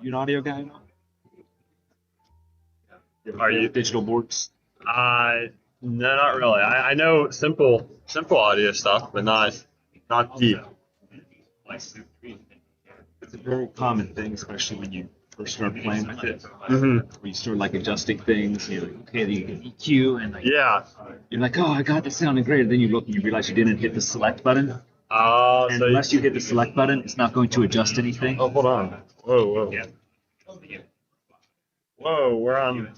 You an audio guy? Are you Digital boards? No, not really. I know simple audio stuff, but not deep. It's a very common thing, especially when you first start playing with it. Hmm. Where you start like adjusting things, you're like, okay, then you get EQ, and like Yeah. you're like, oh, I got this sounding great. And then you look and you realize you didn't hit the select button. And So unless you hit the select button, it's not going to adjust anything. oh, hold on. Whoa. Yeah. Whoa, we're on.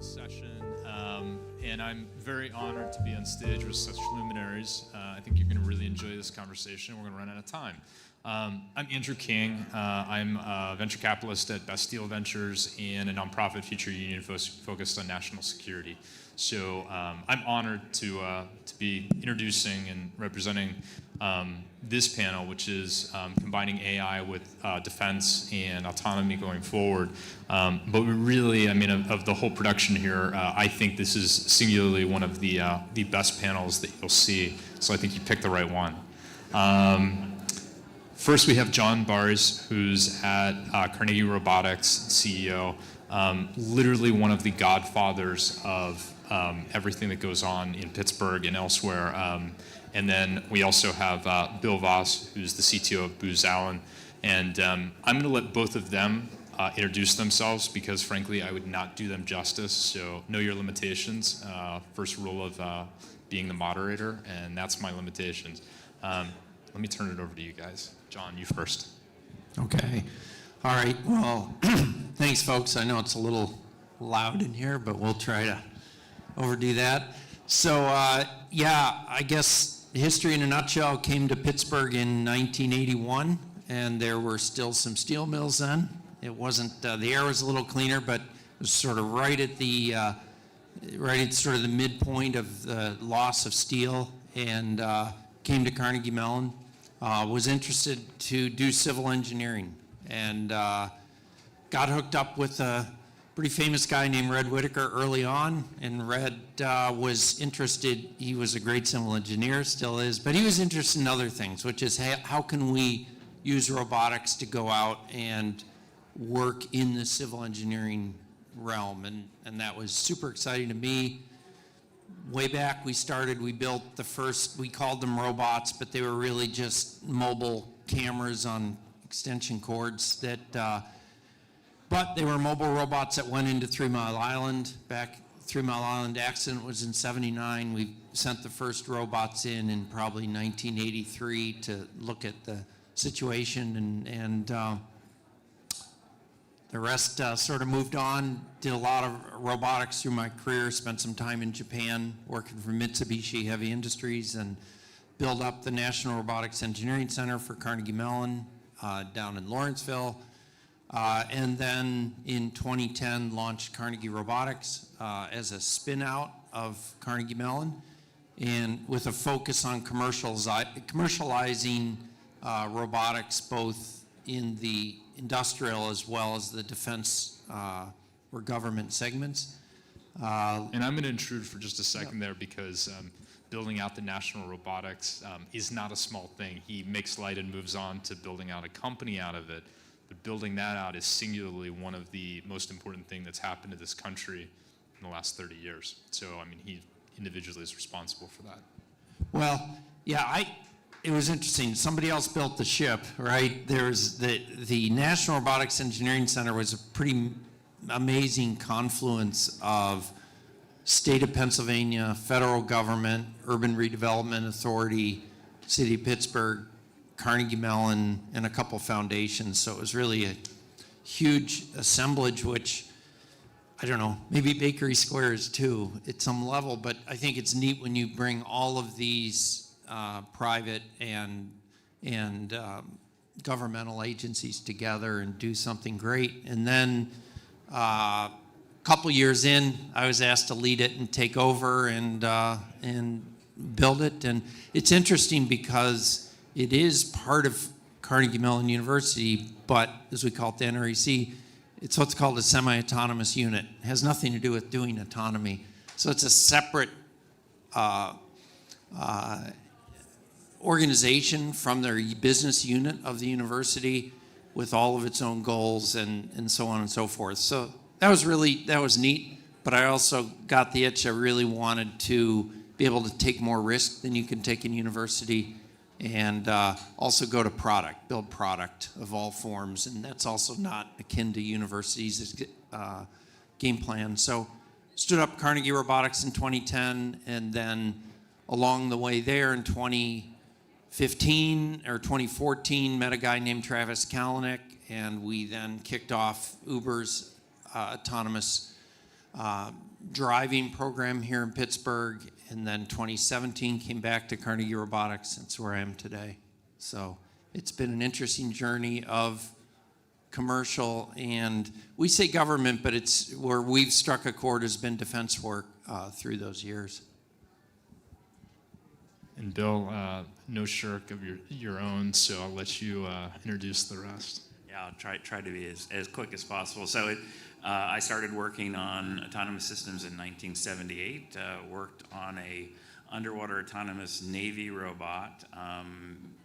this session, and I'm very honored to be on stage with such luminaries. I think you're going to really enjoy this conversation. We're going to run out of time. I'm Andrew King. I'm a venture capitalist at Bastille Ventures and a nonprofit future union focused on national security. So I'm honored to be introducing and representing this panel, which is combining AI with defense and autonomy going forward. But we really, of the whole production here, I think this is singularly one of the best panels that you'll see. So I think you picked the right one. First, we have John Bars, who's at Carnegie Robotics, CEO, literally one of the godfathers of everything that goes on in Pittsburgh and elsewhere. And then we also have Bill Voss, who's the CTO of Booz Allen. And I'm going to let both of them introduce themselves because, frankly, I would not do them justice. So know your limitations. First rule of being the moderator, and that's my limitations. Let me turn it over to you guys. John, you first. Okay. All right. Well, thanks, folks. I know it's a little loud in here, but we'll try to overdo that. So, I guess history in a nutshell came to Pittsburgh in 1981, and there were still some steel mills then. It wasn't, the air was a little cleaner, but it was sort of right at sort of the midpoint of the loss of steel, and came to Carnegie Mellon. Was interested to do civil engineering, and got hooked up with a pretty famous guy named Red Whitaker early on, and Red was interested. He was a great civil engineer, still is, but he was interested in other things, which is how can we use robotics to go out and work in the civil engineering realm, and that was super exciting to me. Way back we built the first, we called them robots, but they were really just mobile cameras on extension cords but they were mobile robots that went into 3 Mile Island. Back 3 Mile Island accident was in '79. We sent the first robots in probably 1983 to look at the situation, and the rest sort of moved on. Did a lot of robotics through my career, spent some time in Japan working for Mitsubishi Heavy Industries, and built up the National Robotics Engineering Center for Carnegie Mellon down in Lawrenceville. And then in 2010 launched Carnegie Robotics as a spin-out of Carnegie Mellon, and with a focus on commercializing robotics both in the industrial as well as the defense or government segments. And I'm going to intrude for just a second there because building out the national robotics is not a small thing. He makes light and moves on to building out a company out of it. But building that out is singularly one of the most important things that's happened to this country in the last 30 years. So, he individually is responsible for that. Well, it was interesting. Somebody else built the ship, right? There's the National Robotics Engineering Center was a pretty amazing confluence of state of Pennsylvania, federal government, Urban Redevelopment Authority, City of Pittsburgh, Carnegie Mellon, and a couple foundations. So it was really a huge assemblage, which, I don't know, maybe Bakery Square is too at some level, but I think it's neat when you bring all of these private and governmental agencies together and do something great. And then a couple years in, I was asked to lead it and take over and build it. And it's interesting because it is part of Carnegie Mellon University, but as we call it, the NREC, it's what's called a semi-autonomous unit. It has nothing to do with doing autonomy. So it's a separate organization from their business unit of the university with all of its own goals and so on and so forth. So that was neat, but I also got the itch. I really wanted to be able to take more risk than you can take in university, and also go to build product of all forms, and that's also not akin to universities' game plan. So stood up Carnegie Robotics in 2010, and then along the way there in 2015 or 2014, met a guy named Travis Kalanick, and we then kicked off Uber's autonomous driving program here in Pittsburgh, and then 2017 came back to Carnegie Robotics. That's where I am today. So it's been an interesting journey of commercial, and we say government, but it's where we've struck a chord has been defense work through those years. And Bill, no shirk of your own, so I'll let you introduce the rest. Yeah, I'll try to be as quick as possible. So I started working on autonomous systems in 1978, worked on a underwater autonomous Navy robot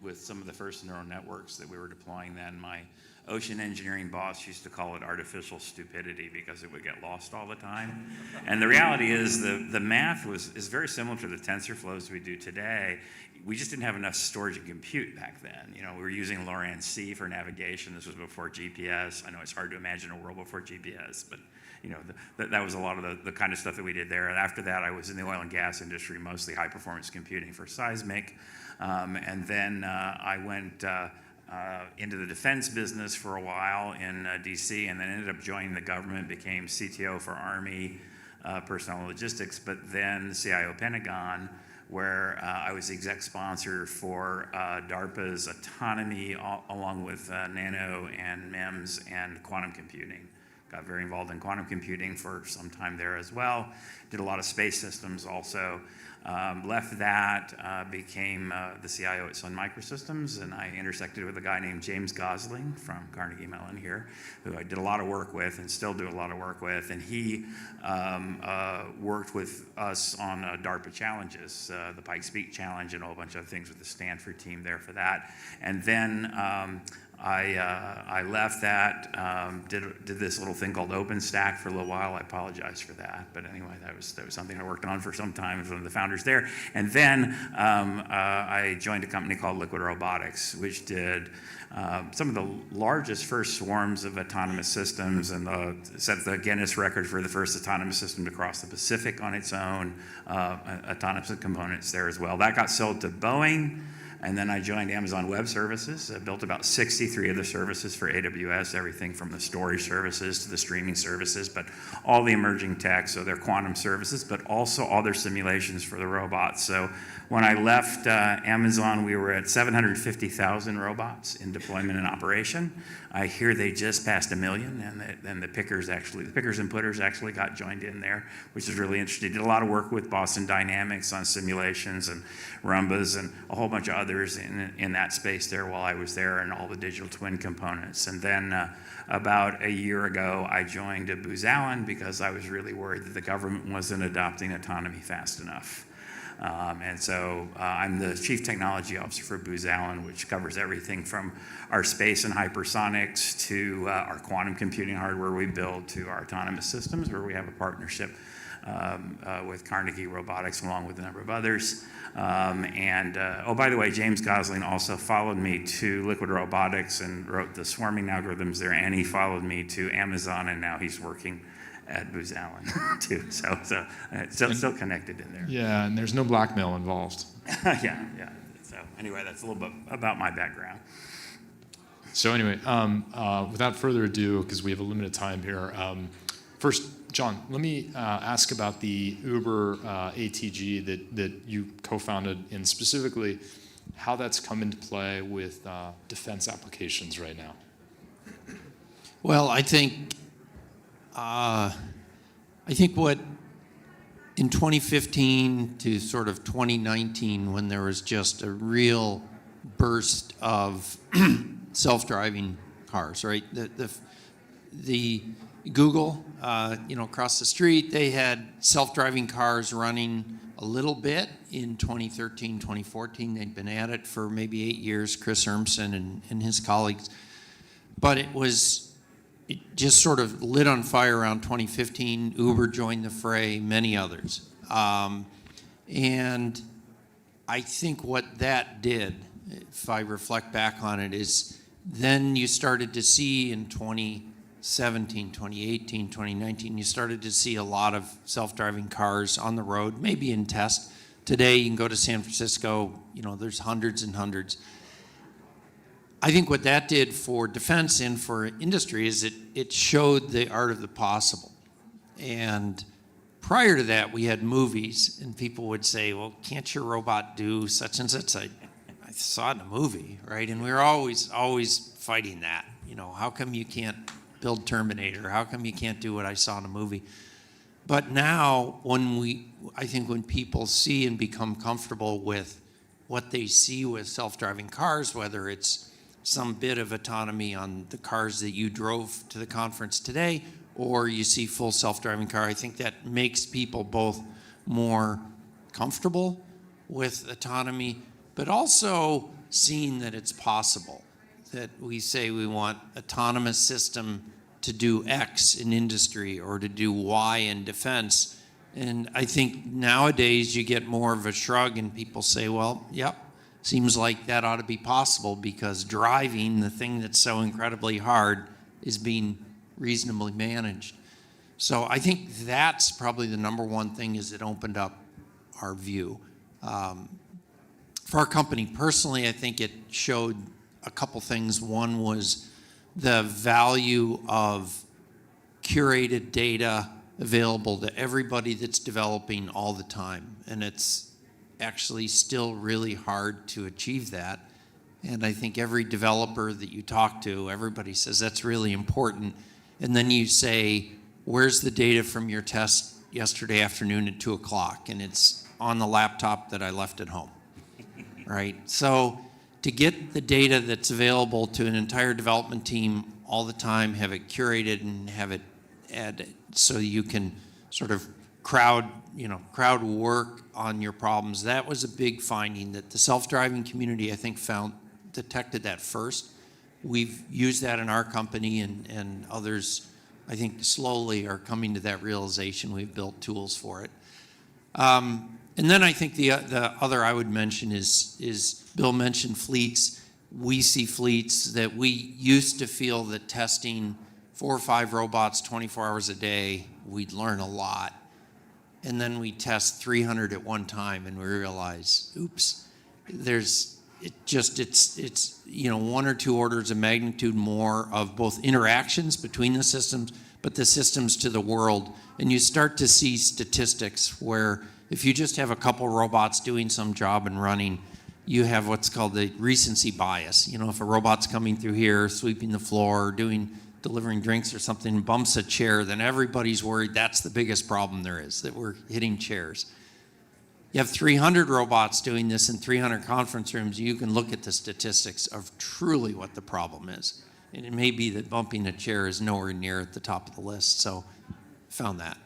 with some of the first neural networks that we were deploying then. My ocean engineering boss used to call it artificial stupidity because it would get lost all the time. And the reality is the math is very similar to the tensor flows we do today. We just didn't have enough storage and compute back then. You know, we were using Loran-C for navigation. This was before GPS. I know it's hard to imagine a world before GPS, but you know, that was a lot of the kind of stuff that we did there. And after that, I was in the oil and gas industry, mostly high performance computing for seismic. And then I went into the defense business for a while in DC, and then ended up joining the government, became CTO for Army Personnel and Logistics, but then CIO Pentagon, where I was the exec sponsor for DARPA's autonomy, along with nano and MEMS and quantum computing. Got very involved in quantum computing for some time there as well. Did a lot of space systems also. Left that, became the CIO at Sun Microsystems, and I intersected with a guy named James Gosling from Carnegie Mellon here, who I did a lot of work with and still do a lot of work with. And he worked with us on DARPA challenges, the Pikes Peak Challenge and a whole bunch of things with the Stanford team there for that. And then I left that, did this little thing called OpenStack for a little while. I apologize for that, but anyway, that was something I worked on for some time. I was one of the founders there. And then I joined a company called Liquid Robotics, which did some of the largest first swarms of autonomous systems, and set the Guinness record for the first autonomous system to cross the Pacific on its own, autonomous components there as well. That got sold to Boeing. And then I joined Amazon Web Services. I built about 63 of the services for AWS, everything from the storage services to the streaming services, but all the emerging tech, so their quantum services, but also all their simulations for the robots. So when I left Amazon, we were at 750,000 robots in deployment and operation. I hear they just passed 1 million, and then the pickers and putters actually got joined in there, which is really interesting. Did a lot of work with Boston Dynamics on simulations and Rumbas and a whole bunch of others in that space there while I was there, and all the digital twin components. And then about a year ago, I joined Booz Allen because I was really worried that the government wasn't adopting autonomy fast enough. And so I'm the Chief Technology Officer for Booz Allen, which covers everything from our space and hypersonics to our quantum computing hardware we build to our autonomous systems, where we have a partnership with Carnegie Robotics along with a number of others. Oh, by the way, James Gosling also followed me to Liquid Robotics and wrote the swarming algorithms there, and he followed me to Amazon, and now he's working at Booz Allen too. So still connected in there. Yeah, and there's no blackmail involved. Yeah. So anyway, that's a little bit about my background. So anyway, without further ado, because we have a limited time here, first, John, let me ask about the Uber ATG that you co-founded, and specifically how that's come into play with defense applications right now. Well, I think what in 2015 to sort of 2019, when there was just a real burst of self-driving cars, right? The Google, across the street, they had self-driving cars running a little bit in 2013, 2014. They'd been at it for maybe 8 years, Chris Urmson and his colleagues. But it just sort of lit on fire around 2015. Uber joined the fray, many others. And I think what that did, if I reflect back on it, is then you started to see in 2017, 2018, 2019, you started to see a lot of self-driving cars on the road, maybe in test. Today, you can go to San Francisco, there's hundreds and hundreds. I think what that did for defense and for industry is it showed the art of the possible. And prior to that, we had movies, and people would say, well, can't your robot do such and such? I saw it in a movie, right? And we were always fighting that. You know, how come you can't build Terminator? How come you can't do what I saw in a movie? But now, I think when people see and become comfortable with what they see with self-driving cars, whether it's some bit of autonomy on the cars that you drove to the conference today, or you see full self-driving car, I think that makes people both more comfortable with autonomy, but also seeing that it's possible. That we say we want autonomous system to do X in industry or to do Y in defense. And I think nowadays you get more of a shrug and people say, well, yep, seems like that ought to be possible because driving, the thing that's so incredibly hard, is being reasonably managed. So I think that's probably the number one thing, is it opened up our view. For our company personally, I think it showed a couple things. One was the value of curated data available to everybody that's developing all the time. And it's actually still really hard to achieve that. And I think every developer that you talk to, everybody says that's really important. And then you say, where's the data from your test yesterday afternoon at 2 o'clock? And it's on the laptop that I left at home, right? So to get the data that's available to an entire development team all the time, have it curated and have it added so you can sort of crowd work on your problems. That was a big finding that the self-driving community, I think, detected that first. We've used that in our company, and others, I think, slowly are coming to that realization. We've built tools for it. And then I think the other I would mention is Bill mentioned fleets. We see fleets that we used to feel that testing 4 or 5 robots 24 hours a day, we'd learn a lot. And then we test 300 at one time and we realize, oops, it's 1 or 2 orders of magnitude more of both interactions between the systems, but the systems to the world. And you start to see statistics where if you just have a couple robots doing some job and running, you have what's called the recency bias. You know, if a robot's coming through here, sweeping the floor, delivering drinks or something, and bumps a chair, then everybody's worried that's the biggest problem there is, that we're hitting chairs. You have 300 robots doing this in 300 conference rooms, you can look at the statistics of truly what the problem is. And it may be that bumping a chair is nowhere near at the top of the list, so found that.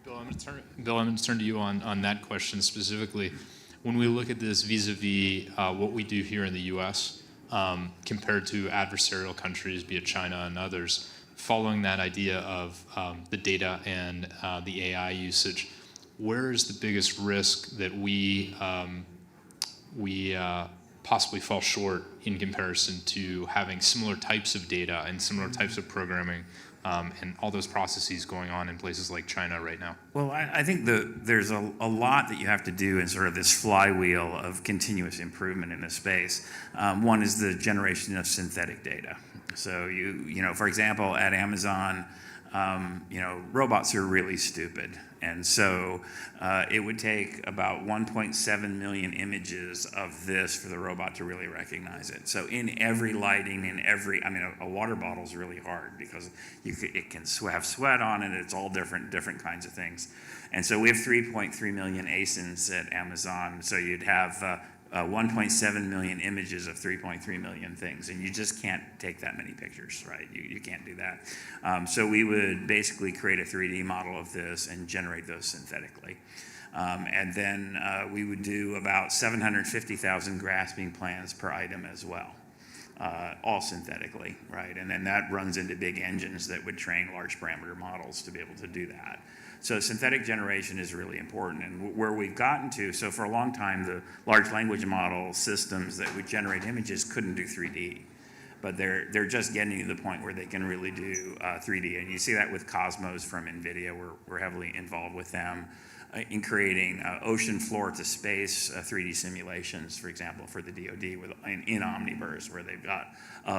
Bill, I'm going to turn to you on that question specifically. When we look at this vis-a-vis what we do here in the U.S. Compared to adversarial countries, be it China and others, following that idea of the data and the AI usage, where is the biggest risk that we possibly fall short in comparison to having similar types of data and similar types of programming and all those processes going on in places like China right now? Well, I think there's a lot that you have to do in sort of this flywheel of continuous improvement in this space. One is the generation of synthetic data. So for example, at Amazon, robots are really stupid. And so it would take about 1.7 million images of this for the robot to really recognize it. So in every lighting, a water bottle is really hard because it can have sweat on it. It's all different kinds of things. And so we have 3.3 million ASINs at Amazon. So you'd have 1.7 million images of 3.3 million things, and you just can't take that many pictures, right? You can't do that. So we would basically create a 3D model of this and generate those synthetically. And then we would do about 750,000 grasping plans per item as well, all synthetically, right? And then that runs into big engines that would train large parameter models to be able to do that. So synthetic generation is really important, and where we've gotten to, so for a long time, the large language model systems that would generate images couldn't do 3D, but they're just getting to the point where they can really do 3D, and you see that with Cosmos from NVIDIA. We're heavily involved with them in creating ocean floor to space 3D simulations, for example, for the DoD in Omniverse, where they've got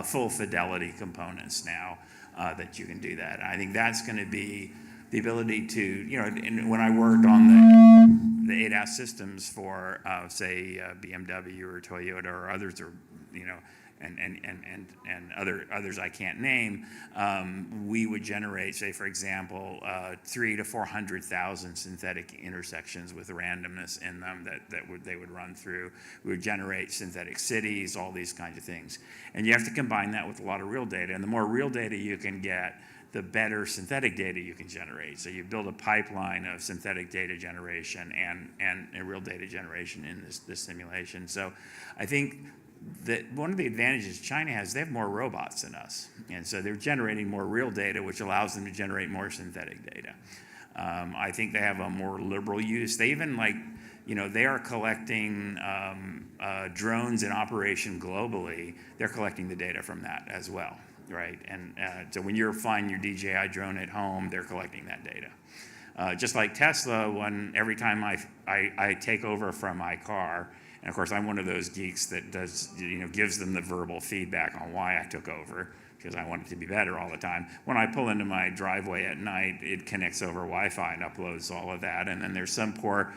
full fidelity components now that you can do that. And I think that's going to be the ability to, and when I worked on the ADAS systems for, say, BMW or Toyota or others, or, and others I can't name, we would generate, say, for example, 300,000 to 400,000 synthetic intersections with randomness in them that they would run through. We would generate synthetic cities, all these kinds of things. And you have to combine that with a lot of real data. And the more real data you can get, the better synthetic data you can generate. So you build a pipeline of synthetic data generation and real data generation in this simulation. So I think that one of the advantages China has, they have more robots than us. And so they're generating more real data, which allows them to generate more synthetic data. I think they have a more liberal use. They even they are collecting drones in operation globally. They're collecting the data from that as well, right? And so when you're flying your DJI drone at home, they're collecting that data. Just like Tesla, every time I take over from my car, and of course, I'm one of those geeks that gives them the verbal feedback on why I took over, because I want it to be better all the time. When I pull into my driveway at night, it connects over Wi-Fi and uploads all of that. And then there's some poor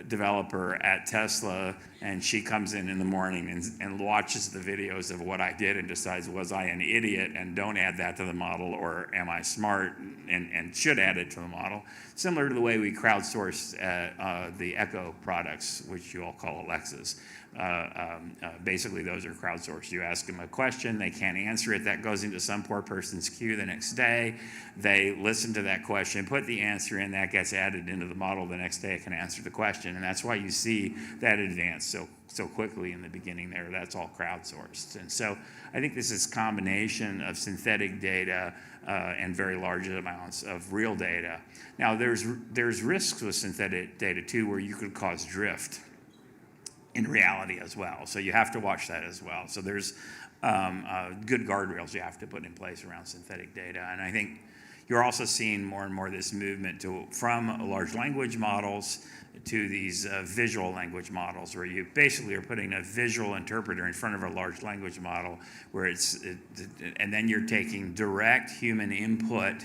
developer at Tesla, and she comes in the morning and watches the videos of what I did and decides, was I an idiot and don't add that to the model, or am I smart and should add it to the model? Similar to the way we crowdsource the Echo products, which you all call Alexas. Basically, those are crowdsourced. You ask them a question, they can't answer it, that goes into some poor person's queue the next day. They listen to that question, put the answer in, that gets added into the model the next day, it can answer the question. And that's why you see that advance so quickly in the beginning there. That's all crowdsourced. And so I think this is a combination of synthetic data and very large amounts of real data. Now, there's risks with synthetic data too, where you could cause drift in reality as well. So you have to watch that as well. So there's good guardrails you have to put in place around synthetic data. And I think you're also seeing more and more this movement from large language models to these visual language models, where you basically are putting a visual interpreter in front of a large language model, and then you're taking direct human input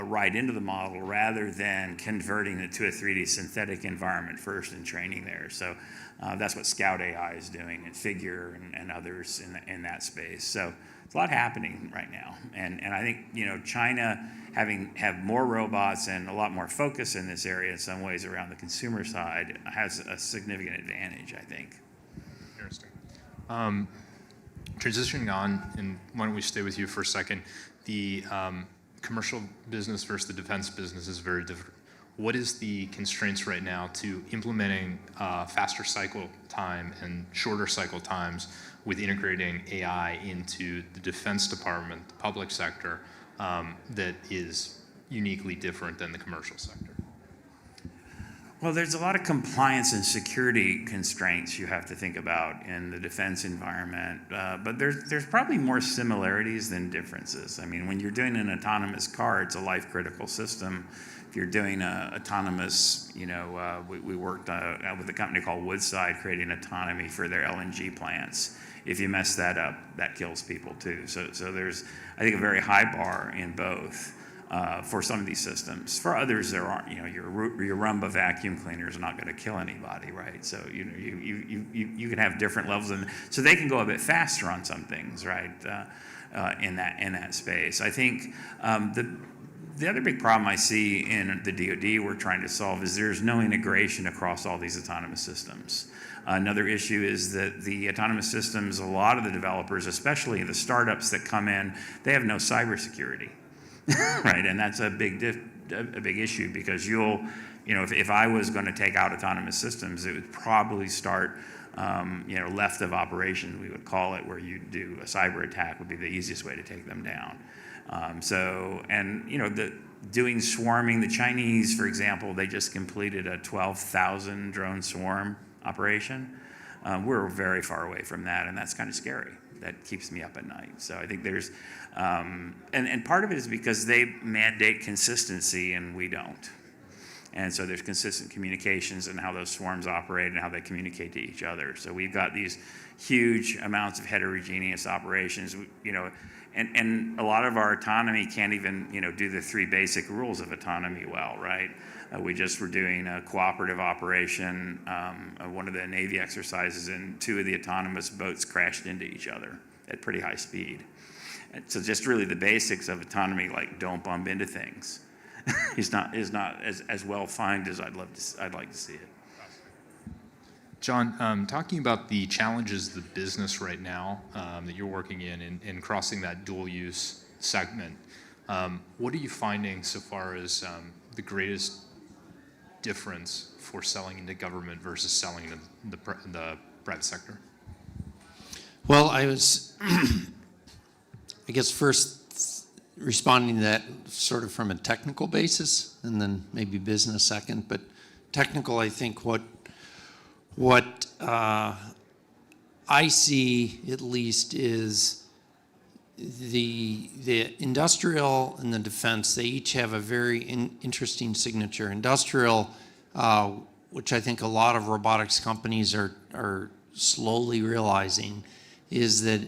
right into the model, rather than converting it to a 3D synthetic environment first and training there. So that's what Scout AI is doing, and Figure and others in that space. So it's a lot happening right now. And I think, China have more robots and a lot more focus in this area in some ways around the consumer side has a significant advantage, I think. Interesting. Transitioning on, and why don't we stay with you for a second? The commercial business versus the defense business is very different. What is the constraints right now to implementing faster cycle time and shorter cycle times with integrating AI into the Defense Department, the public sector, that is uniquely different than the commercial sector? Well, there's a lot of compliance and security constraints you have to think about in the defense environment, but there's probably more similarities than differences. I mean, when you're doing an autonomous car, it's a life-critical system. If you're doing autonomous, we worked with a company called Woodside creating autonomy for their LNG plants. If you mess that up, that kills people too. So there's, I think, a very high bar in both. For some of these systems. For others, there aren't. Your Roomba vacuum cleaner is not going to kill anybody, right? So you can have different levels, and so they can go a bit faster on some things, right? In that space, I think the other big problem I see in the DoD we're trying to solve is there's no integration across all these autonomous systems. Another issue is that the autonomous systems, a lot of the developers, especially the startups that come in, they have no cybersecurity. Right, and that's a big issue, because if I was going to take out autonomous systems, it would probably start, left of operation, we would call it, where you do a cyber attack would be the easiest way to take them down. Doing swarming, the Chinese, for example, they just completed a 12,000 drone swarm operation. We're very far away from that, and that's kind of scary. That keeps me up at night. So I think there's, and part of it is because they mandate consistency and we don't. And so there's consistent communications and how those swarms operate and how they communicate to each other. So we've got these huge amounts of heterogeneous operations, And a lot of our autonomy can't even, do the three basic rules of autonomy well, right? We just were doing a cooperative operation, one of the Navy exercises, and two of the autonomous boats crashed into each other at pretty high speed. And so just really the basics of autonomy, like don't bump into things, is not as well defined as I'd like to see it. John, talking about the challenges of the business right now that you're working in crossing that dual use segment, what are you finding so far as the greatest difference for selling into government versus selling into the private sector? Well, I was, I guess, first responding to that sort of from a technical basis, and then maybe business second. But technical, I think what I see at least is the industrial and the defense, they each have a very interesting signature. Industrial, which I think a lot of robotics companies are slowly realizing, is that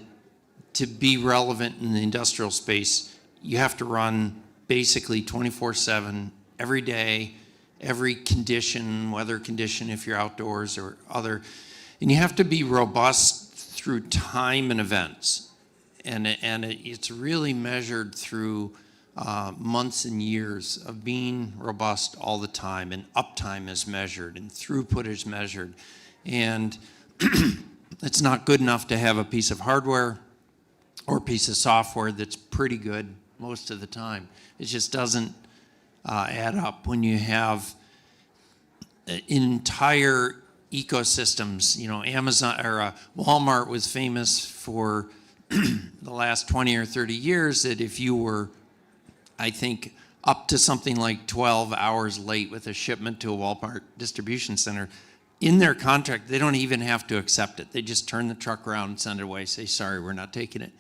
to be relevant in the industrial space, you have to run basically 24/7 every day, every condition, weather condition if you're outdoors or other, and you have to be robust through time and events. And it's really measured through months and years of being robust all the time, and uptime is measured, and throughput is measured. And it's not good enough to have a piece of hardware or a piece of software that's pretty good most of the time. It just doesn't add up when you have entire ecosystems. Amazon or Walmart was famous for the last 20 or 30 years that if you were, I think, up to something like 12 hours late with a shipment to a Walmart distribution center, in their contract, they don't even have to accept it. They just turn the truck around and send it away, say, sorry, we're not taking it.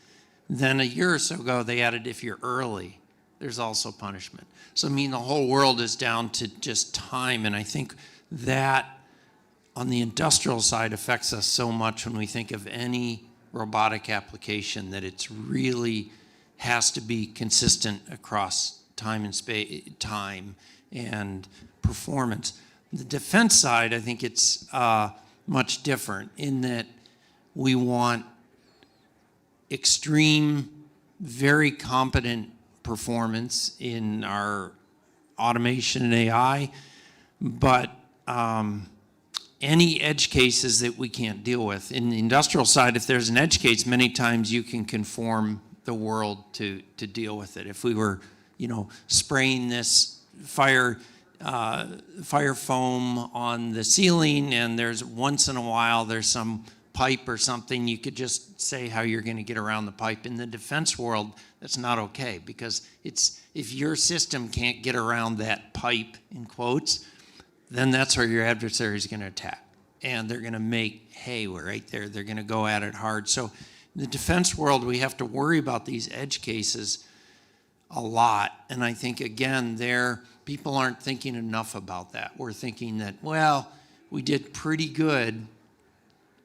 Then a year or so ago, they added if you're early, there's also punishment. So, the whole world is down to just time, and I think that on the industrial side affects us so much when we think of any robotic application, that it's really has to be consistent across time and space, time and performance. The defense side, I think it's much different in that we want extreme, very competent performance in our automation and AI, but any edge cases that we can't deal with. In the industrial side, if there's an edge case, many times you can conform the world to deal with it. If we were, spraying this fire foam on the ceiling, and there's once in a while there's some pipe or something, you could just say how you're going to get around the pipe. In the defense world, that's not okay, because if your system can't get around that pipe, in quotes, then that's where your adversary is going to attack. And they're going to make hay right there. They're going to go at it hard. So in the defense world, we have to worry about these edge cases a lot. And I think, again, people aren't thinking enough about that. We're thinking that, well, we did pretty good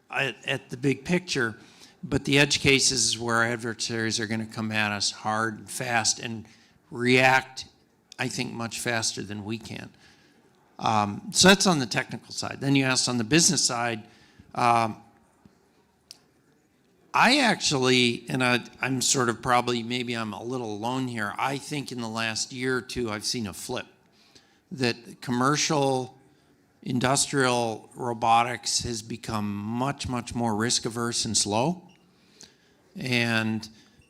at the big picture, but the edge cases is where our adversaries are going to come at us hard and fast and react, I think, much faster than we can. So that's on the technical side. Then you asked on the business side. I actually, and I'm sort of probably, maybe I'm a little alone here, I think in the last year or two I've seen a flip. That commercial, industrial robotics has become much, much more risk averse and slow. And,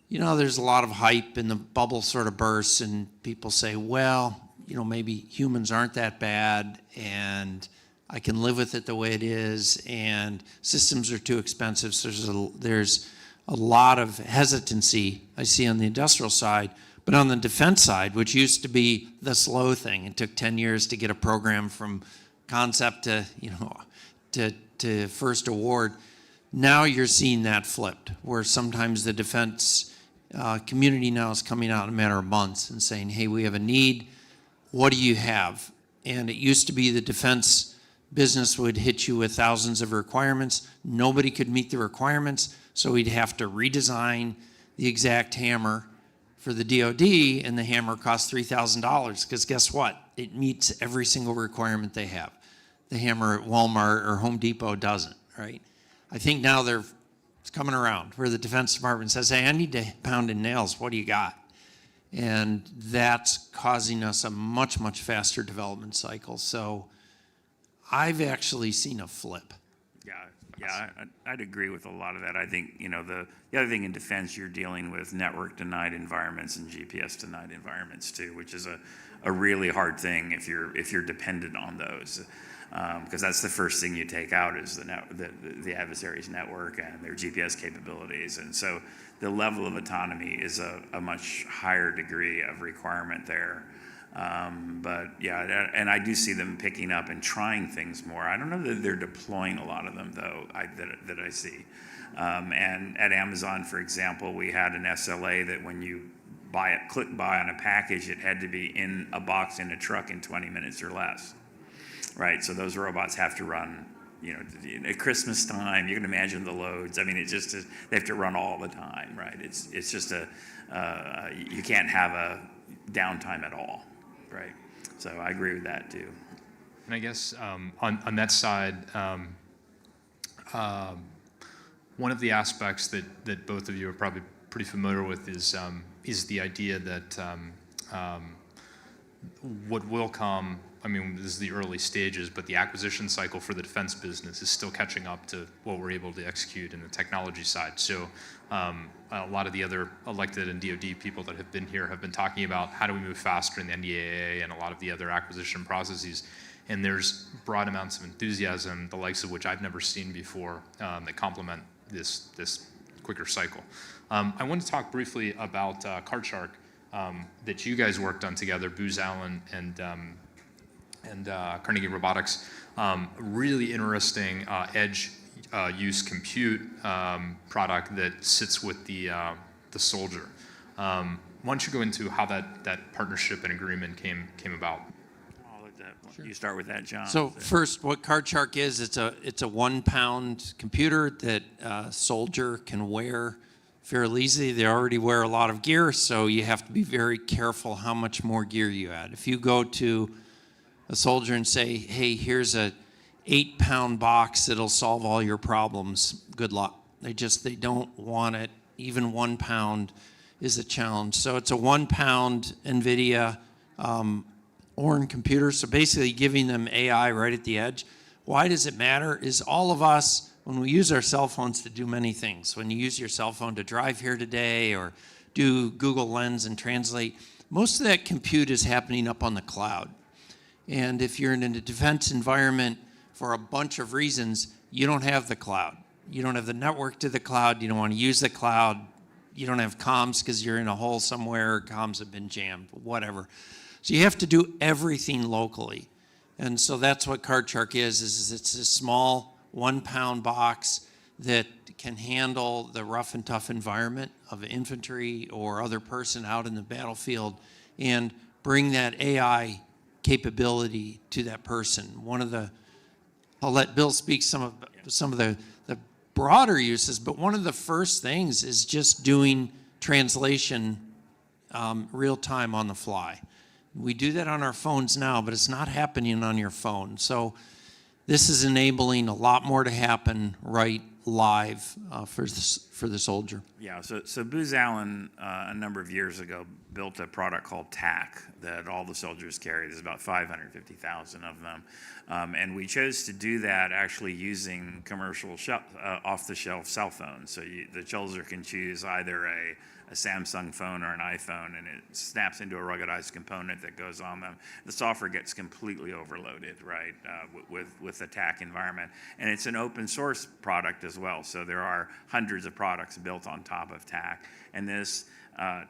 there's a lot of hype and the bubble sort of bursts and people say, well, maybe humans aren't that bad and I can live with it the way it is, and systems are too expensive. So there's a lot of hesitancy I see on the industrial side. But on the defense side, which used to be the slow thing, it took 10 years to get a program from concept to, to first award. Now you're seeing that flipped, where sometimes the defense community now is coming out in a matter of months and saying, hey, we have a need. What do you have? And it used to be the defense business would hit you with thousands of requirements. Nobody could meet the requirements, so we'd have to redesign the exact hammer for the DoD, and the hammer costs $3,000 because guess what? It meets every single requirement they have. The hammer at Walmart or Home Depot doesn't, right? I think now it's coming around where the Defense Department says, hey, I need to pound in nails. What do you got? And that's causing us a much, much faster development cycle. So I've actually seen a flip. Yeah, I'd agree with a lot of that. I think, the other thing in defense, you're dealing with network-denied environments and GPS-denied environments too, which is a really hard thing if you're dependent on those. Because that's the first thing you take out is the adversary's network and their GPS capabilities. And so the level of autonomy is a much higher degree of requirement there. But yeah, and I do see them picking up and trying things more. I don't know that they're deploying a lot of them though, that I see. And at Amazon, for example, we had an SLA that when you click buy on a package, it had to be in a box in a truck in 20 minutes or less. Right, so those robots have to run, at Christmas time. You can imagine the loads. I mean, it just is, they have to run all the time, right? It's just you can't have a downtime at all, right? So I agree with that too. And I guess on that side, one of the aspects that both of you are probably pretty familiar with is the idea that what will come. I mean, this is the early stages, but the acquisition cycle for the defense business is still catching up to what we're able to execute in the technology side. So a lot of the other elected and DoD people that have been here have been talking about how do we move faster in the NDAA and a lot of the other acquisition processes. And there's broad amounts of enthusiasm, the likes of which I've never seen before, that complement this quicker cycle. I want to talk briefly about CardShark that you guys worked on together, Booz Allen and Carnegie Robotics. Really interesting edge use compute product that sits with the soldier. Why don't you go into how that partnership and agreement came about? I'll let that, you start with that, John. So first, what CardShark is, it's a 1 pound computer that a soldier can wear fairly easily. They already wear a lot of gear, so you have to be very careful how much more gear you add. If you go to a soldier and say, hey, here's a 8 pound box that'll solve all your problems, good luck. They don't want it. Even 1 pound is a challenge. So it's a 1 pound NVIDIA Orin computer. So basically giving them AI right at the edge. Why does it matter? Is all of us, when we use our cell phones to do many things, when you use your cell phone to drive here today or do Google Lens and translate, most of that compute is happening up on the cloud. And if you're in a defense environment for a bunch of reasons, you don't have the cloud. You don't have the network to the cloud. You don't want to use the cloud. You don't have comms because you're in a hole somewhere. Comms have been jammed, whatever. So you have to do everything locally. And so that's what CardShark is it's a small 1 pound box that can handle the rough and tough environment of infantry or other person out in the battlefield and bring that AI capability to that person. I'll let Bill speak some of the broader uses, but one of the first things is just doing translation real time on the fly. We do that on our phones now, but it's not happening on your phone. So this is enabling a lot more to happen right live for the soldier. Yeah, so Booz Allen a number of years ago built a product called TAC that all the soldiers carry. There's about 550,000 of them. And we chose to do that actually using commercial off-the-shelf cell phones. So the soldier can choose either a Samsung phone or an iPhone, and it snaps into a ruggedized component that goes on them. The software gets completely overloaded, right, with the TAC environment. And it's an open source product as well. So there are hundreds of products built on top of TAC. And this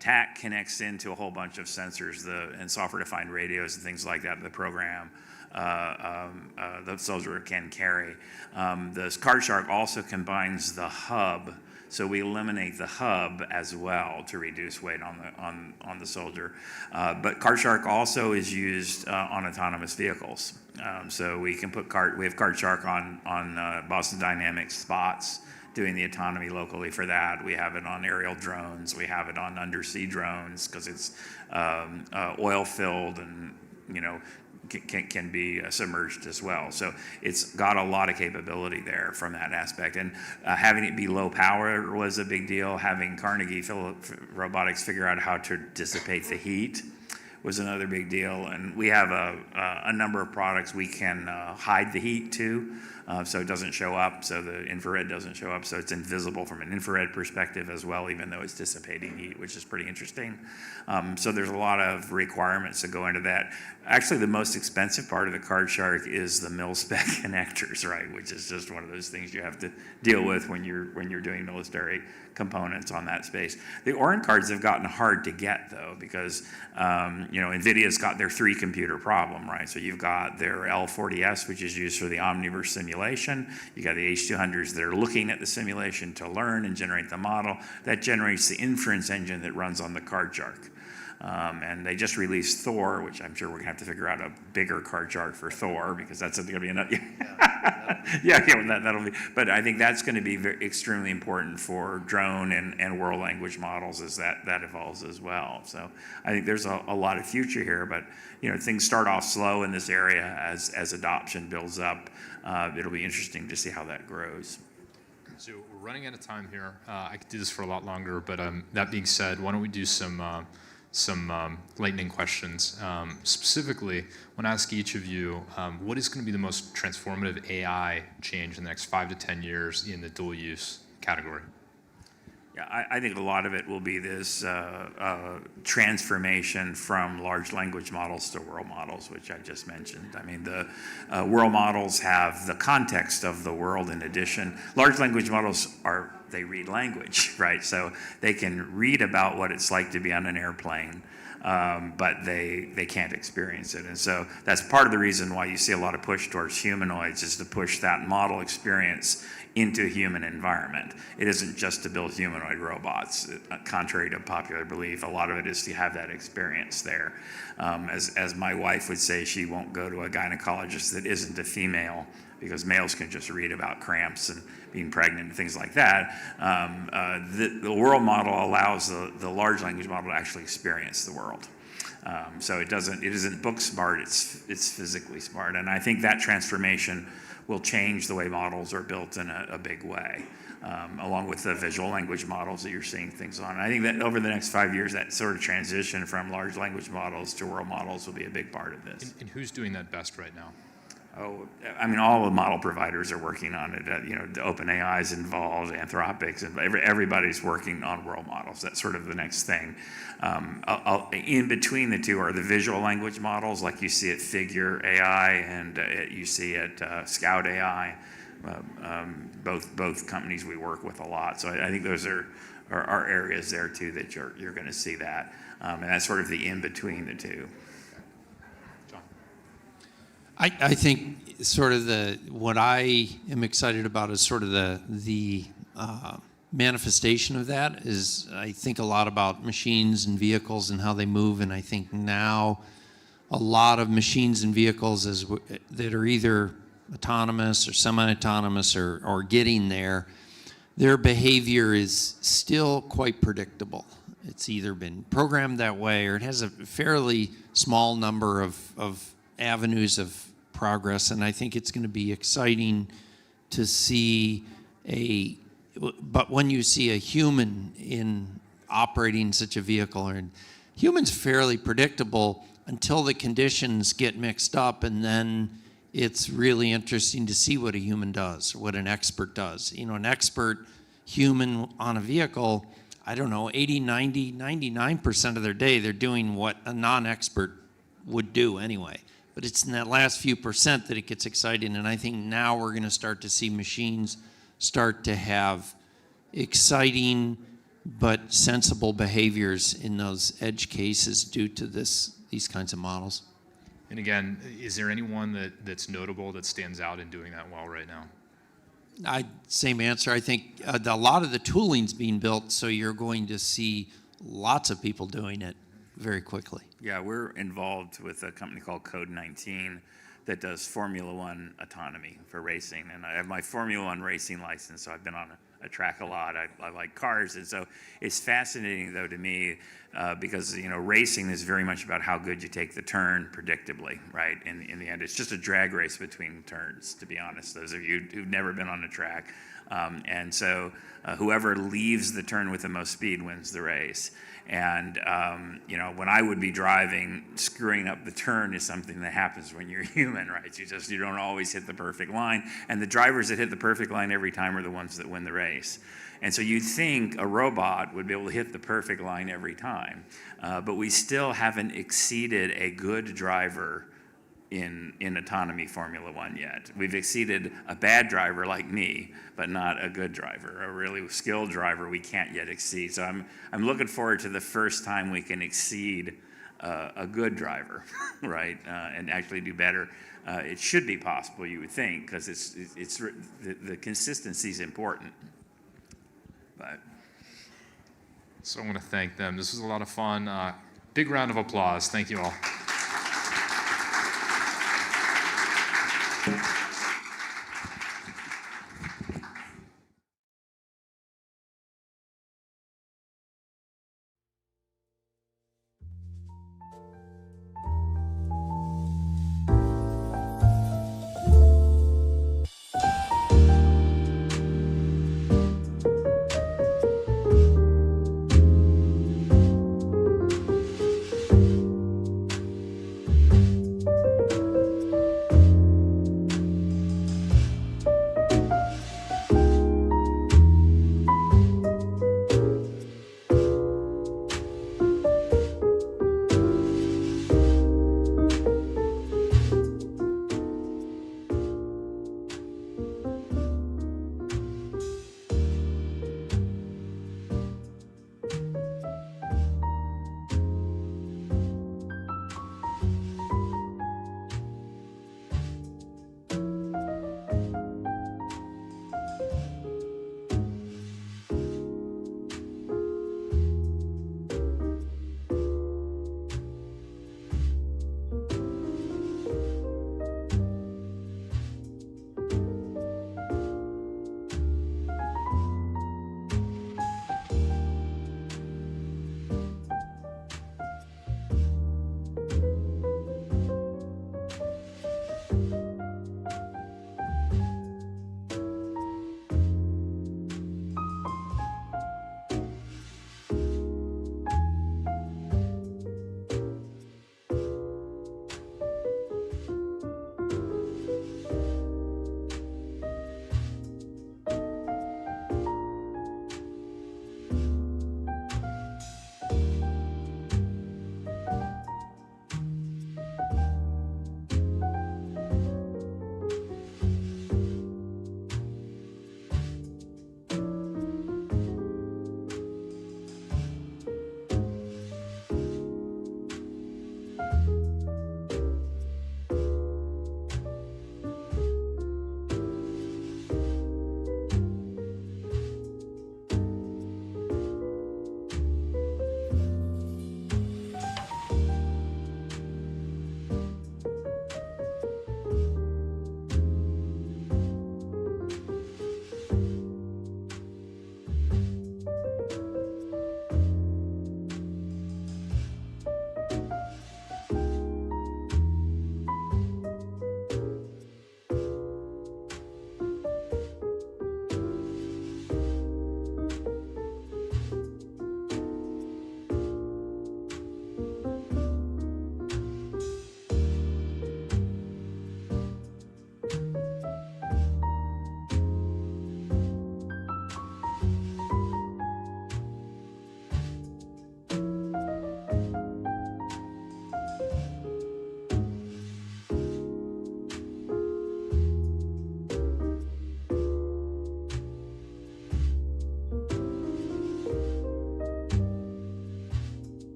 TAC connects into a whole bunch of sensors and software-defined radios and things like that. The program the soldier can carry. The CardShark also combines the hub, so we eliminate the hub as well to reduce weight on the soldier. But CardShark also is used on autonomous vehicles. So we can we have CardShark on Boston Dynamics spots doing the autonomy locally for that. We have it on aerial drones. We have it on undersea drones because it's oil filled and, you know, can be submerged as well. So it's got a lot of capability there from that aspect. And having it be low power was a big deal. Having Carnegie Robotics figure out how to dissipate the heat was another big deal. And we have a number of products we can hide the heat to, so it doesn't show up, so the infrared doesn't show up, so it's invisible from an infrared perspective as well, even though it's dissipating heat, which is pretty interesting. So there's a lot of requirements that go into that. Actually, the most expensive part of the Card Shark is the mil-spec connectors, right? Which is just one of those things you have to deal with when you're doing military components on that space. The Orin cards have gotten hard to get though, because you know, NVIDIA's got their 3-computer problem, right? So you've got their L40S, which is used for the Omniverse simulation. You got the H200s that are looking at the simulation to learn and generate the model. That generates the inference engine that runs on the Card Shark. And they just released Thor, which I'm sure we're gonna have to figure out a bigger Card Shark for Thor, because that's gonna be enough. That'll be. But I think that's going to be extremely important for drone and world language models as that evolves as well. So I think there's a lot of future here. But you know, things start off slow in this area as adoption builds up. It'll be interesting to see how that grows. So we're running out of time here. I could do this for a lot longer, but that being said, why don't we do some lightning questions. Specifically, I want to ask each of you, what is going to be the most transformative AI change in the next 5 to 10 years in the dual use category? Yeah, I think a lot of it will be this transformation from large language models to world models, which I just mentioned. I mean, the world models have the context of the world in addition. Large language models they read language, right? So they can read about what it's like to be on an airplane, but they can't experience it. And so that's part of the reason why you see a lot of push towards humanoids, is to push that model experience into a human environment. It isn't just to build humanoid robots. Contrary to popular belief, a lot of it is to have that experience there. As my wife would say, she won't go to a gynecologist that isn't a female, because males can just read about cramps and being pregnant and things like that. The world model allows the large language model to actually experience the world. So it isn't book smart, it's physically smart. And I think that transformation will change the way models are built in a big way, along with the visual language models that you're seeing things on. And I think that over the next 5 years, that sort of transition from large language models to world models will be a big part of this. And who's doing that best right now? Oh, I mean, all the model providers are working on it. You know, the OpenAI is involved, Anthropic's, and everybody's working on world models. That's sort of the next thing. In between the two are the visual language models, like you see at Figure AI and you see at Scout AI. Both companies we work with a lot. So I think those are areas there too that you're going to see that, and that's sort of the in between the two. I think sort of what I am excited about is sort of the manifestation of that is, I think a lot about machines and vehicles and how they move, and I think now a lot of machines and vehicles that are either autonomous or semi-autonomous or getting there, their behavior is still quite predictable. It's either been programmed that way or it has a fairly small number of avenues of progress, and I think it's going to be exciting to see but when you see a human in operating such a vehicle, or humans fairly predictable until the conditions get mixed up, and then it's really interesting to see what a human does, or what an expert does. You know, an expert human on a vehicle, I don't know, 80, 90, 99% of their day, they're doing what a non-expert would do anyway. But it's in that last few percent that it gets exciting, and I think now we're going to start to see machines start to have exciting but sensible behaviors in those edge cases due to these kinds of models. And again, is there anyone that's notable that stands out in doing that well right now? Same answer. I think a lot of the tooling's being built, so you're going to see lots of people doing it very quickly. Yeah, we're involved with a company called Code 19 that does Formula One autonomy for racing. And I have my Formula One racing license, so I've been on track a lot. I like cars, and so it's fascinating though to me because racing is very much about how good you take the turn predictably, right? In the end, it's just a drag race between turns, to be honest. Those of you who've never been on a track, and so whoever leaves the turn with the most speed wins the race. And when I would be driving, screwing up the turn is something that happens when you're human, right? You don't always hit the perfect line, and the drivers that hit the perfect line every time are the ones that win the race. And so you'd think a robot would be able to hit the perfect line every time, but we still haven't exceeded a good driver in autonomy Formula One yet. We've exceeded a bad driver like me, but not a good driver. A really skilled driver we can't yet exceed. So I'm looking forward to the first time we can exceed a good driver, right? And actually do better. It should be possible, you would think, because the consistency is important. But So I want to thank them. This was a lot of fun. Big round of applause. Thank you all.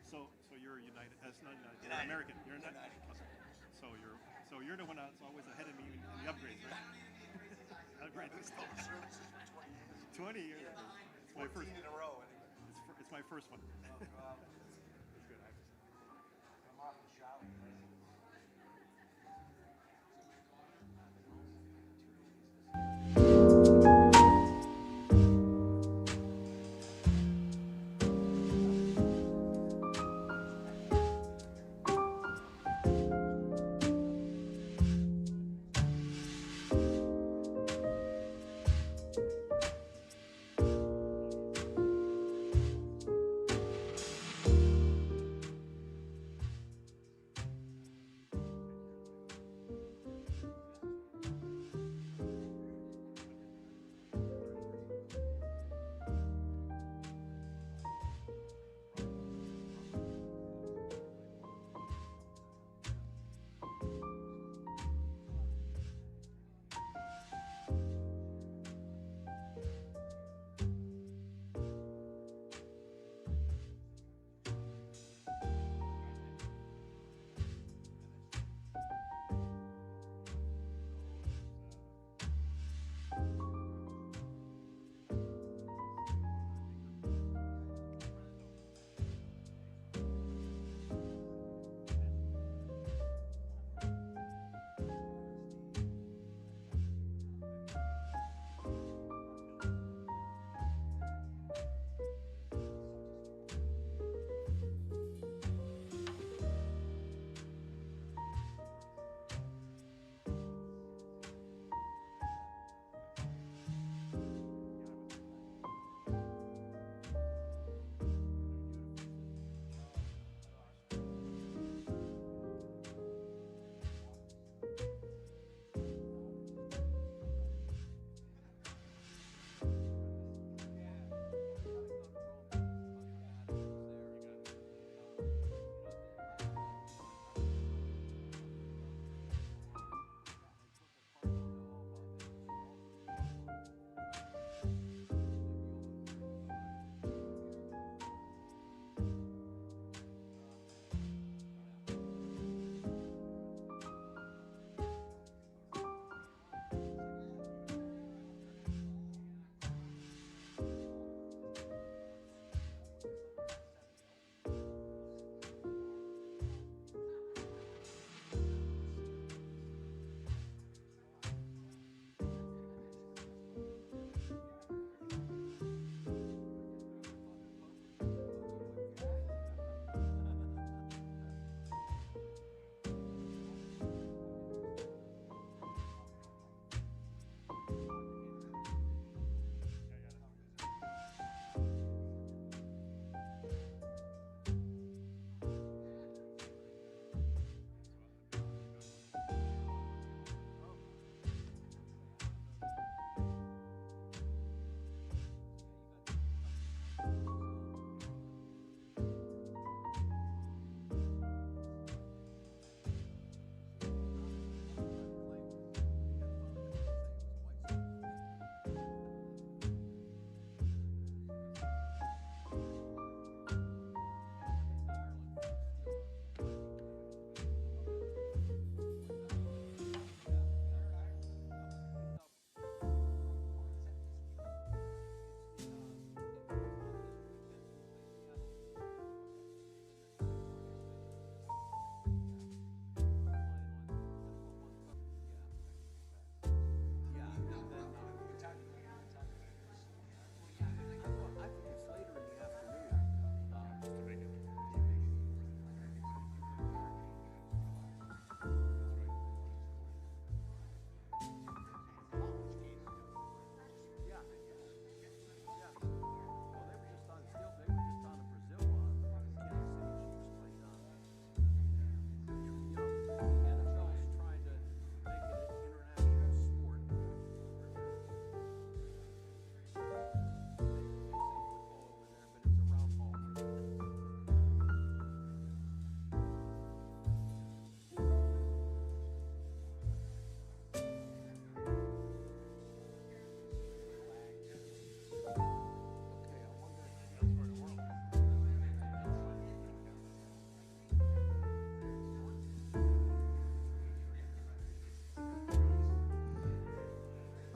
So you're United, that's not United, you're American. You're United. So you're the one that's always ahead of me in the upgrades, right? Upgrades. 20 years. It's my first. In a row. It's my first one. Oh, God. It's good. I'm off the shower.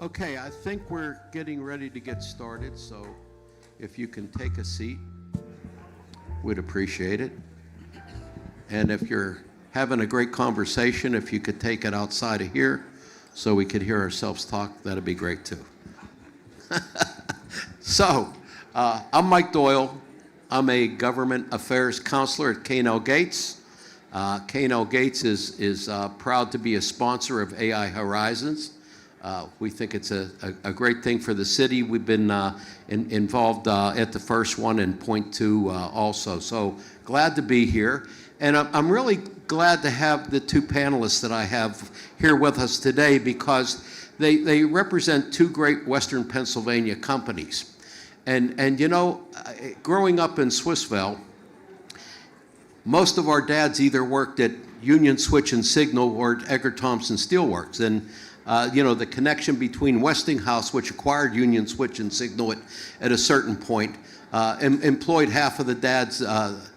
Okay, I think we're getting ready to get started, so if you can take a seat, we'd appreciate it. And if you're having a great conversation, if you could take it outside of here so we could hear ourselves talk, that'd be great too. So, I'm Mike Doyle. I'm a government affairs counselor at K&L Gates. K&L Gates is proud to be a sponsor of AI Horizons. We think it's a great thing for the city. We've been involved at the first one and point two also. So glad to be here. And I'm really glad to have the two panelists that I have here with us today because they represent two great Western Pennsylvania companies. And you know, growing up in Swissvale, most of our dads either worked at Union Switch and Signal or at Edgar Thomson Steelworks. And you know, the connection between Westinghouse, which acquired Union Switch and Signal at a certain point, employed half of the dads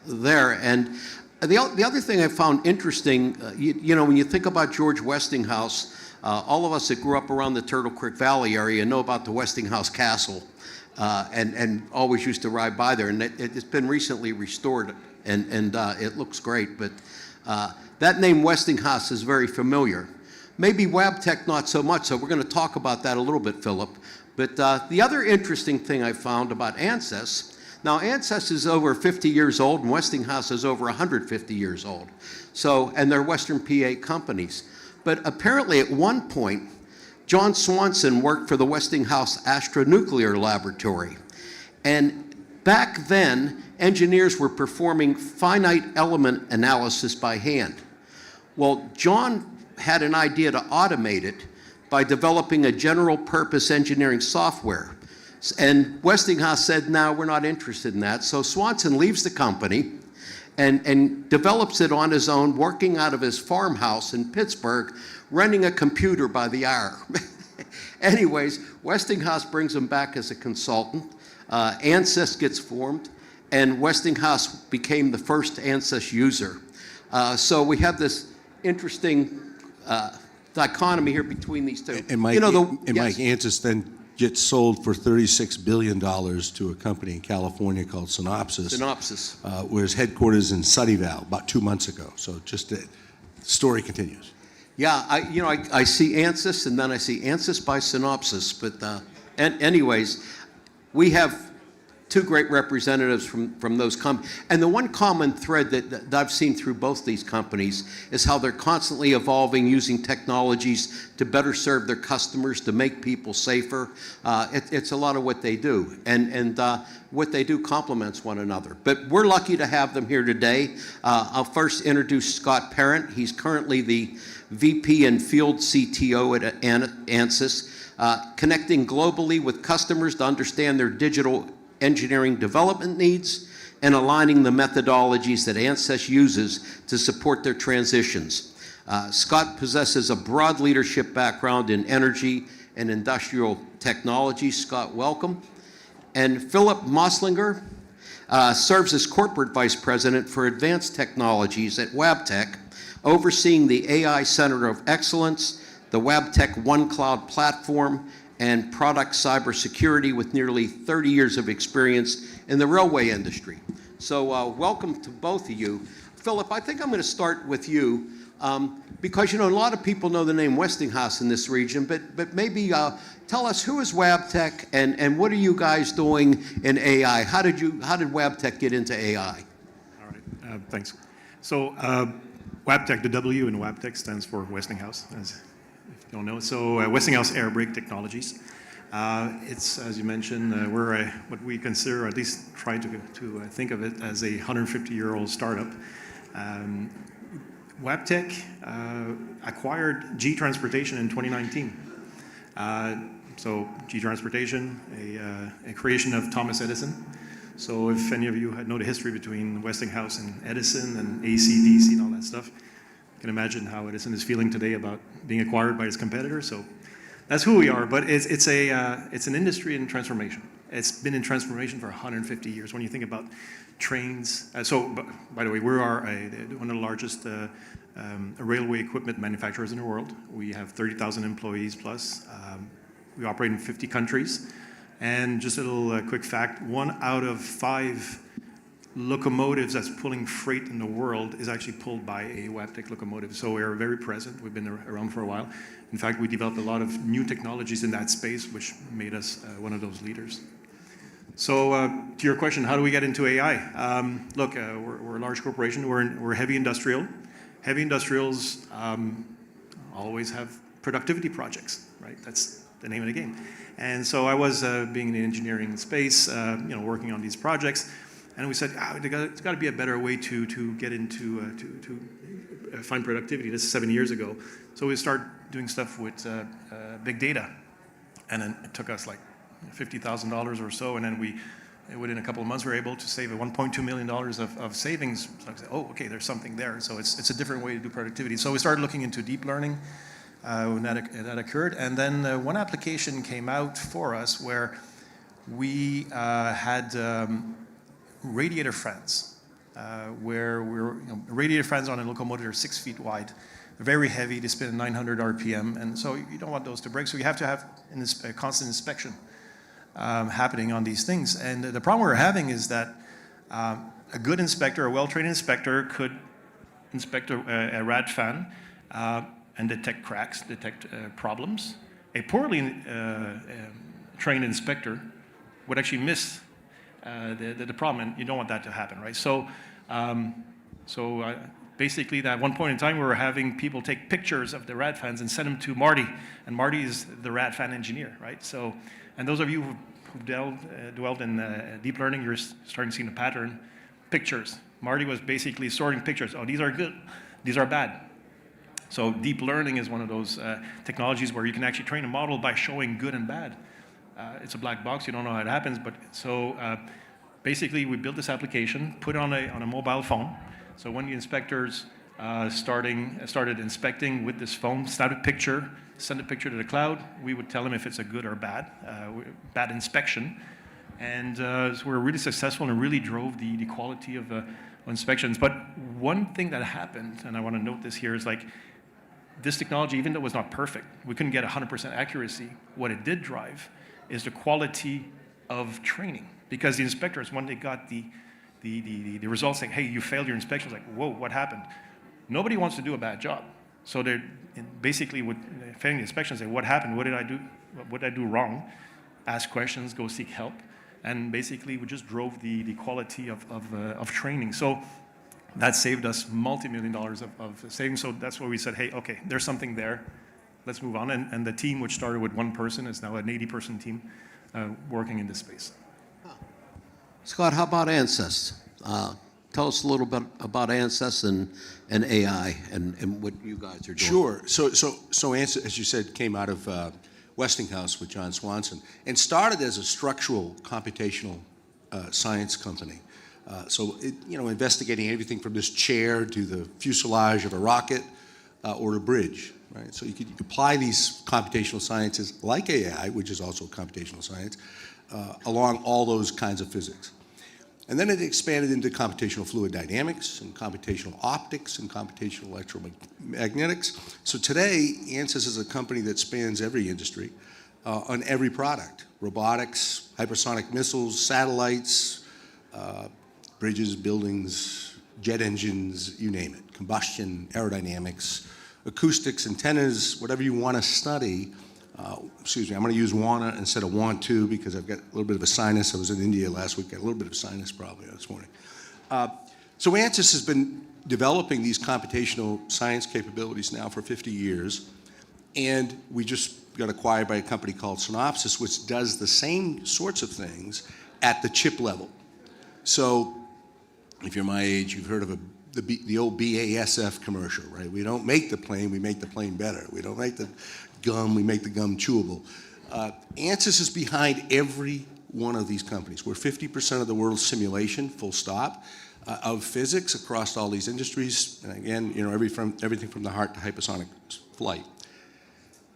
there. And the other thing I found interesting, you know, when you think about George Westinghouse, all of us that grew up around the Turtle Creek Valley area know about the Westinghouse Castle and always used to ride by there. And it's been recently restored and it looks great. But that name Westinghouse is very familiar. Maybe Wabtec not so much, so we're going to talk about that a little bit, Philip. But the other interesting thing I found about ANSYS, now ANSYS is over 50 years old and Westinghouse is over 150 years old. So, and they're Western PA companies. But apparently at one point, John Swanson worked for the Westinghouse Astronuclear Laboratory. And back then, engineers were performing finite element analysis by hand. Well, John had an idea to automate it by developing a general purpose engineering software. And Westinghouse said, no, we're not interested in that. So Swanson leaves the company and develops it on his own, working out of his farmhouse in Pittsburgh, running a computer by the hour. Anyways, Westinghouse brings him back as a consultant. ANSYS gets formed, and Westinghouse became the first ANSYS user. So we have this interesting dichotomy here between these two. And Mike, you know, Mike, ANSYS then gets sold for $36 billion to a company in California called Synopsys. Where its headquarters in Sunnyvale about 2 months ago. So just the story continues. Yeah, I see ANSYS and then I see ANSYS by Synopsys. But anyways, we have two great representatives from those companies. And the one common thread that I've seen through both these companies is how they're constantly evolving, using technologies to better serve their customers, to make people safer. It's a lot of what they do. And what they do complements one another. But we're lucky to have them here today. I'll first introduce Scott Parent. He's currently the VP and Field CTO at ANSYS, connecting globally with customers to understand their digital engineering development needs and aligning the methodologies that ANSYS uses to support their transitions. Scott possesses a broad leadership background in energy and industrial technology. Scott, welcome. And Philip Moslinger serves as Corporate Vice President for Advanced Technologies at Wabtec, overseeing the AI Center of Excellence, the Wabtec One Cloud platform, and product cybersecurity with nearly 30 years of experience in the railway industry. So welcome to both of you. Philip, I think I'm going to start with you because, you know, a lot of people know the name Westinghouse in this region, but maybe tell us, who is Wabtec and what are you guys doing in AI? How did Wabtec get into AI? All right, thanks. So Wabtec, the W in Wabtec stands for Westinghouse, as if you don't know. So Westinghouse Air Brake Technologies. It's, as you mentioned, we're what we consider, or at least try to think of it as a 150-year-old startup. Wabtec acquired G Transportation in 2019. So G Transportation, a creation of Thomas Edison. So if any of you know the history between Westinghouse and Edison and AC, DC and all that stuff, you can imagine how Edison is feeling today about being acquired by his competitor. So that's who we are. But it's an industry in transformation. It's been in transformation for 150 years. When you think about trains, by the way, we are one of the largest railway equipment manufacturers in the world. We have 30,000 employees plus. We operate in 50 countries. And just a little quick fact, 1 out of 5 locomotives that's pulling freight in the world is actually pulled by a Wabtec locomotive. So we are very present. We've been around for a while. In fact, we developed a lot of new technologies in that space, which made us one of those leaders. So to your question, how do we get into AI? Look, we're a large corporation. We're heavy industrial. Heavy industrials always have productivity projects, right? That's the name of the game. And so I was being in the engineering space, working on these projects. And we said, there's got to be a better way to get into, to find productivity. This is 7 years ago. So we started doing stuff with big data. And then it took us like $50,000 or so. And then within a couple of months, we were able to save $1.2 million of savings. So I said, okay, there's something there. So it's a different way to do productivity. So we started looking into deep learning when that occurred. And then one application came out for us where we had radiator fans, where radiator fans on a locomotive are 6 feet wide. They're very heavy, they spin at 900 RPM, and so you don't want those to break, so you have to have a constant inspection happening on these things. And the problem we're having is that a good inspector, a well-trained inspector, could inspect a rad fan and detect cracks, detect problems. A poorly trained inspector would actually miss the problem, and you don't want that to happen, right? So, basically, at one point in time, we were having people take pictures of the rad fans and send them to Marty, and Marty is the rad fan engineer, right? So, and those of you who've dwelled in deep learning, you're starting to see the pattern. Pictures. Marty was basically sorting pictures. Oh, these are good. These are bad. So deep learning is one of those technologies where you can actually train a model by showing good and bad. It's a black box. You don't know how it happens. But so basically, we built this application, put it on a mobile phone. So when the inspectors started inspecting with this phone, snap a picture, send a picture to the cloud, we would tell them if it's a good or bad inspection. And so we were really successful and really drove the quality of inspections. But one thing that happened, and I want to note this here, is like this technology, even though it was not perfect, we couldn't get 100% accuracy. What it did drive is the quality of training. Because the inspectors, when they got the results saying, hey, you failed your inspection, it's like, whoa, what happened? Nobody wants to do a bad job. So they're basically with failing the inspection, say, what happened? What did I do? What did I do wrong? Ask questions, go seek help. And basically, we just drove the quality of training. So that saved us multi-million dollars of savings. So that's why we said, hey, okay, there's something there. Let's move on. And the team, which started with one person, is now an 80-person team working in this space. Scott, how about Ansys? Tell us a little bit about Ansys and AI and what you guys are doing. Sure. So Ansys, as you said, came out of Westinghouse with John Swanson and started as a structural computational science company. Investigating everything from this chair to the fuselage of a rocket or a bridge, right? So you could apply these computational sciences like AI, which is also computational science, along all those kinds of physics. And then it expanded into computational fluid dynamics and computational optics and computational electromagnetics. So today, Ansys is a company that spans every industry on every product: robotics, hypersonic missiles, satellites, bridges, buildings, jet engines, you name it, combustion, aerodynamics, acoustics, antennas, whatever you want to study. I'm going to use wanna instead of want to because I've got a little bit of a sinus. I was in India last week, got a little bit of a sinus probably this morning. So Ansys has been developing these computational science capabilities now for 50 years, and we just got acquired by a company called Synopsys, which does the same sorts of things at the chip level. So if you're my age, you've heard of the old BASF commercial, right? We don't make the plane, we make the plane better. We don't make the gum, we make the gum chewable. Ansys is behind every one of these companies. We're 50% of the world's simulation, full stop, of physics across all these industries. And again, everything from the heart to hypersonic flight.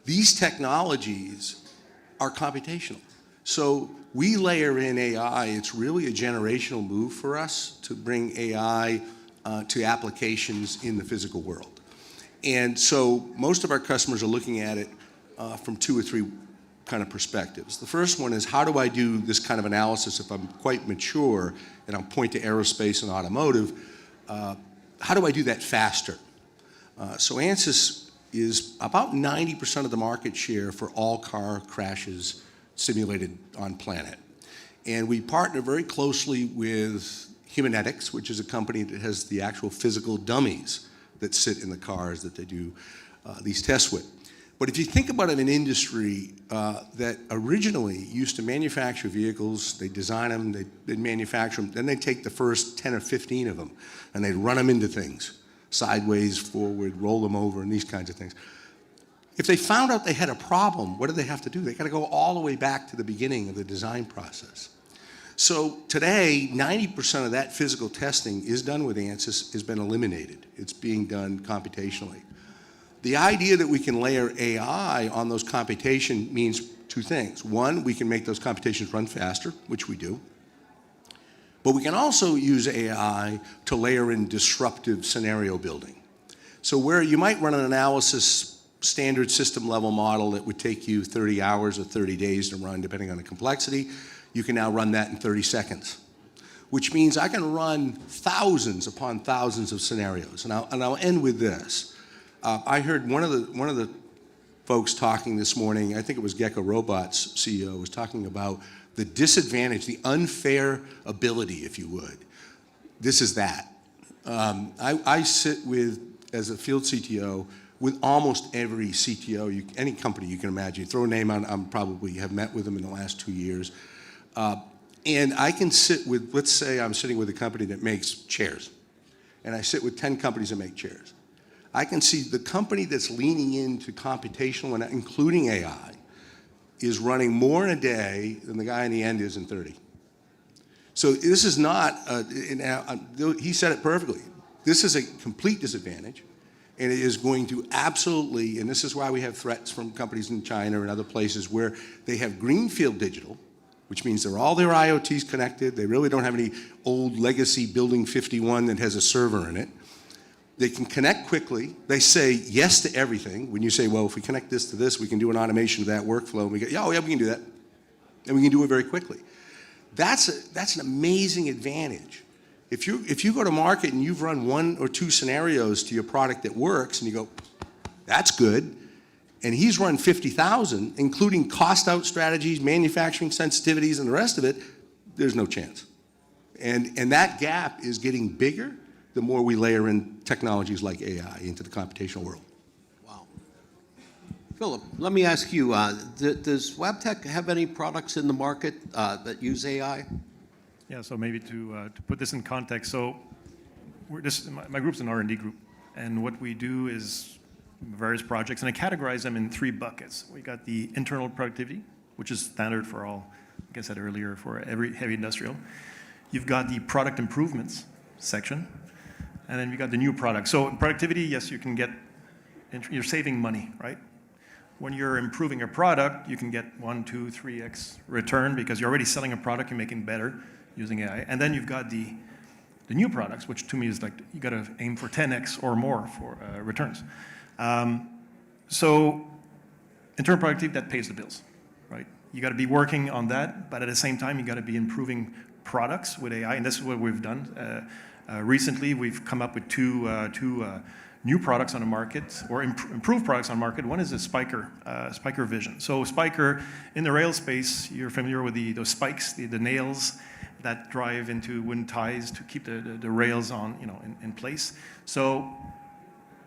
These technologies are computational. So we layer in AI. It's really a generational move for us to bring AI to applications in the physical world. And so most of our customers are looking at it from two or three kind of perspectives. The first one is, how do I do this kind of analysis if I'm quite mature, and I'll point to aerospace and automotive, how do I do that faster? So ANSYS is about 90% of the market share for all car crashes simulated on planet. And we partner very closely with Humanetics, which is a company that has the actual physical dummies that sit in the cars that they do these tests with. But if you think about an industry that originally used to manufacture vehicles, they design them, they'd manufacture them, then they'd take the first 10 or 15 of them and they'd run them into things, sideways, forward, roll them over, and these kinds of things. If they found out they had a problem, what do they have to do? They got to go all the way back to the beginning of the design process. So today, 90% of that physical testing is done with ANSYS, has been eliminated. It's being done computationally. The idea that we can layer AI on those computation means two things. One, we can make those computations run faster, which we do. But we can also use AI to layer in disruptive scenario building. So where you might run an analysis standard system level model that would take you 30 hours or 30 days to run, depending on the complexity, you can now run that in 30 seconds. Which means I can run thousands upon thousands of scenarios. And I'll end with this. I heard one of the folks talking this morning, I think it was Gecko Robots CEO, was talking about the disadvantage, the unfair ability, if you would. This is that. I sit with, as a field CTO, with almost every CTO, any company you can imagine. Throw a name on, I probably have met with them in the last 2 years. And I can sit with, let's say I'm sitting with a company that makes chairs, and I sit with 10 companies that make chairs. I can see the company that's leaning into computational, and including AI, is running more in a day than the guy in the end is in 30. So this is not, he said it perfectly, this is a complete disadvantage, and it is going to absolutely, and this is why we have threats from companies in China and other places where they have greenfield digital, which means they're all their IoTs connected, they really don't have any old legacy building 51 that has a server in it. They can connect quickly. They say yes to everything. When you say, well, if we connect this to this, we can do an automation of that workflow. And we go, oh, yeah, we can do that. And we can do it very quickly. That's an amazing advantage. If you go to market and you've run 1 or 2 scenarios to your product that works, and you go, that's good, and he's run 50,000, including cost out strategies, manufacturing sensitivities, and the rest of it, there's no chance. And that gap is getting bigger the more we layer in technologies like AI into the computational world. Wow. Philip, let me ask you, does Wabtec have any products in the market that use AI? Yeah, so maybe to put this in context, so my group's an R&D group, and what we do is various projects, and I categorize them in 3 buckets. We got the internal productivity, which is standard for all, like I said earlier, for every heavy industrial. You've got the product improvements section, and then we got the new product. So productivity, yes, you can get, you're saving money, right? When you're improving a product, you can get 1, 2, 3x return because you're already selling a product, you're making better using AI. And then you've got the new products, which to me is like, you gotta aim for 10x or more for returns. So internal productivity, that pays the bills, right? You gotta be working on that, but at the same time, you gotta be improving products with AI, and this is what we've done. Recently, we've come up with two new products on the market, or improved products on the market. One is a Spiker Vision. So Spiker, in the rail space, you're familiar with those spikes, the nails that drive into wooden ties to keep the rails on, in place. So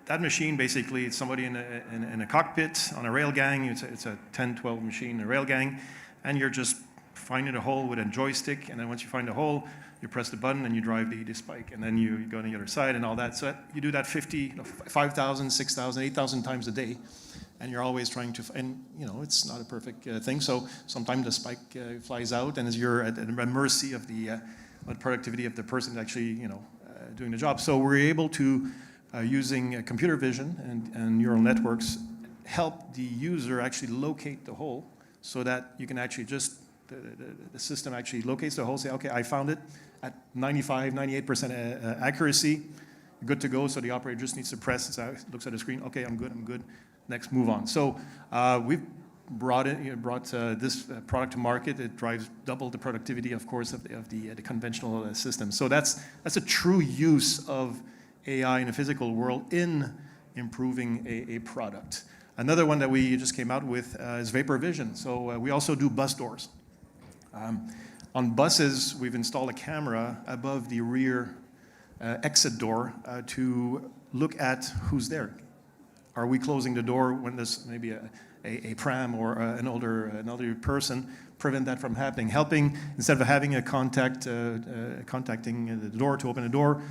that machine, basically, it's somebody in a cockpit on a rail gang. It's a 10, 12 machine, a rail gang, and you're just finding a hole with a joystick, and then once you find a hole, you press the button and you drive the spike, and then you go to the other side and all that. So you do that 5,000, 6,000, 8,000 times a day, and you're always trying to, and it's not a perfect thing. So sometimes the spike flies out, and as you're at the mercy of the productivity of the person actually, doing the job. So we're able to, using computer vision and neural networks, help the user actually locate the hole, so that you can actually just the system actually locates the hole, say, okay, I found it at 95, 98% accuracy, good to go. So the operator just needs to press, looks at the screen, okay, I'm good, next, move on. So we've brought this product to market. It drives double the productivity, of course, of the conventional system. So that's a true use of AI in a physical world in improving a product. Another one that we just came out with is vapor vision. So we also do bus doors. On buses, we've installed a camera above the rear exit door to look at who's there. Are we closing the door when there's maybe a pram or an elderly person? Prevent that from happening. Helping, instead of having a contacting the door to open the door,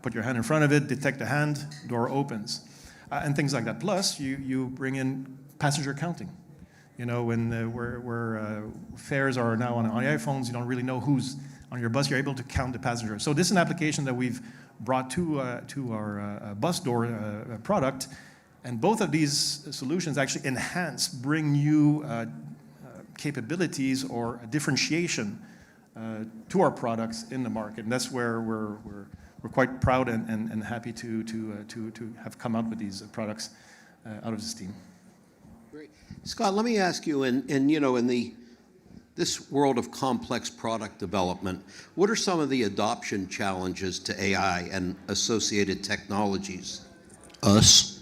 put your hand in front of it, detect the hand, door opens. And things like that. Plus, you bring in passenger counting. You know, when where fares are now on iPhones, you don't really know who's on your bus. You're able to count the passengers. So this is an application that we've brought to our bus door product. And both of these solutions actually enhance, bring new capabilities or differentiation to our products in the market. And that's where we're quite proud and happy to have come out with these products out of this team. Great. Scott, let me ask you, in this world of complex product development, what are some of the adoption challenges to AI and associated technologies? Us.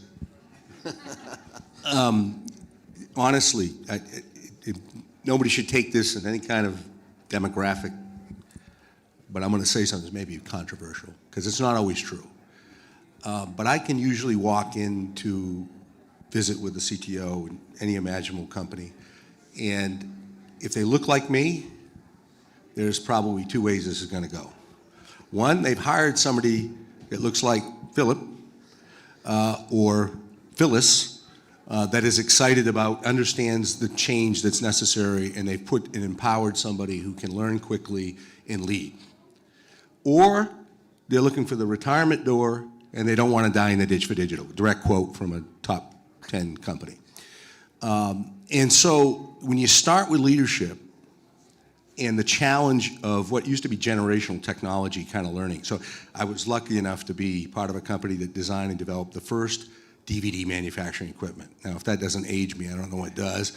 Honestly, nobody should take this in any kind of demographic, but I'm going to say something that's maybe controversial, because it's not always true. But I can usually walk in to visit with the CTO in any imaginable company, and if they look like me, there's probably two ways this is going to go. One, they've hired somebody that looks like Philip or Phyllis that is excited about, understands the change that's necessary, and they've put and empowered somebody who can learn quickly and lead. Or they're looking for the retirement door and they don't want to die in the ditch for digital. Direct quote from a top 10 company. And so when you start with leadership and the challenge of what used to be generational technology kind of learning. So I was lucky enough to be part of a company that designed and developed the first DVD manufacturing equipment. Now, if that doesn't age me, I don't know what does.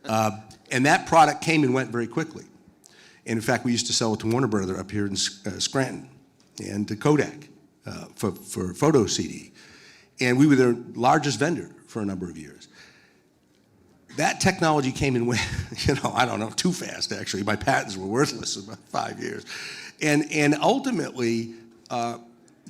And that product came and went very quickly. And in fact, we used to sell it to Warner Brother up here in Scranton and to Kodak for photo CD. And we were their largest vendor for a number of years. That technology came and went, I don't know, too fast, actually. My patents were worthless in about 5 years. And ultimately,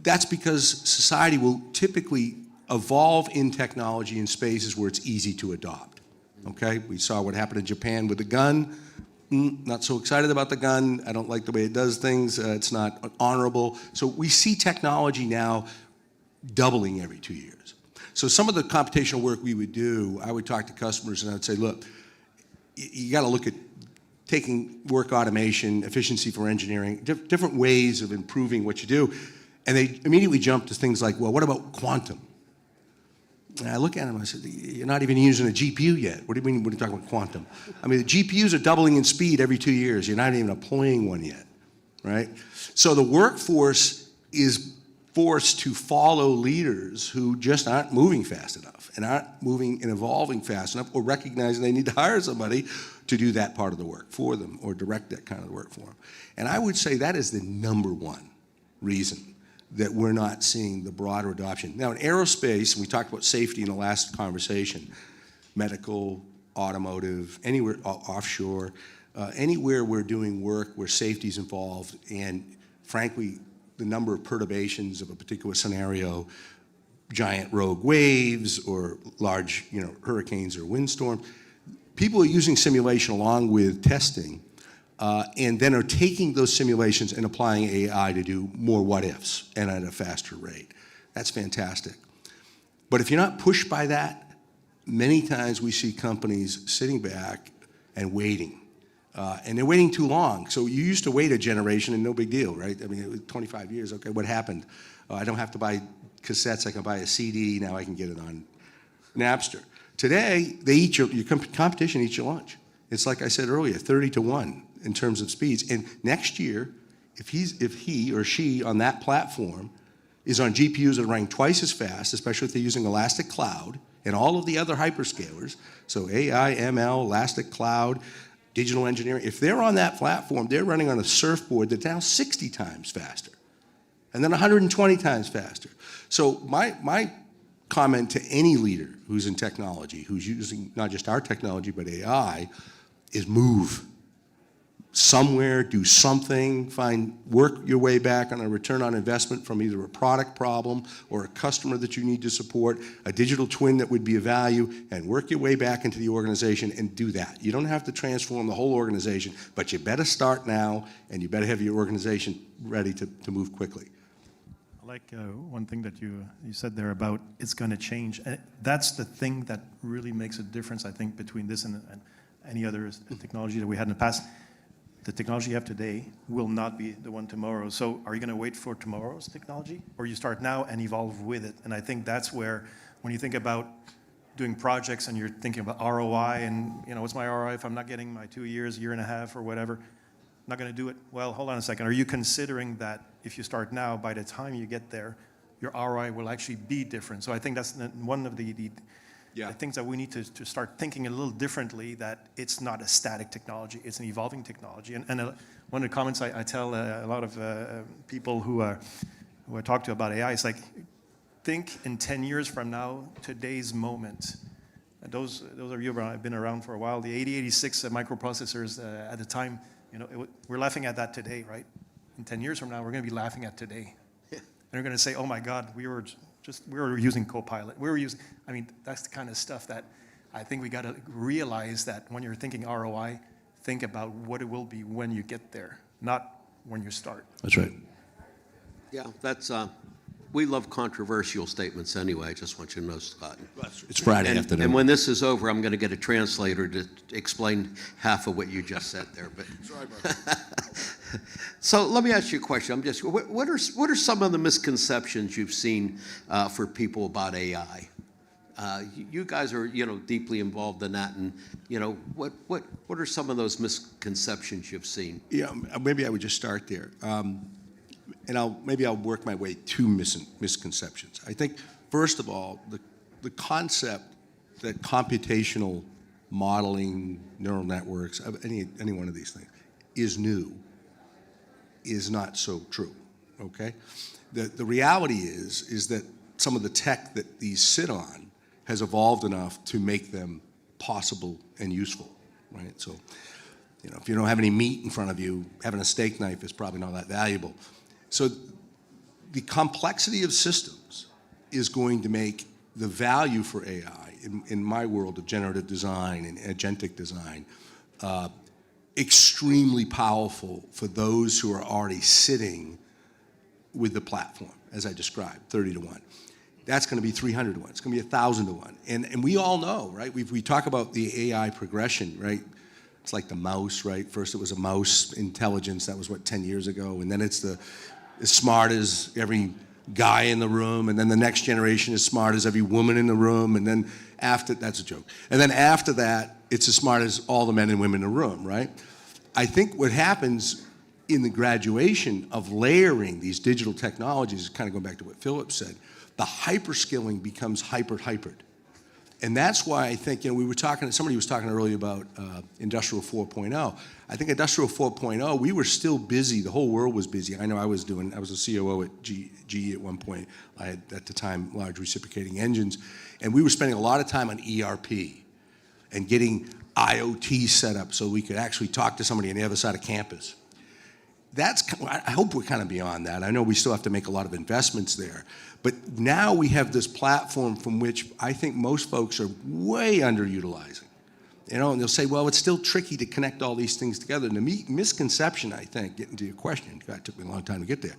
that's because society will typically evolve in technology in spaces where it's easy to adopt, okay? We saw what happened in Japan with the gun. Not so excited about the gun. I don't like the way it does things. It's not honorable. So we see technology now doubling every 2 years. So some of the computational work we would do, I would talk to customers and I would say, look, you got to look at taking work automation, efficiency for engineering, different ways of improving what you do. And they immediately jump to things like, well, what about quantum? And I look at them and I said, you're not even using a GPU yet. What do you mean when you're talking about quantum? I mean, the GPUs are doubling in speed every 2 years. You're not even deploying one yet, right? So the workforce is forced to follow leaders who just aren't moving fast enough and aren't moving and evolving fast enough, or recognizing they need to hire somebody to do that part of the work for them or direct that kind of work for them. And I would say that is the number one reason that we're not seeing the broader adoption. Now in aerospace, and we talked about safety in the last conversation, medical, automotive, anywhere, offshore, anywhere we're doing work where safety is involved, and frankly, the number of perturbations of a particular scenario, giant rogue waves or large hurricanes or windstorms, people are using simulation along with testing and then are taking those simulations and applying AI to do more what-ifs and at a faster rate. That's fantastic. But if you're not pushed by that, many times we see companies sitting back and waiting. And they're waiting too long. So you used to wait a generation and no big deal, right? I mean, it was 25 years, okay, what happened? I don't have to buy cassettes, I can buy a CD, now I can get it on Napster. Today, they eat your competition eats your lunch. It's like I said earlier, 30-1 in terms of speeds. And next year, if he or she on that platform is on GPUs that are running twice as fast, especially if they're using Elastic Cloud, And all of the other hyperscalers, so AI, ML, Elastic Cloud, digital engineering, if they're on that platform, they're running on a surfboard that's now 60 times faster, and then 120 times faster. So my comment to any leader who's in technology, who's using not just our technology, but AI, is move. Somewhere, do something, work your way back on a return on investment from either a product problem or a customer that you need to support, a digital twin that would be of value, and work your way back into the organization and do that. You don't have to transform the whole organization, but you better start now, and you better have your organization ready to move quickly. I like one thing that you said there about it's going to change. And that's the thing that really makes a difference, I think, between this and any other technology that we had in the past. The technology you have today will not be the one tomorrow. So are you going to wait for tomorrow's technology, or you start now and evolve with it? And I think that's where, when you think about doing projects and you're thinking about ROI and, what's my ROI if I'm not getting my 2 years, year and a half or whatever, not going to do it. Well, hold on a second. Are you considering that if you start now, by the time you get there, your ROI will actually be different? So I think that's one of the things that we need to start thinking a little differently, that it's not a static technology, it's an evolving technology. And one of the comments I tell a lot of people who I talk to about AI is like, think in 10 years from now, today's moment. And those of you who have been around for a while, the 8086 microprocessors at the time, we're laughing at that today, right? In 10 years from now, we're going to be laughing at today. And we're going to say, oh my God, we were using Copilot. That's the kind of stuff that I think we got to realize, that when you're thinking ROI, think about what it will be when you get there, not when you start. That's right. Yeah, that's, we love controversial statements anyway, I just want you to know, Scott. It's Friday afternoon. And when this is over, I'm going to get a translator to explain half of what you just said there. But sorry about that. So let me ask you a question. What are some of the misconceptions you've seen for people about AI? You guys are deeply involved in that, and what are some of those misconceptions you've seen? Yeah, maybe I would just start there, and I'll work my way to misconceptions. I think first of all, the concept that computational modeling, neural networks, any one of these things, is new, is not so true, okay? The reality is that some of the tech that these sit on has evolved enough to make them possible and useful, right? So, if you don't have any meat in front of you, having a steak knife is probably not that valuable. So the complexity of systems is going to make the value for AI, in my world of generative design and agentic design, extremely powerful for those who are already sitting with the platform, as I described, 30 to 1. That's going to be 300 to 1. It's going to be 1,000 to 1. And we all know, right? We talk about the AI progression, right? It's like the mouse, right? First it was a mouse intelligence. That was, 10 years ago? And then it's as smart as every guy in the room. And then the next generation is smart as every woman in the room. And then that's a joke. And then after that, it's as smart as all the men and women in the room, right? I think what happens in the graduation of layering these digital technologies, kind of going back to what Philip said, the hyperscaling becomes hypered. And that's why I think, somebody was talking earlier about Industrial 4.0. I think Industrial 4.0, we were still busy, the whole world was busy. I know I was a COO at GE at one point. I had, at the time, large reciprocating engines. And we were spending a lot of time on ERP and getting IoT set up so we could actually talk to somebody on the other side of campus. I hope we're kind of beyond that. I know we still have to make a lot of investments there. But now we have this platform from which I think most folks are way underutilizing. And they'll say, well, it's still tricky to connect all these things together. And the misconception, I think, getting to your question, God, it took me a long time to get there.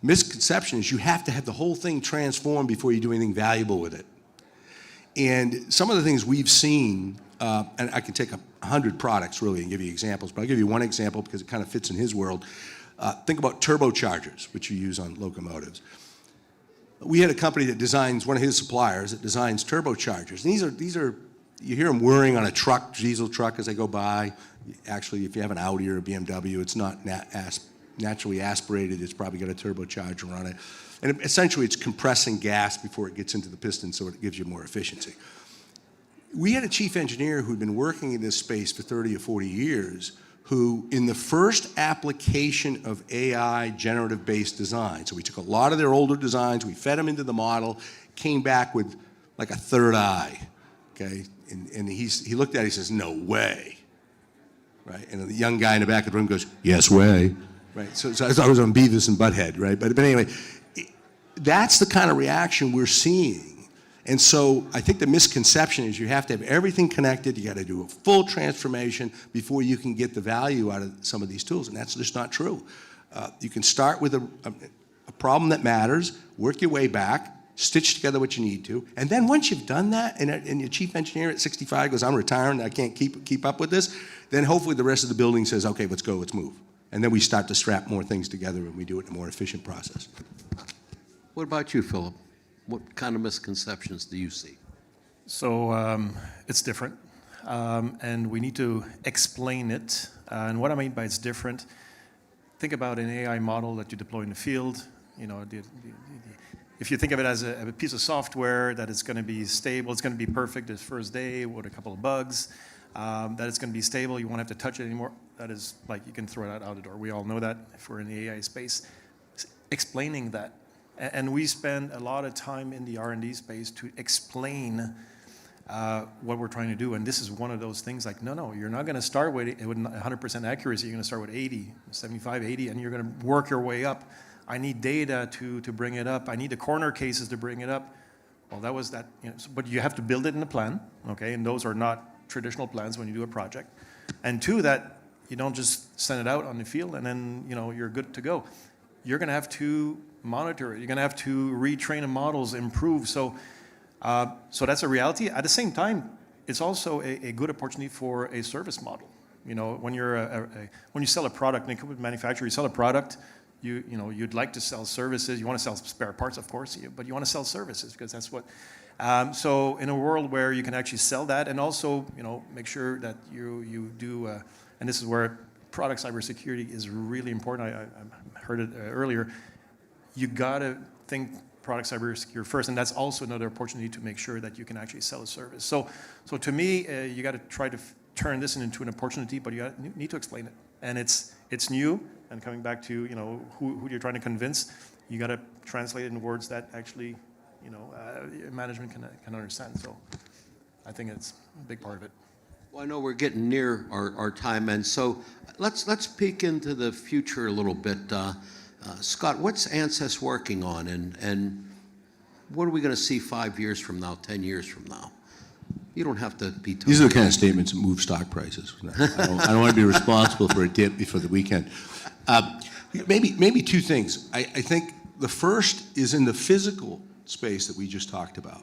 Misconception is you have to have the whole thing transformed before you do anything valuable with it. And some of the things we've seen, and I can take 100 products really and give you examples, but I'll give you one example because it kind of fits in his world. Think about turbochargers, which you use on locomotives. We had a company that designs, one of his suppliers that designs turbochargers. And these are you hear them whirring on a truck, diesel truck as they go by. Actually, if you have an Audi or a BMW, it's not as naturally aspirated. It's probably got a turbocharger on it. And essentially, it's compressing gas before it gets into the piston, so it gives you more efficiency. We had a chief engineer who'd been working in this space for 30 or 40 years, who, in the first application of AI generative-based design, so we took a lot of their older designs, we fed them into the model, came back with like a third eye, okay? And he looked at it, he says, no way, right? And the young guy in the back of the room goes, yes way, right? So I thought it was on Beavis and Butthead, right? But anyway, that's the kind of reaction we're seeing. And so I think the misconception is you have to have everything connected, you got to do a full transformation before you can get the value out of some of these tools, and that's just not true. You can start with a problem that matters, work your way back, stitch together what you need to, and then once you've done that, and your chief engineer at 65 goes, I'm retiring, I can't keep up with this, then hopefully the rest of the building says, okay, let's go, let's move. And then we start to strap more things together and we do it in a more efficient process. What about you, Philip? What kind of misconceptions do you see? So it's different, and we need to explain it. And what I mean by it's different, think about an AI model that you deploy in the field. You know, if you think of it as a piece of software that is going to be stable, it's going to be perfect the first day with a couple of bugs, that it's going to be stable, you won't have to touch it anymore. That is like you can throw that out the door. We all know that if we're in the AI space. Explaining that. And we spend a lot of time in the R&D space to explain what we're trying to do. And this is one of those things like, no, you're not going to start with 100% accuracy. You're going to start with 80, 75, 80, and you're going to work your way up. I need data to bring it up. I need the corner cases to bring it up. Well, that was that. You know, but you have to build it in a plan, okay? And those are not traditional plans when you do a project. And two, that you don't just send it out on the field and then you're good to go. You're going to have to monitor it. You're going to have to retrain the models, improve. So that's a reality. At the same time, it's also a good opportunity for a service model. You know, when you sell a product, an equipment manufacturer, you sell a product. You'd like to sell services. You want to sell spare parts, of course, but you want to sell services because that's what. So in a world where you can actually sell that, and also make sure that you do, and this is where product cybersecurity is really important. I heard it earlier. You gotta think product cybersecurity first, and that's also another opportunity to make sure that you can actually sell a service. So to me, you got to try to turn this into an opportunity, but you need to explain it. And it's new. And coming back to who you're trying to convince, you got to translate it in words that actually management can understand. So I think it's a big part of it. Well, I know we're getting near our time end, so let's peek into the future a little bit. Scott, what's ANSYS working on, and what are we going to see 5 years from now, 10 years from now? You don't have to be. These are the kind of statements that move stock prices. I don't want to be responsible for a dip before the weekend. Maybe two things. I think the first is in the physical space that we just talked about.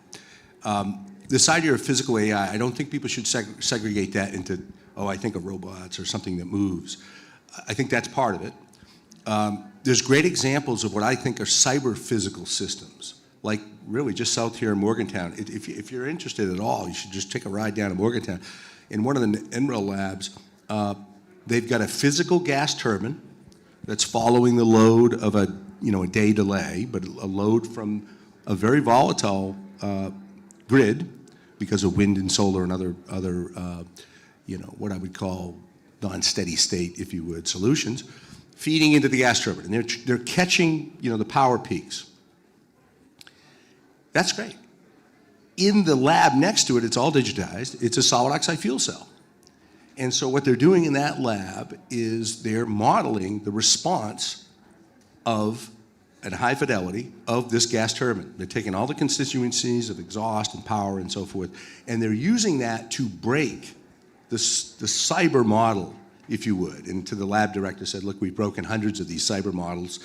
This idea of physical AI, I don't think people should segregate that into, I think of robots or something that moves. I think that's part of it. There's great examples of what I think are cyber-physical systems, like really just south here in Morgantown. If you're interested at all, you should just take a ride down to Morgantown. In one of the NREL labs, they've got a physical gas turbine that's following the load of a day delay, but a load from a very volatile grid because of wind and solar and other what I would call non-steady state, if you would, solutions, feeding into the gas turbine, and they're catching the power peaks. That's great. In the lab next to it, it's all digitized. It's a solid oxide fuel cell. And so what they're doing in that lab is they're modeling the response at high fidelity, of this gas turbine. They're taking all the constituencies of exhaust and power and so forth, and they're using that to break the cyber model, if you would. And to the lab director said, look, we've broken hundreds of these cyber models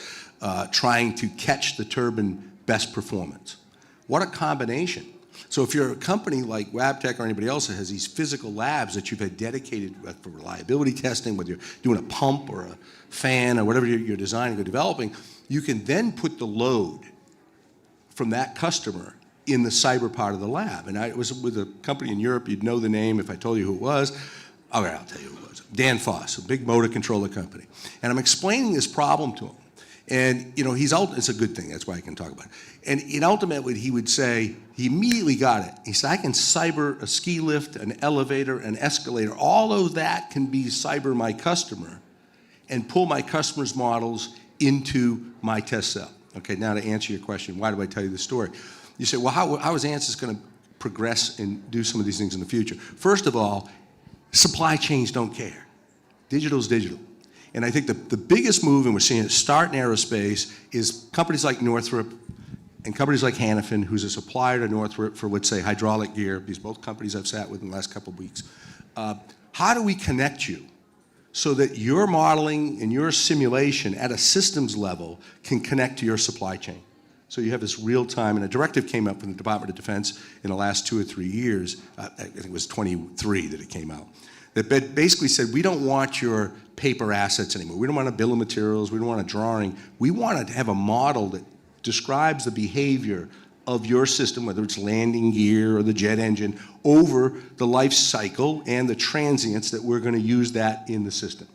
trying to catch the turbine best performance. What a combination. So if you're a company like Wabtec or anybody else that has these physical labs that you've had dedicated for reliability testing, whether you're doing a pump or a fan or whatever you're designing or developing, you can then put the load from that customer in the cyber part of the lab. And I was with a company in Europe, you'd know the name if I told you who it was. Okay, I'll tell you who it was. Dan Foss, a big motor controller company. And I'm explaining this problem to him. And, it's a good thing, that's why I can talk about it. And ultimately, he would say, he immediately got it. He said, I can cyber a ski lift, an elevator, an escalator. All of that can be cyber my customer and pull my customer's models into my test cell. Okay, now to answer your question, why do I tell you this story? You say, well, how is ANSYS going to progress and do some of these things in the future? First of all, supply chains don't care. Digital's digital. And I think the biggest move, and we're seeing it start in aerospace, is companies like Northrop and companies like Hannafin, who's a supplier to Northrop for, let's say, hydraulic gear. These both companies I've sat with in the last couple of weeks. How do we connect you so that your modeling and your simulation at a systems level can connect to your supply chain? So you have this real time, and a directive came up from the Department of Defense in the last 2 or 3 years. I think it was 23 that it came out. That basically said, we don't want your paper assets anymore. We don't want a bill of materials. We don't want a drawing. We want to have a model that describes the behavior of your system, whether it's landing gear or the jet engine, over the life cycle and the transients that we're going to use that in the system.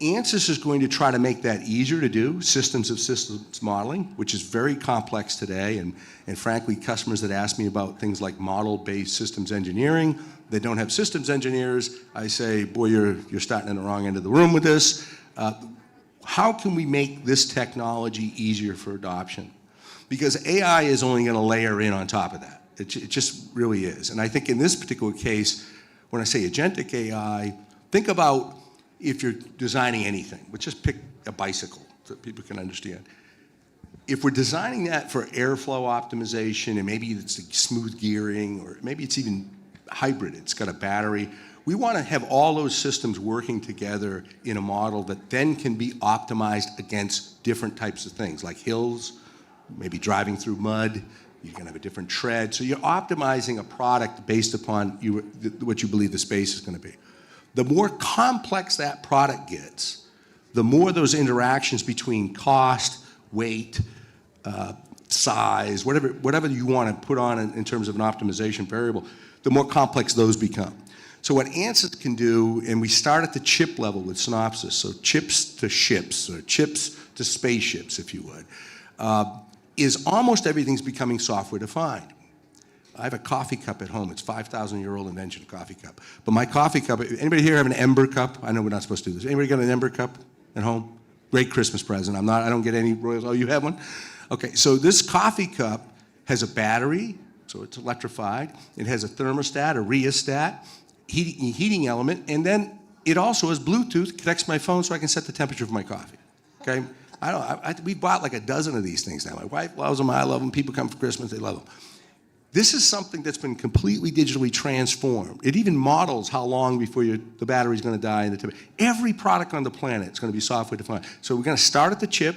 ANSYS is going to try to make that easier to do, systems of systems modeling, which is very complex today, and frankly, customers that ask me about things like model-based systems engineering, they don't have systems engineers, I say, boy, you're starting in the wrong end of the room with this. How can we make this technology easier for adoption? Because AI is only going to layer in on top of that. It just really is. And I think in this particular case, when I say agentic AI, think about if you're designing anything, let's just pick a bicycle so people can understand. If we're designing that for airflow optimization, and maybe it's like smooth gearing, or maybe it's even hybrid, it's got a battery, we want to have all those systems working together in a model that then can be optimized against different types of things, like hills, maybe driving through mud, you're going to have a different tread. So you're optimizing a product based upon what you believe the space is going to be. The more complex that product gets, the more those interactions between cost, weight, size, whatever you want to put on in terms of an optimization variable, the more complex those become. So what ANSYS can do, and we start at the chip level with Synopsys, so chips to ships, or chips to spaceships, if you would, is almost everything's becoming software defined. I have a coffee cup at home. It's 5,000-year-old invention, coffee cup. But my coffee cup, anybody here have an Ember cup? I know we're not supposed to do this. Anybody got an Ember cup at home? Great Christmas present. I don't get any royals. Oh, you have one? Okay, so this coffee cup has a battery, so it's electrified. It has a thermostat, a rheostat, heating element, and then it also has Bluetooth, connects to my phone so I can set the temperature of my coffee. Okay? We bought like a dozen of these things now. My wife loves them, I love them, people come for Christmas, they love them. This is something that's been completely digitally transformed. It even models how long before the battery's going to die. Every product on the planet is going to be software defined. So we're going to start at the chip,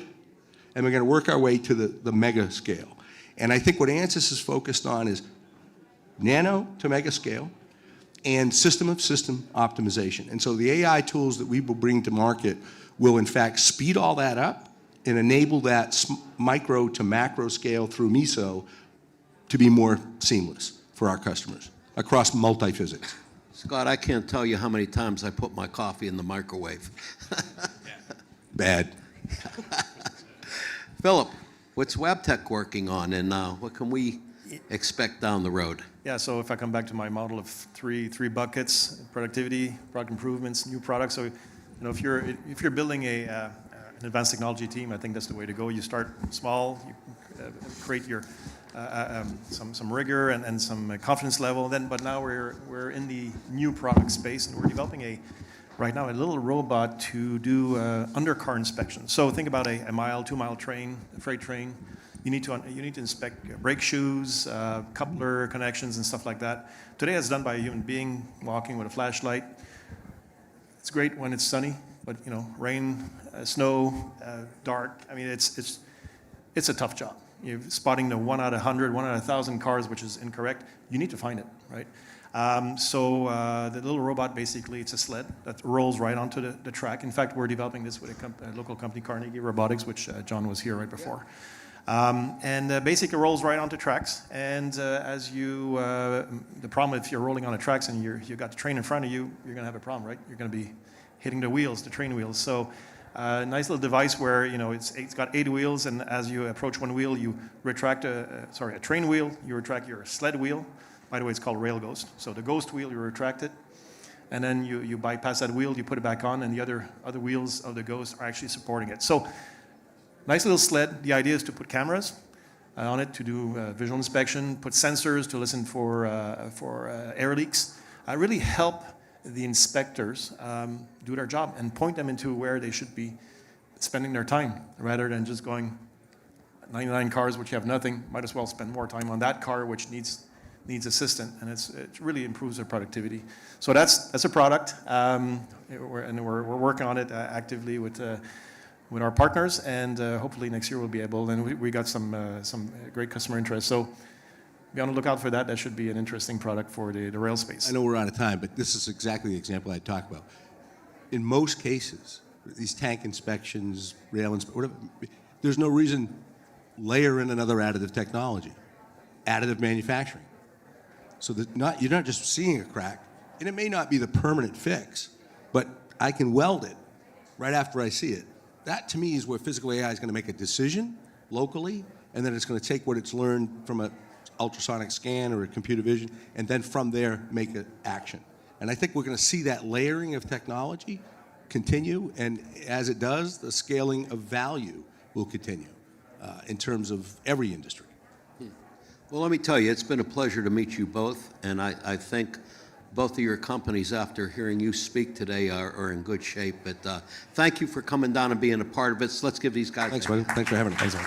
and we're going to work our way to the mega scale. And I think what ANSYS is focused on is nano to mega scale and system of system optimization. And so the AI tools that we will bring to market will in fact speed all that up and enable that micro to macro scale through MISO to be more seamless for our customers across multi-physics. Scott, I can't tell you how many times I put my coffee in the microwave. Bad. Philip, what's WebTech working on, and what can we expect down the road? Yeah, so if I come back to my model of three buckets: productivity, product improvements, new products. So, if you're building an advanced technology team, I think that's the way to go. You start small, you create your some rigor and some confidence level. But now we're in the new product space, and we're developing right now a little robot to do undercar inspection. So think about a 2-mile train, a freight train. You need to inspect brake shoes, coupler connections, and stuff like that. Today, it's done by a human being walking with a flashlight. It's great when it's sunny, but rain, snow, dark. I mean, it's a tough job. You're spotting the 1 out of 100, 1 out of 1,000 cars, which is incorrect. You need to find it, right? So the little robot, basically, it's a sled that rolls right onto the track. In fact, we're developing this with a local company, Carnegie Robotics, which John was here right before. And basically rolls right onto tracks. And the problem if you're rolling onto tracks and you've got the train in front of you, you're going to have a problem, right? You're going to be hitting the wheels, the train wheels. So nice little device where, it's got 8 wheels, and as you approach one wheel, you retract a train wheel, you retract your sled wheel. By the way, it's called Rail Ghost. So the Ghost wheel, you retract it, and then you bypass that wheel, you put it back on, and the other wheels of the Ghost are actually supporting it. So nice little sled. The idea is to put cameras on it to do visual inspection, put sensors to listen for air leaks. Really help the inspectors do their job and point them into where they should be spending their time, rather than just going 99 cars which have nothing. Might as well spend more time on that car which needs assistance, and it really improves their productivity. So that's a product, we're working on it actively with our partners, and hopefully next year we'll be able. And we got some great customer interest. So be on the lookout for that. That should be an interesting product for the rail space. I know we're out of time, but this is exactly the example I talked about. In most cases, these tank inspections, rail inspections, there's no reason layer in another additive technology, additive manufacturing. So that you're not just seeing a crack, and it may not be the permanent fix, but I can weld it right after I see it. That, to me, is where physical AI is going to make a decision locally, and then it's going to take what it's learned from an ultrasonic scan or a computer vision, and then from there make an action. And I think we're going to see that layering of technology continue, and as it does, the scaling of value will continue in terms of every industry. Well, let me tell you, it's been a pleasure to meet you both, and I think both of your companies, after hearing you speak today, are in good shape. But thank you for coming down and being a part of it. So let's give these guys. Thanks, buddy. Thanks for having us. Thanks, man.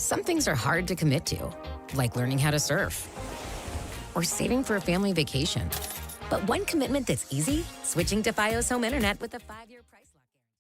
Some things are hard to commit to, like learning how to surf or saving for a family vacation. But one commitment that's easy, switching to Fios Home Internet with a 5-year price lock guarantee.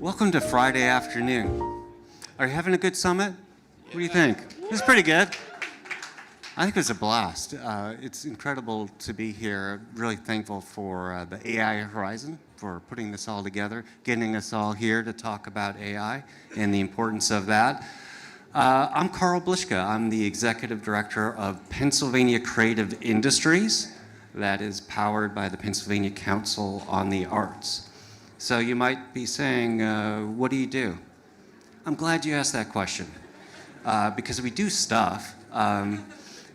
Welcome to Friday afternoon. Are you having a good summit? What do you think? It was pretty good. I think it was a blast. It's incredible to be here. Really thankful for the AI Horizon for putting this all together, getting us all here to talk about AI and the importance of that. I'm Carl Blischka. I'm the Executive Director of Pennsylvania Creative Industries. That is powered by the Pennsylvania Council on the Arts. So you might be saying, what do you do? I'm glad you asked that question because we do stuff.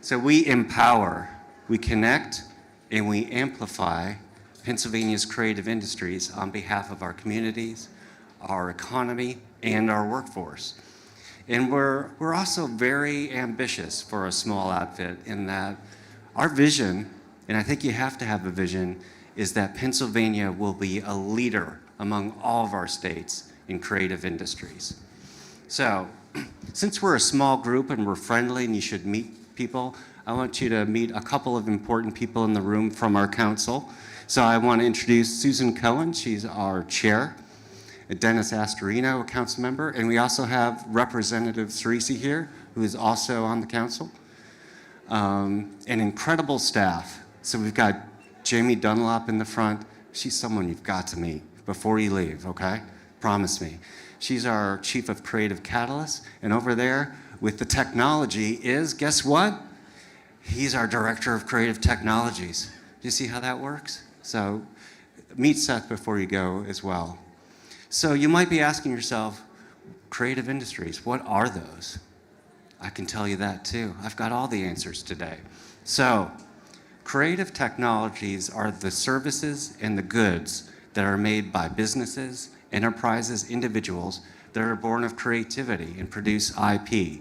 So we empower, we connect, and we amplify Pennsylvania's creative industries on behalf of our communities, our economy, and our workforce. And we're also very ambitious for a small outfit in that our vision, and I think you have to have a vision, is that Pennsylvania will be a leader among all of our states in creative industries. So, since we're a small group and we're friendly and you should meet people, I want you to meet a couple of important people in the room from our council. So I want to introduce Susan Cohen, she's our chair, Dennis Astorino, a council member, and we also have Representative Cerisi here, who is also on the council. An incredible staff. So we've got Jamie Dunlop in the front. She's someone you've got to meet before you leave, okay? Promise me. She's our Chief of Creative Catalyst, and over there with the technology is, guess what? He's our Director of Creative Technologies. Do you see how that works? So meet Seth before you go as well. So you might be asking yourself, creative industries, what are those? I can tell you that too. I've got all the answers today. So creative technologies are the services and the goods that are made by businesses, enterprises, individuals that are born of creativity and produce IP.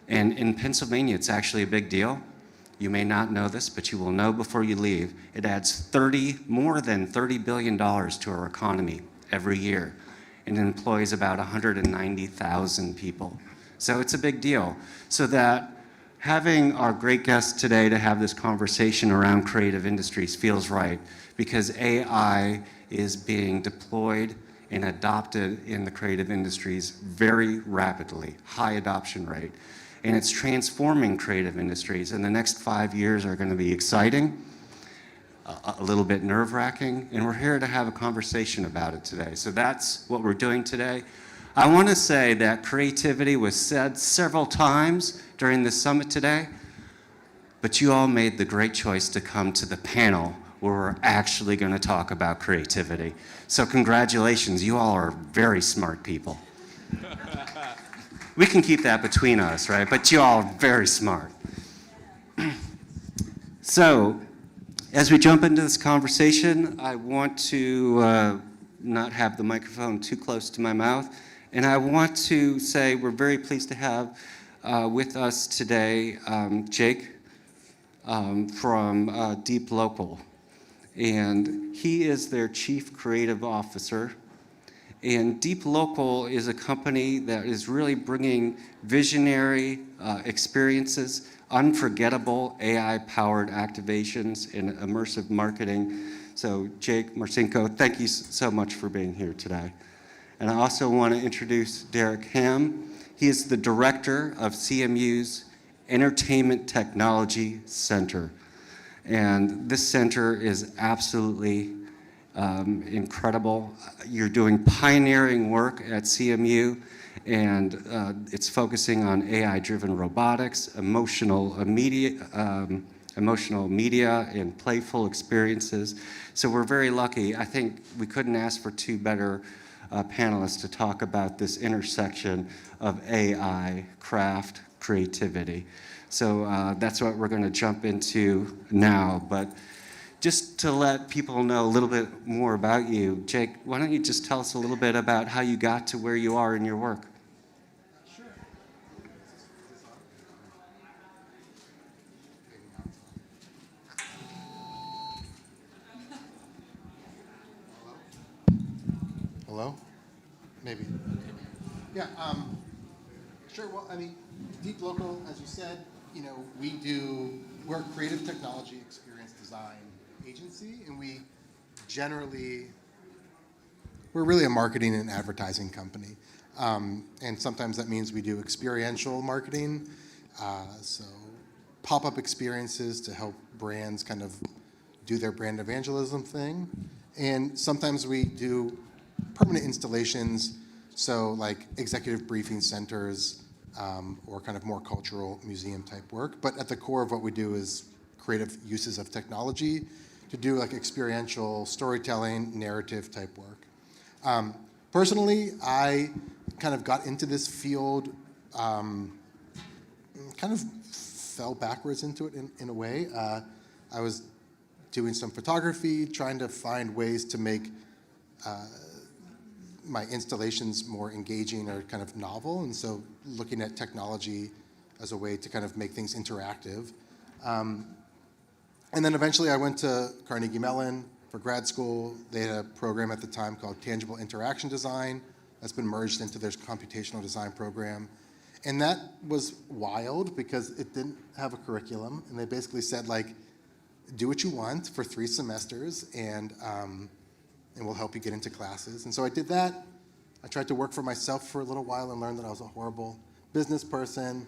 And in Pennsylvania, it's actually a big deal. You may not know this, but you will know before you leave. It adds more than $30 billion to our economy every year and employs about 190,000 people. So it's a big deal. So that having our great guests today to have this conversation around creative industries feels right because AI is being deployed and adopted in the creative industries very rapidly, high adoption rate. And it's transforming creative industries. And the next 5 years are going to be exciting, a little bit nerve-wracking, and we're here to have a conversation about it today. So that's what we're doing today. I want to say that creativity was said several times during the summit today, but you all made the great choice to come to the panel where we're actually going to talk about creativity. So congratulations, you all are very smart people. We can keep that between us, right? But you all are very smart. So, as we jump into this conversation, I want to not have the microphone too close to my mouth. And I want to say we're very pleased to have with us today Jake from Deep Local. And he is their Chief Creative Officer. And Deep Local is a company that is really bringing visionary experiences, unforgettable AI-powered activations, and immersive marketing. So Jake Marcinko, thank you so much for being here today. And I also want to introduce Derek Ham. He is the director of CMU's Entertainment Technology Center. And this center is absolutely incredible. You're doing pioneering work at CMU, and it's focusing on AI-driven robotics, emotional media, and playful experiences. So we're very lucky. I think we couldn't ask for two better panelists to talk about this intersection of AI, craft, creativity. So that's what we're going to jump into now. But just to let people know a little bit more about you, Jake, why don't you just tell us a little bit about how you got to where you are in your work? Sure. Hello? Maybe. Yeah, sure. Well, I mean, Deep Local, as you said, we're a creative technology experience design agency, and we generally we're really a marketing and advertising company. And sometimes that means we do experiential marketing, so pop-up experiences to help brands kind of do their brand evangelism thing. And sometimes we do permanent installations, so like executive briefing centers, or kind of more cultural museum type work. But at the core of what we do is creative uses of technology to do like experiential storytelling, narrative type work. Personally, I kind of got into this field, kind of fell backwards into it in a way. I was doing some photography, trying to find ways to make my installations more engaging or kind of novel, and so looking at technology as a way to kind of make things interactive. And then eventually I went to Carnegie Mellon for grad school. They had a program at the time called Tangible Interaction Design that's been merged into their computational design program. And that was wild because it didn't have a curriculum, and they basically said, like, do what you want for 3 semesters, and we'll help you get into classes. And so I did that. I tried to work for myself for a little while and learned that I was a horrible business person,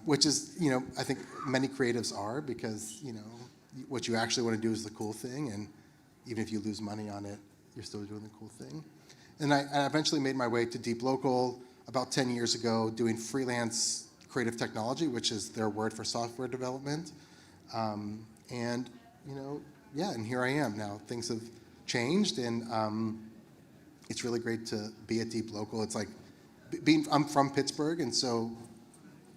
which is, I think many creatives are, because, what you actually want to do is the cool thing, and even if you lose money on it, you're still doing the cool thing. And I eventually made my way to Deep Local about 10 years ago, doing freelance creative technology, which is their word for software development. And here I am now. Things have changed, and it's really great to be at Deep Local. It's like I'm from Pittsburgh, and so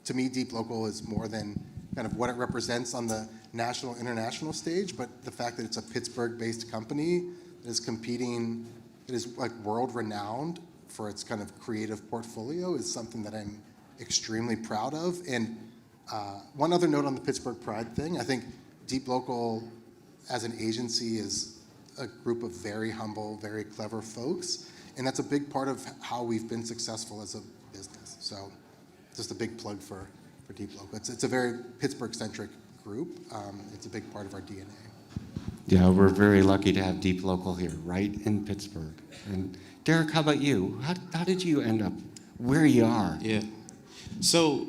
to me, Deep Local is more than kind of what it represents on the national, international stage, but the fact that it's a Pittsburgh-based company that is competing, that is like world-renowned for its kind of creative portfolio is something that I'm extremely proud of. And one other note on the Pittsburgh Pride thing, I think Deep Local as an agency is a group of very humble, very clever folks, and that's a big part of how we've been successful as a business. So just a big plug for Deep Local. It's a very Pittsburgh-centric group. It's a big part of our DNA. Yeah, we're very lucky to have Deep Local here, right in Pittsburgh. And Derek, how about you? How did you end up where you are? Yeah. So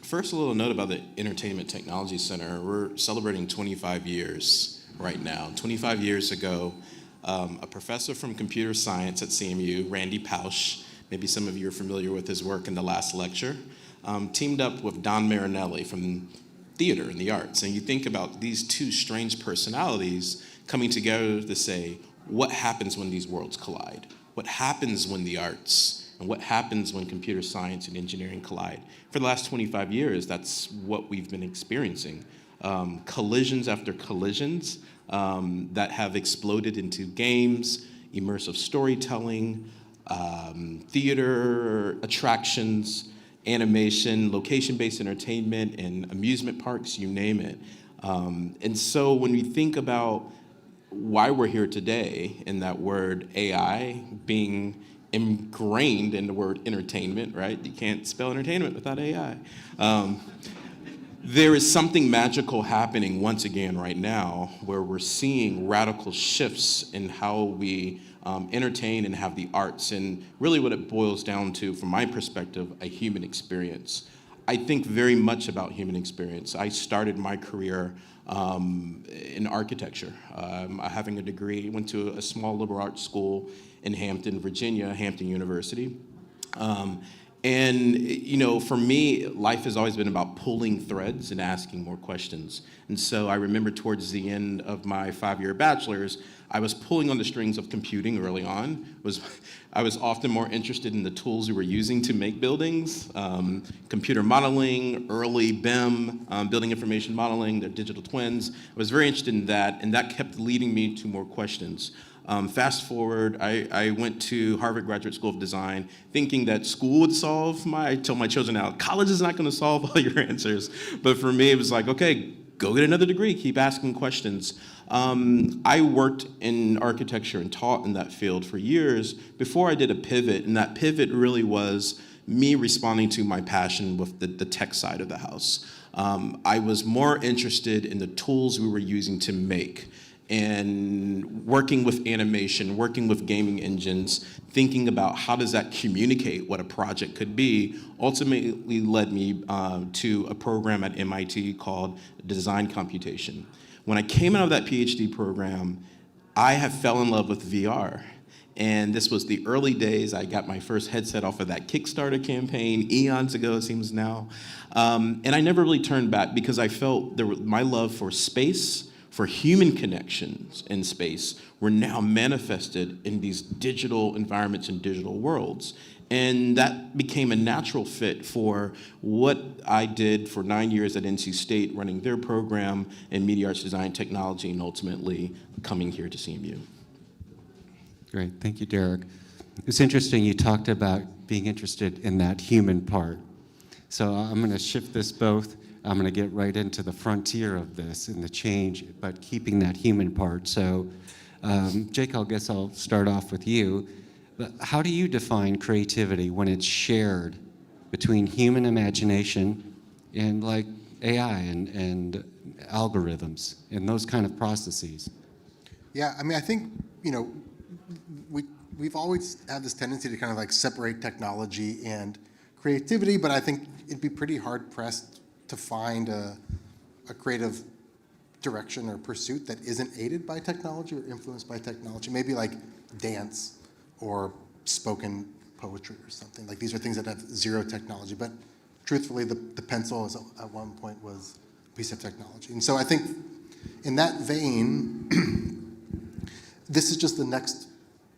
first, a little note about the Entertainment Technology Center. We're celebrating 25 years right now. 25 years ago, a professor from computer science at CMU, Randy Pausch, maybe some of you are familiar with his work in the last lecture, teamed up with Don Marinelli from theater and the arts. And you think about these two strange personalities coming together to say, what happens when these worlds collide? What happens when the arts and what happens when computer science and engineering collide? For the last 25 years, that's what we've been experiencing. Collisions after collisions that have exploded into games, immersive storytelling, theater attractions, animation, location-based entertainment, and amusement parks, you name it. And so when we think about why we're here today, and that word AI being ingrained in the word entertainment, right? You can't spell entertainment without AI. There is something magical happening once again right now where we're seeing radical shifts in how we entertain and have the arts, and really what it boils down to, from my perspective, a human experience. I think very much about human experience. I started my career in architecture, having a degree, went to a small liberal arts school in Hampton, Virginia, Hampton University. And for me, life has always been about pulling threads and asking more questions. And so I remember towards the end of my 5-year bachelor's, I was pulling on the strings of computing early on. I was often more interested in the tools we were using to make buildings, computer modeling, early BIM, building information modeling, their digital twins. I was very interested in that, and that kept leading me to more questions. Fast forward, I went to Harvard Graduate School of Design thinking that school would solve I tell my children now, college is not going to solve all your answers. But for me, it was like, okay, go get another degree, keep asking questions. I worked in architecture and taught in that field for years before I did a pivot, and that pivot really was me responding to my passion with the tech side of the house. I was more interested in the tools we were using to make. and working with animation, working with gaming engines, thinking about how does that communicate what a project could be, ultimately led me to a program at MIT called Design Computation. When I came out of that PhD program, I have fell in love with VR. And this was the early days. I got my first headset off of that Kickstarter campaign, eons ago it seems now. And I never really turned back because I felt my love for space, for human connections in space, were now manifested in these digital environments and digital worlds. And that became a natural fit for what I did for 9 years at NC State, running their program in media arts design technology, and ultimately coming here to CMU. Great, thank you, Derek. It's interesting you talked about being interested in that human part. So I'm going to shift this both. I'm going to get right into the frontier of this and the change, but keeping that human part. So Jake, I guess I'll start off with you. But how do you define creativity when it's shared between human imagination and like AI and algorithms and those kind of processes? Yeah, I mean, I think, you know, we've always had this tendency to kind of like separate technology and creativity, but I think it'd be pretty hard pressed to find a creative direction or pursuit that isn't aided by technology or influenced by technology. Maybe like dance or spoken poetry or something. Like these are things that have zero technology, but truthfully the pencil is, at one point was a piece of technology. And so I think in that vein, this is just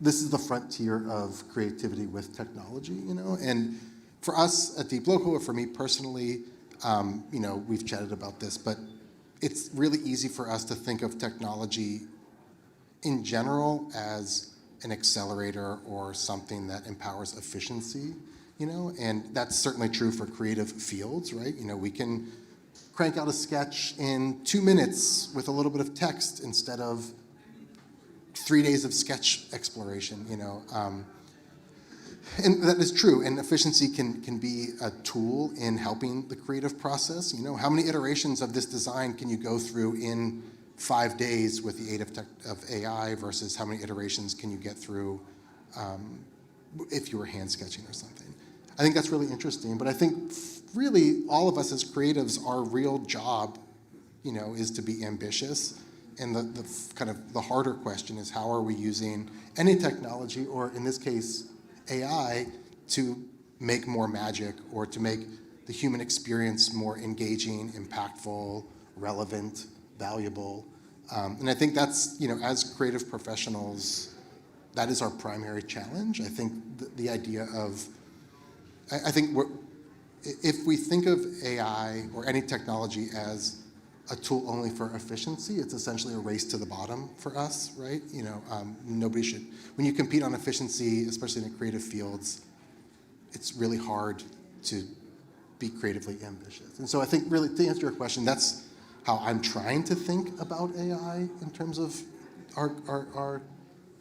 this is the frontier of creativity with technology, you know? And for us at Deep Local, or for me personally, you know, we've chatted about this, but it's really easy for us to think of technology in general as an accelerator or something that empowers efficiency, you know? And that's certainly true for creative fields, right? You know, we can crank out a sketch in 2 minutes with a little bit of text instead of 3 days of sketch exploration, you know? And that is true, and efficiency can be a tool in helping the creative process. You know, how many iterations of this design can you go through in 5 days with the aid of AI versus how many iterations can you get through if you were hand sketching or something? I think that's really interesting, but I think really all of us as creatives, our real job, you know, is to be ambitious. And the kind of the harder question is how are we using any technology, or in this case, AI, to make more magic or to make the human experience more engaging, impactful, relevant, valuable. And I think that's, you know, as creative professionals, that is our primary challenge. I think the idea of, I think if we think of AI or any technology as a tool only for efficiency, it's essentially a race to the bottom for us, right? You know, nobody should, when you compete on efficiency, especially in the creative fields, it's really hard to be creatively ambitious. And so I think really to answer your question, that's how I'm trying to think about AI in terms of our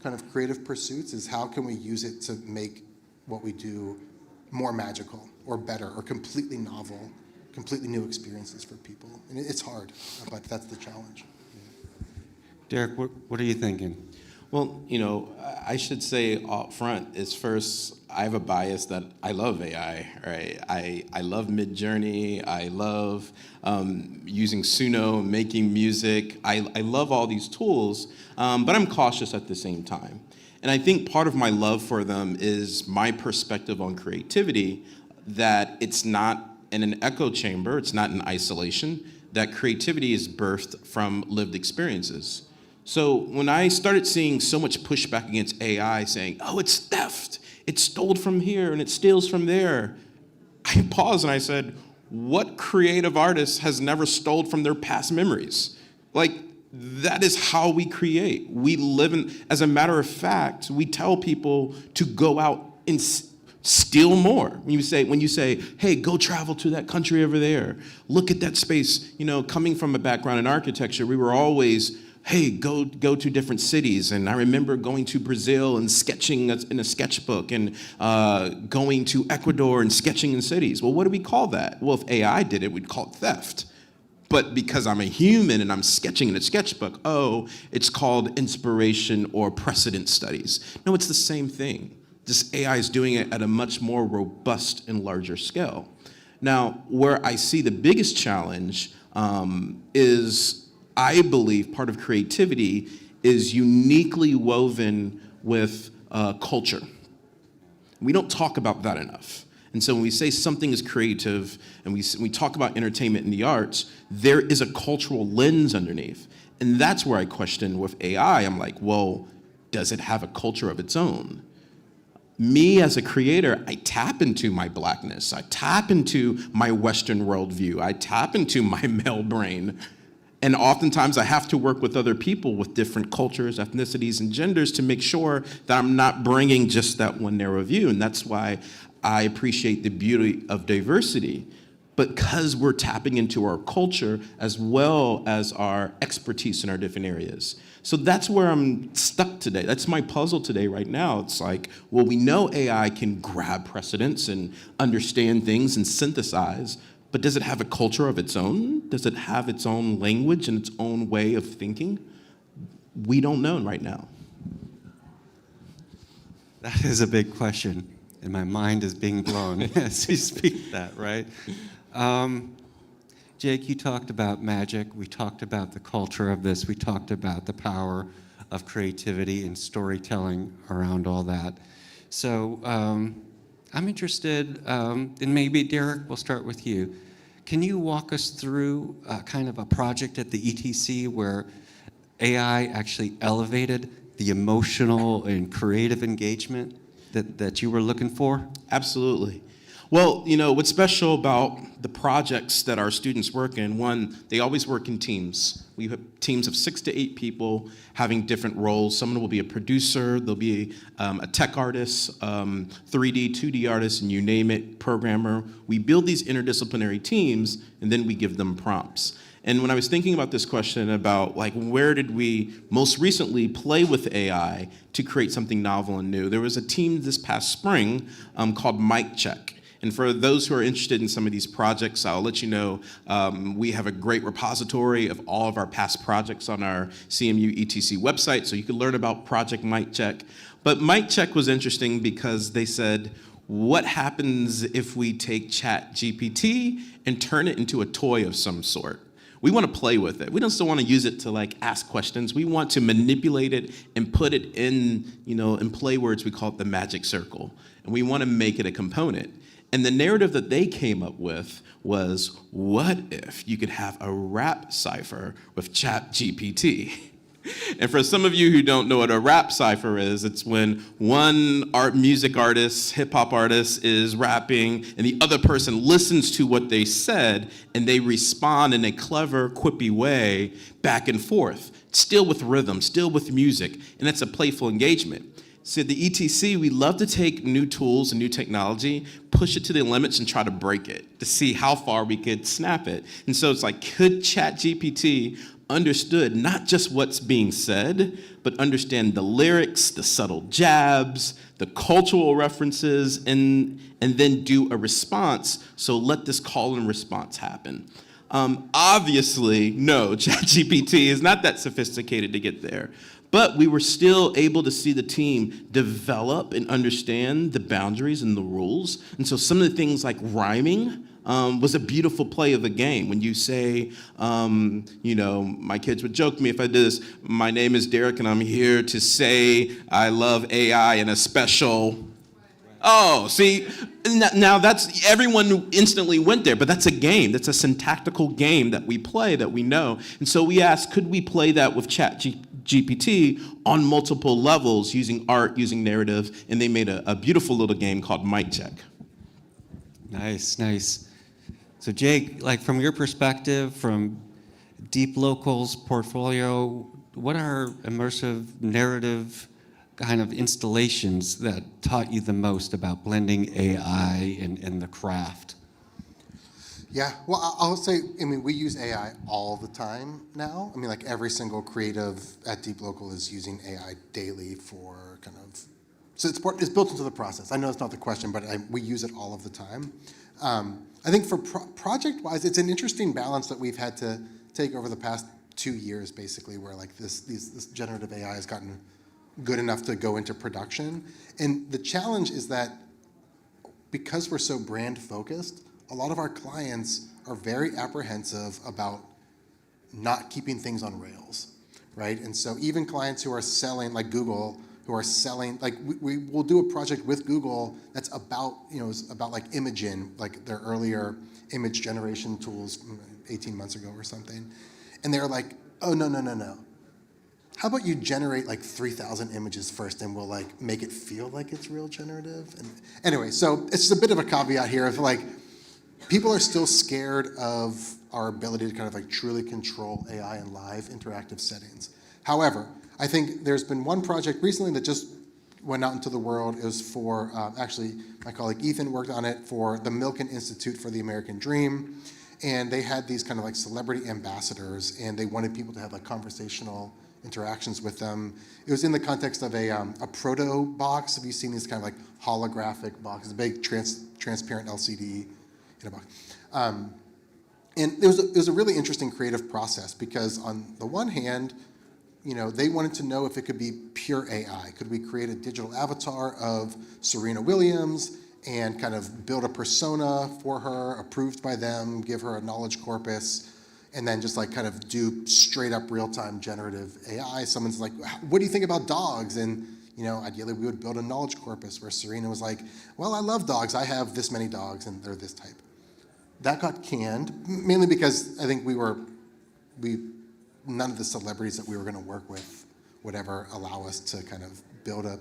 kind of creative pursuits, is how can we use it to make what we do more magical or better or completely novel, completely new experiences for people. And it's hard, but that's the challenge. Derek, what are you thinking? Well, you know, I should say up front is first, I have a bias that I love AI, right? I love Midjourney. I love using Suno, making music. I love all these tools, but I'm cautious at the same time. And I think part of my love for them is my perspective on creativity, that it's not in an echo chamber, it's not in isolation, that creativity is birthed from lived experiences. So when I started seeing so much pushback against AI saying, oh, it's theft, it stole from here and it steals from there, I paused and I said, what creative artist has never stole from their past memories? Like, that is how we create. We live in, as a matter of fact, we tell people to go out and steal more. When you say, hey, go travel to that country over there, look at that space. You know, coming from a background in architecture, we were always, hey, go to different cities. And I remember going to Brazil and sketching in a sketchbook, and going to Ecuador and sketching in cities. Well, what do we call that? Well, if AI did it, we'd call it theft. But because I'm a human and I'm sketching in a sketchbook, oh, it's called inspiration or precedent studies. No, it's the same thing. This AI is doing it at a much more robust and larger scale. Now, where I see the biggest challenge is, I believe, part of creativity is uniquely woven with culture. We don't talk about that enough. And so when we say something is creative and we talk about entertainment and the arts, there is a cultural lens underneath. And that's where I question with AI. I'm like, well, does it have a culture of its own? Me as a creator, I tap into my blackness. I tap into my Western worldview. I tap into my male brain. And oftentimes I have to work with other people with different cultures, ethnicities, and genders to make sure that I'm not bringing just that one narrow view. And that's why I appreciate the beauty of diversity, because we're tapping into our culture as well as our expertise in our different areas. So that's where I'm stuck today. That's my puzzle today right now. It's like, well, we know AI can grab precedents and understand things and synthesize, but does it have a culture of its own? Does it have its own language and its own way of thinking? We don't know right now. That is a big question, and my mind is being blown as you speak that, right? Jake, you talked about magic. We talked about the culture of this. We talked about the power of creativity and storytelling around all that. So I'm interested, and maybe Derek, we'll start with you. Can you walk us through kind of a project at the ETC where AI actually elevated the emotional and creative engagement that you were looking for? Absolutely. Well, you know, what's special about the projects that our students work in, one, they always work in teams. We have teams of 6 to 8 people having different roles. Someone will be a producer, there'll be a tech artist, 3D, 2D artist, and you name it, programmer. We build these interdisciplinary teams, and then we give them prompts. And when I was thinking about this question about, like, where did we most recently play with AI to create something novel and new, there was a team this past spring called Mic Check. And for those who are interested in some of these projects, I'll let you know we have a great repository of all of our past projects on our CMU ETC website, so you can learn about Project Mic Check. But Mic Check was interesting because they said, what happens if we take ChatGPT and turn it into a toy of some sort? We want to play with it. We don't still want to use it to, like, ask questions. We want to manipulate it and put it in, you know, in play words, we call it the magic circle. And we want to make it a component. And the narrative that they came up with was, what if you could have a rap cipher with ChatGPT? And for some of you who don't know what a rap cipher is, it's when one music artist, hip hop artist is rapping and the other person listens to what they said and they respond in a clever, quippy way back and forth, still with rhythm, still with music, and it's a playful engagement. So at the ETC, we love to take new tools and new technology, push it to the limits and try to break it to see how far we could snap it. And so it's like, could ChatGPT understood not just what's being said, but understand the lyrics, the subtle jabs, the cultural references, and then do a response. So let this call and response happen. Obviously, no, ChatGPT is not that sophisticated to get there. But we were still able to see the team develop and understand the boundaries and the rules. And so some of the things like rhyming was a beautiful play of the game. When you say, you know, my kids would joke me if I did this, my name is Derek and I'm here to say I love AI in a special. Oh, see, now that's, everyone instantly went there, but that's a game. That's a syntactical game that we play that we know. And so we asked, could we play that with ChatGPT on multiple levels using art, using narrative, and they made a beautiful little game called Mic Check. Nice, nice. So Jake, like from your perspective, from Deep Local's portfolio, what are immersive narrative kind of installations that taught you the most about blending AI and the craft? Yeah, well, I'll say, I mean, we use AI all the time now. I mean, like every single creative at Deep Local is using AI daily for kind of So it's built into the process. I know it's not the question, but we use it all of the time. I think for project-wise, it's an interesting balance that we've had to take over the past 2 years, basically, where like this generative AI has gotten good enough to go into production. And the challenge is that because we're so brand focused, a lot of our clients are very apprehensive about not keeping things on rails, right? And so even clients who are selling, like Google, who are selling, like we will do a project with Google that's about, is about like Imagen, like their earlier image generation tools 18 months ago or something. And they're like, oh, no. How about you generate like 3,000 images first and we'll like make it feel like it's real generative? And anyway, so it's just a bit of a caveat here of like, people are still scared of our ability to kind of like truly control AI in live interactive settings. However, I think there's been one project recently that just went out into the world. It was for, actually, my colleague Ethan worked on it for the Milken Institute for the American Dream. And they had these kind of like celebrity ambassadors, and they wanted people to have like conversational interactions with them. It was in the context of a proto box. Have you seen these kind of like holographic boxes, a big transparent LCD in a box? And it was a really interesting creative process because on the one hand, they wanted to know if it could be pure AI. Could we create a digital avatar of Serena Williams and kind of build a persona for her, approved by them, give her a knowledge corpus, and then just like kind of do straight up real-time generative AI. Someone's like, what do you think about dogs? And ideally we would build a knowledge corpus where Serena was like, well, I love dogs. I have this many dogs and they're this type. That got canned, mainly because I think none of the celebrities that we were gonna work with would ever allow us to kind of build an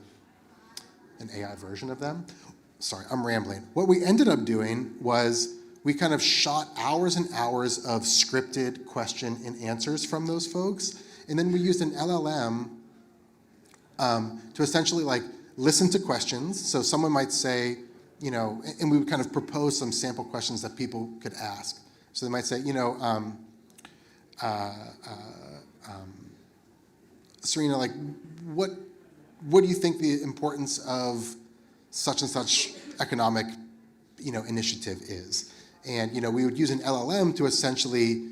AI version of them. Sorry, I'm rambling. What we ended up doing was we kind of shot hours and hours of scripted question and answers from those folks. And then we used an LLM to essentially like listen to questions. So someone might say, and we would kind of propose some sample questions that people could ask. So they might say, Serena, like, what do you think the importance of such and such economic, initiative is? And, we would use an LLM to essentially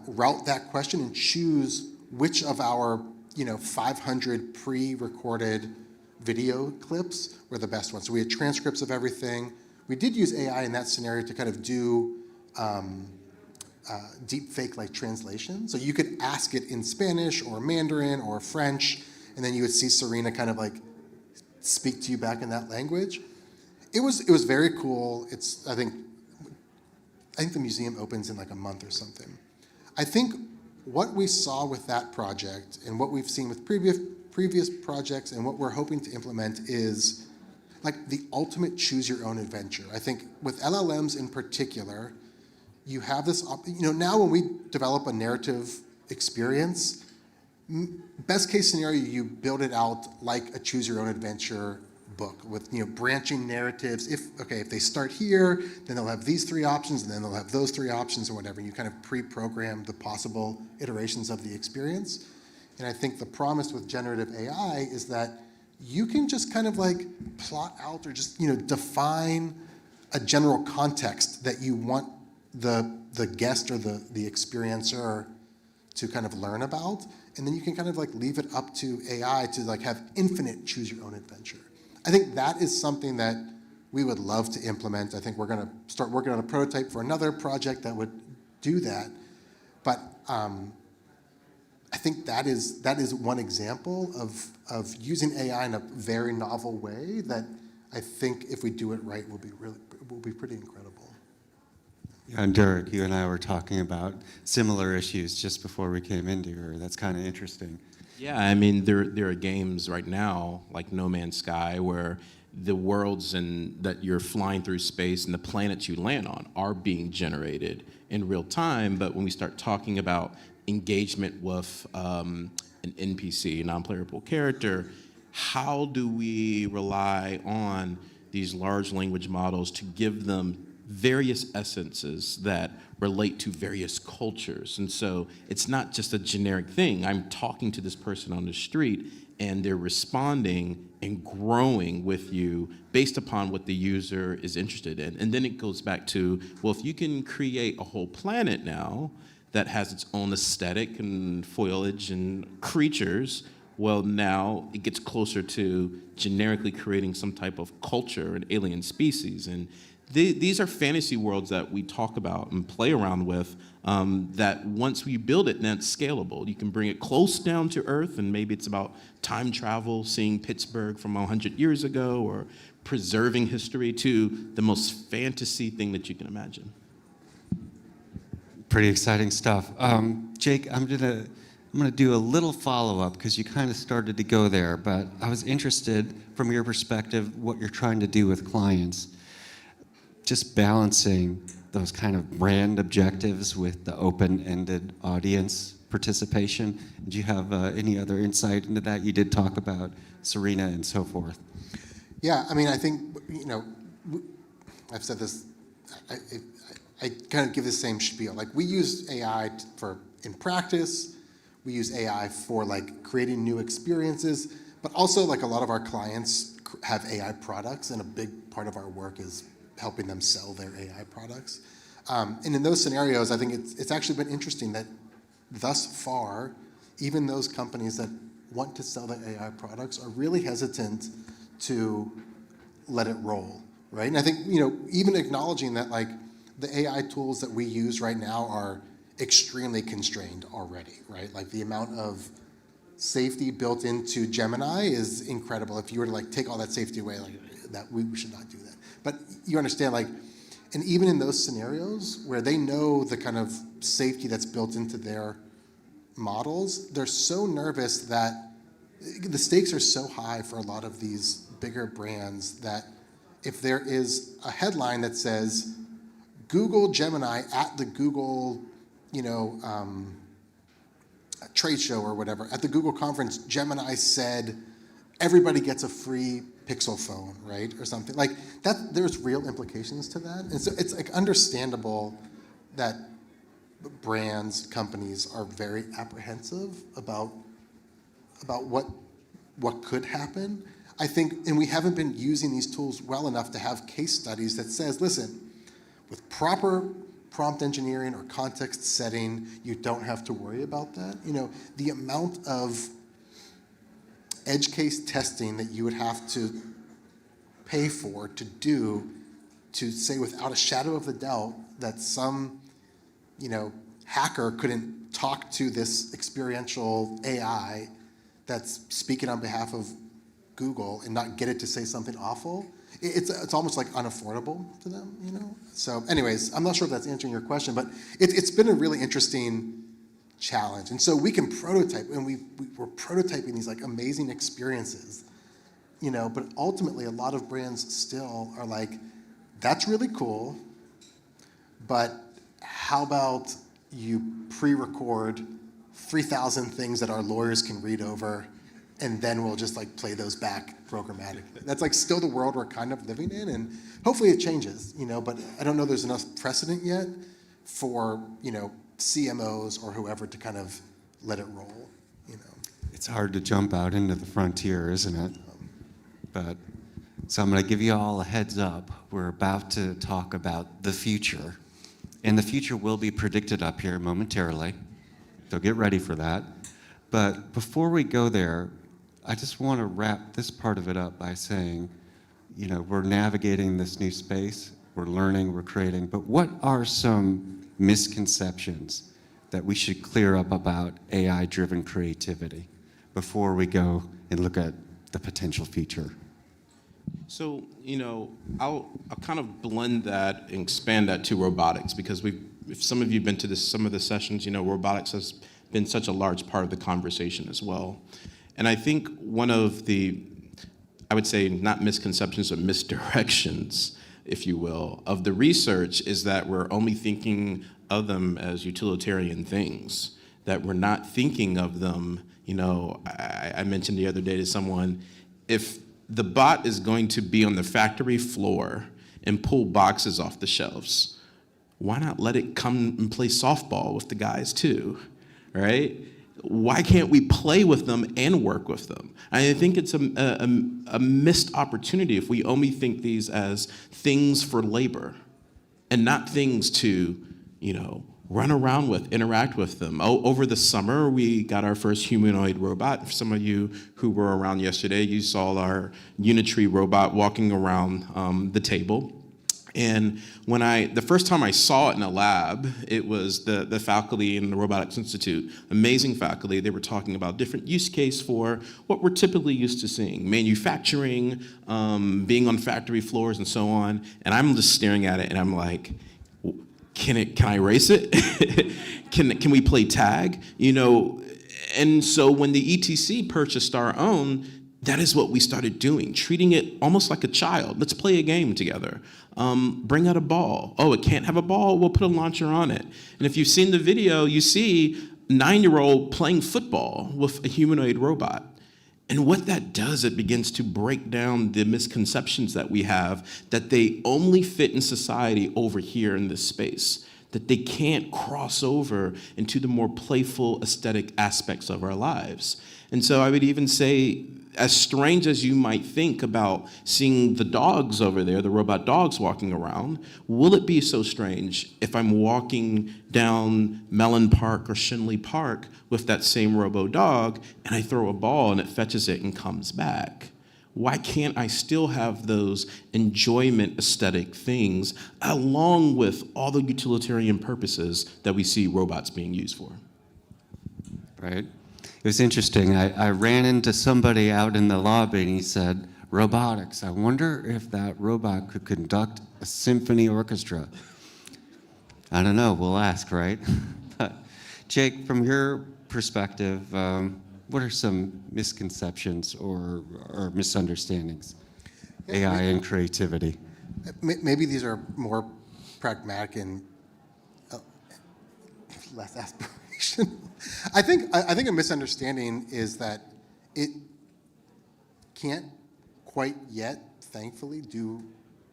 route that question and choose which of our, 500 pre-recorded video clips were the best ones. So we had transcripts of everything. We did use AI in that scenario to kind of do deep fake like translation. So you could ask it in Spanish or Mandarin or French, and then you would see Serena kind of like speak to you back in that language. It was very cool. I think the museum opens in like a month or something. I think what we saw with that project and what we've seen with previous projects and what we're hoping to implement is like the ultimate choose your own adventure. I think with LLMs in particular, you have this, now when we develop a narrative experience, best case scenario, you build it out like a choose your own adventure book with branching narratives. If they start here, then they'll have these 3 options, and then they'll have those 3 options or whatever. And you kind of pre-program the possible iterations of the experience. And I think the promise with generative AI is that you can just kind of like plot out or just define a general context that you want the guest or the experiencer to kind of learn about, and then you can kind of like leave it up to AI to like have infinite choose your own adventure. I think that is something that we would love to implement. I think we're going to start working on a prototype for another project that would do that. But I think that is one example of using AI in a very novel way that I think if we do it right will be pretty incredible. Yeah, and Derek, you and I were talking about similar issues just before we came into here. That's kind of interesting. Yeah, I mean, there are games right now, like No Man's Sky, where the worlds that you're flying through space and the planets you land on are being generated in real time. But when we start talking about engagement with an NPC, non-playable character, how do we rely on these large language models to give them various essences that relate to various cultures? And so it's not just a generic thing. I'm talking to this person on the street, and they're responding and growing with you based upon what the user is interested in. And then it goes back to, well, if you can create a whole planet now that has its own aesthetic and foliage and creatures, well, now it gets closer to generically creating some type of culture and alien species. And these are fantasy worlds that we talk about and play around with, that once we build it, then it's scalable. You can bring it close down to Earth, and maybe it's about time travel, seeing Pittsburgh from 100 years ago, or preserving history, to the most fantasy thing that you can imagine. Pretty exciting stuff. Jake, I'm gonna do a little follow-up because you kind of started to go there, but I was interested from your perspective what you're trying to do with clients. Just balancing those kind of brand objectives with the open-ended audience participation. Do you have any other insight into that? You did talk about Serena and so forth. Yeah, I mean, I think, I've said this, I kind of give the same spiel. Like, we use AI in practice, we use AI for like creating new experiences, but also like a lot of our clients have AI products, and a big part of our work is helping them sell their AI products. And in those scenarios, I think it's actually been interesting that thus far, even those companies that want to sell their AI products are really hesitant to let it roll, right? And I think, even acknowledging that like the AI tools that we use right now are extremely constrained already, right? Like the amount of safety built into Gemini is incredible. If you were to like take all that safety away, like that, we should not do that. But you understand, like, and even in those scenarios where they know the kind of safety that's built into their models, they're so nervous that the stakes are so high for a lot of these bigger brands that if there is a headline that says, Google Gemini at the Google, trade show or whatever, at the Google conference, Gemini said, everybody gets a free Pixel phone, right? Or something like that. There's real implications to that. And so it's like understandable that brands, companies are very apprehensive about what could happen. I think, and we haven't been using these tools well enough to have case studies that says, listen, with proper prompt engineering or context setting, you don't have to worry about that. The amount of edge case testing that you would have to pay for to do to say without a shadow of a doubt that some, hacker couldn't talk to this experiential AI that's speaking on behalf of Google and not get it to say something awful. It's almost like unaffordable to them, So anyways, I'm not sure if that's answering your question, but it's been a really interesting challenge. And so we can prototype, and we're prototyping these like amazing experiences, but ultimately a lot of brands still are like, that's really cool, but how about you pre-record 3,000 things that our lawyers can read over, and then we'll just like play those back programmatically. That's like still the world we're kind of living in, and hopefully it changes, but I don't know there's enough precedent yet for, CMOs or whoever to kind of let it roll, It's hard to jump out into the frontier, isn't it? So I'm going to give you all a heads up. We're about to talk about the future, and the future will be predicted up here momentarily. So get ready for that. But before we go there, I just want to wrap this part of it up by saying, we're navigating this new space, we're learning, we're creating, but what are some misconceptions that we should clear up about AI-driven creativity before we go and look at the potential future? So, I'll kind of blend that and expand that to robotics, because if some of you have been to some of the sessions, robotics has been such a large part of the conversation as well. And I think one of the, I would say not misconceptions, but misdirections, if you will, of the research is that we're only thinking of them as utilitarian things, that we're not thinking of them, I mentioned the other day to someone, if the bot is going to be on the factory floor and pull boxes off the shelves, why not let it come and play softball with the guys too, right? Why can't we play with them and work with them? I think it's a missed opportunity if we only think these as things for labor and not things to, run around with, interact with them. Over the summer, we got our first humanoid robot. For some of you who were around yesterday, you saw our Unitree robot walking around the table. And the first time I saw it in a lab, it was the faculty in the Robotics Institute, amazing faculty. They were talking about different use case for what we're typically used to seeing, manufacturing, being on factory floors and so on. And I'm just staring at it and I'm like, can I erase it? Can we play tag? And so when the ETC purchased our own, that is what we started doing, treating it almost like a child. Let's play a game together. Bring out a ball. Oh, it can't have a ball? We'll put a launcher on it. And if you've seen the video, you see a 9-year-old playing football with a humanoid robot. And what that does, it begins to break down the misconceptions that we have that they only fit in society over here in this space, that they can't cross over into the more playful, aesthetic aspects of our lives. And so I would even say, as strange as you might think about seeing the dogs over there, the robot dogs walking around, will it be so strange if I'm walking down Mellon Park or Shinley Park with that same robo dog and I throw a ball and it fetches it and comes back? Why can't I still have those enjoyment aesthetic things along with all the utilitarian purposes that we see robots being used for? Right. It was interesting. I ran into somebody out in the lobby and he said, robotics, I wonder if that robot could conduct a symphony orchestra. I don't know, we'll ask, right? But Jake, from your perspective, what are some misconceptions or misunderstandings? AI and creativity. Maybe these are more pragmatic and less aspirational. I think a misunderstanding is that it can't quite yet, thankfully, do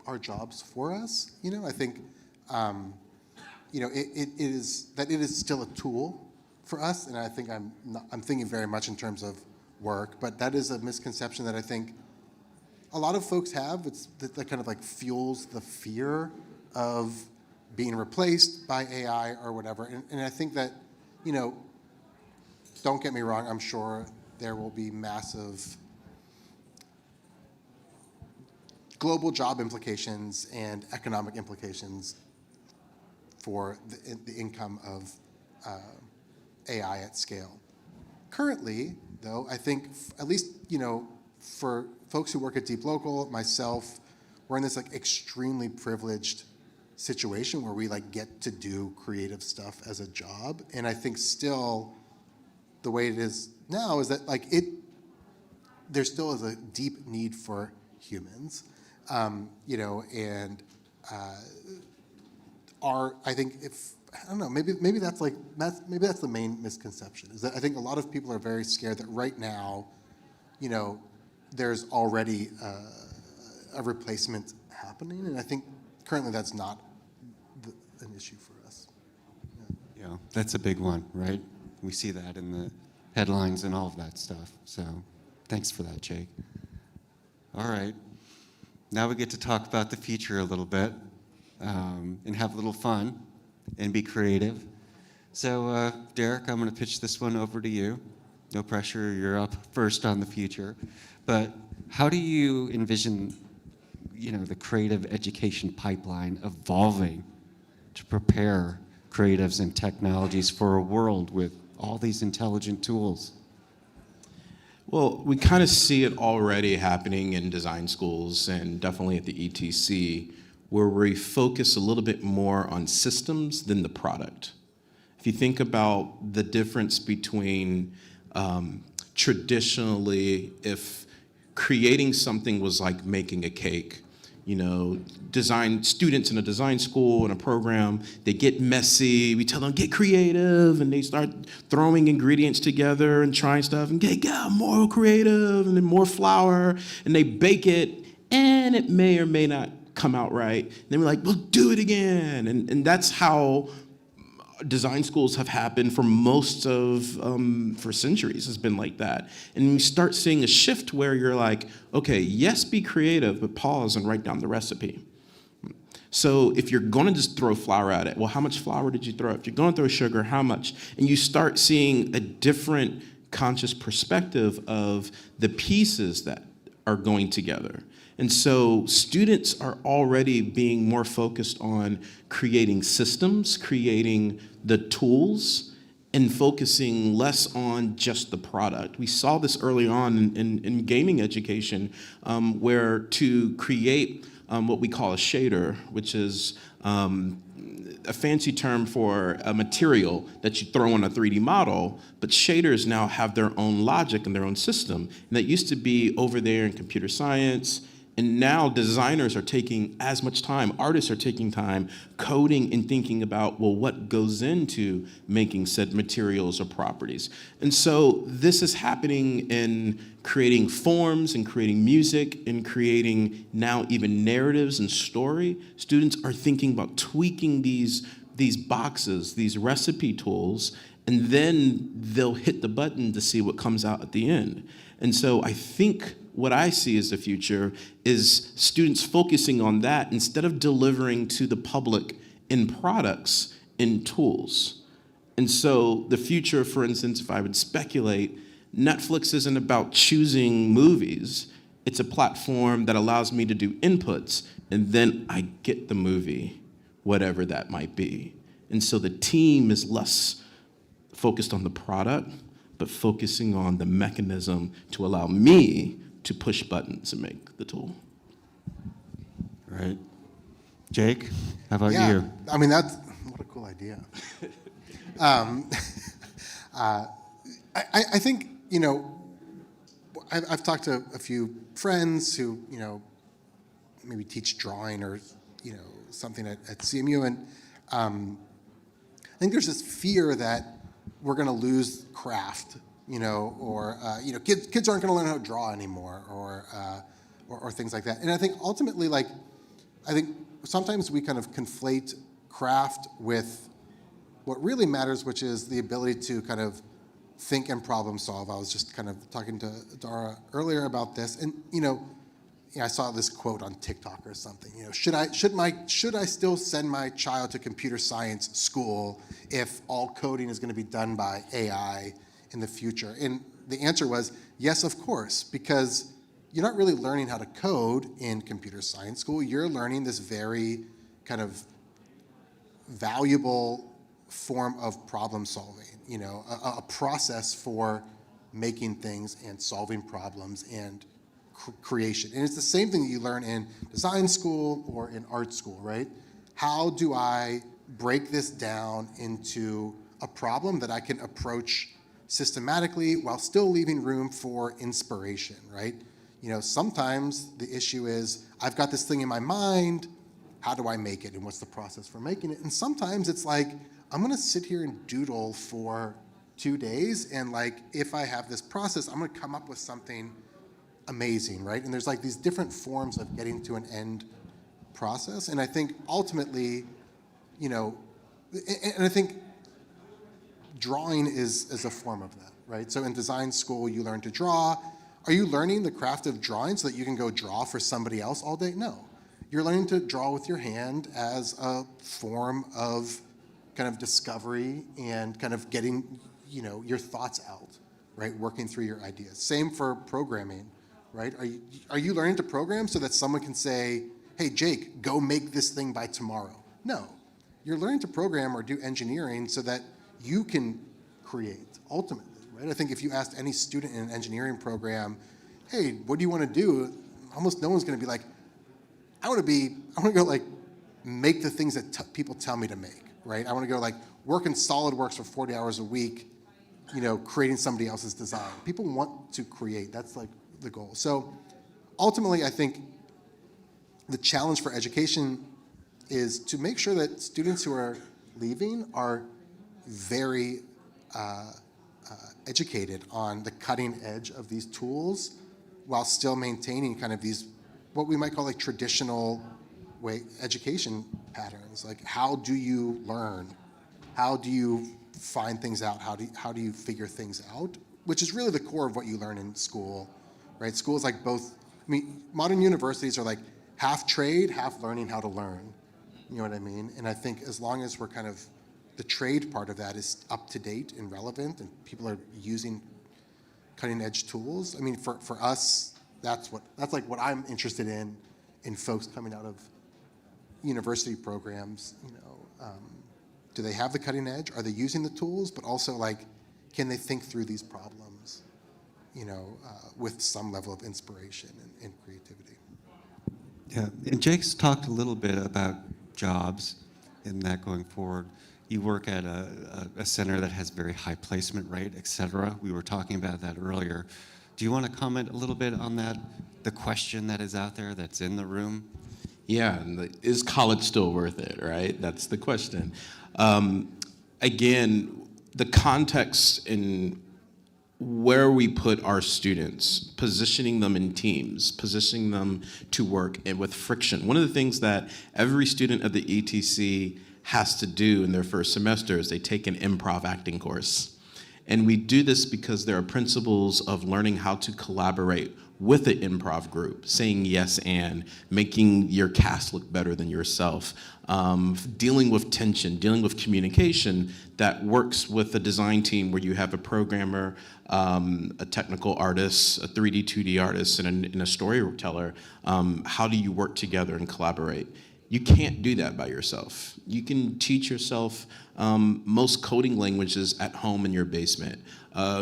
our jobs for us. I think it is still a tool for us, and I think I'm thinking very much in terms of work, but that is a misconception that I think a lot of folks have. It's that kind of like fuels the fear of being replaced by AI or whatever, and I think that don't get me wrong, I'm sure there will be massive global job implications and economic implications for the income of AI at scale. Currently, though, I think at least, for folks who work at Deep Local, myself, we're in this extremely privileged situation where we get to do creative stuff as a job. And I think still the way it is now is that there still is a deep need for humans, I think I don't know, maybe that's the main misconception, is that I think a lot of people are very scared that right now, there's already a replacement happening, and I think currently that's not an issue for us. Yeah, that's a big one, right? We see that in the headlines and all of that stuff. So thanks for that, Jake. All right. Now we get to talk about the future a little bit and have a little fun and be creative. So, Derek, I'm going to pitch this one over to you. No pressure, you're up first on the future. But how do you envision, the creative education pipeline evolving to prepare creatives and technologies for a world with all these intelligent tools? Well, we kind of see it already happening in design schools and definitely at the ETC, where we focus a little bit more on systems than the product. If you think about the difference between traditionally, if creating something was like making a cake, design students in a design school and a program, they get messy. We tell them, get creative, and they start throwing ingredients together and trying stuff and get more creative and then more flour, and they bake it, and it may or may not come out right. And then we're like, well, do it again. And that's how design schools have happened for most of, for centuries has been like that. And we start seeing a shift where you're like, okay, yes, be creative, but pause and write down the recipe. So if you're gonna just throw flour at it, well, how much flour did you throw? If you're gonna throw sugar, how much? And you start seeing a different conscious perspective of the pieces that are going together. And so students are already being more focused on creating systems, creating the tools, and focusing less on just the product. We saw this early on in gaming education, where to create what we call a shader, which is a fancy term for a material that you throw on a 3D model, but shaders now have their own logic and their own system. And that used to be over there in computer science, and now designers are taking as much time, artists are taking time coding and thinking about, well, what goes into making said materials or properties. And so this is happening in creating forms and creating music and creating now even narratives and story. Students are thinking about tweaking these boxes, these recipe tools, and then they'll hit the button to see what comes out at the end. And so I think what I see as the future is students focusing on that instead of delivering to the public in products, in tools. And so the future, for instance, if I would speculate, Netflix isn't about choosing movies. It's a platform that allows me to do inputs, and then I get the movie, whatever that might be. And so the team is less focused on the product, but focusing on the mechanism to allow me to push buttons and make the tool. Right. Jake, how about Yeah, you? I mean, what a cool idea. I think, I've talked to a few friends who, maybe teach drawing or, something at CMU, and I think there's this fear that we're going to lose craft, or kids aren't going to learn how to draw anymore, or things like that. And I think ultimately, I think sometimes we kind of conflate craft with what really matters, which is the ability to kind of think and problem solve. I was just kind of talking to Dara earlier about this, and I saw this quote on TikTok or something. Should I still send my child to computer science school if all coding is going to be done by AI in the future? And the answer was yes, of course, because you're not really learning how to code in computer science school. You're learning this very kind of valuable form of problem solving, a process for making things and solving problems and creation. And it's the same thing that you learn in design school or in art school, right? How do I break this down into a problem that I can approach systematically while still leaving room for inspiration, right? Sometimes the issue is, I've got this thing in my mind, how do I make it, and what's the process for making it? And sometimes it's like, I'm gonna sit here and doodle for 2 days, and if I have this process, I'm gonna come up with something amazing, right? And there's these different forms of getting to an end process. And I think ultimately, and I think drawing is a form of that, right? So in design school, you learn to draw. Are you learning the craft of drawing so that you can go draw for somebody else all day? No. You're learning to draw with your hand as a form of kind of discovery and kind of getting, your thoughts out, right? Working through your ideas. Same for programming, right? Are you learning to program so that someone can say, hey, Jake, go make this thing by tomorrow? No. You're learning to program or do engineering so that you can create, ultimately, right? I think if you asked any student in an engineering program, hey, what do you want to do? Almost no one's going to be like, I want to go make the things that people tell me to make, right? I want to go work in SolidWorks for 40 hours a week, creating somebody else's design. People want to create. That's the goal. So ultimately, I think the challenge for education is to make sure that students who are leaving are very educated on the cutting edge of these tools while still maintaining kind of these, what we might call traditional education patterns. How do you learn? how do you find things out? How do you figure things out? Which is really the core of what you learn in school, right? School is like both. I mean, modern universities are like half trade, half learning how to learn. You know what I mean? And I think as long as we're kind of, the trade part of that is up to date and relevant, and people are using cutting edge tools. I mean, for us, that's like what I'm interested in folks coming out of university programs. You know, do they have the cutting edge? Are they using the tools? But also, like, can they think through these problems? You know, with some level of inspiration and creativity. Yeah, and Jake's talked a little bit about jobs and that going forward. You work at a center that has very high placement rate, et cetera. We were talking about that earlier. Do you want to comment a little bit on that, the question that is out there that's in the room? Yeah, and is college still worth it, right? That's the question. Again, the context in where we put our students, positioning them in teams, positioning them to work and with friction. One of the things that every student of the ETC has to do in their first semester is they take an improv acting course. And we do this because there are principles of learning how to collaborate with an improv group, saying yes and, making your cast look better than yourself, dealing with tension, dealing with communication that works with a design team where you have a programmer, a technical artist, a 3D, 2D artist, and a storyteller. How do you work together and collaborate? You can't do that by yourself. You can teach yourself most coding languages at home in your basement.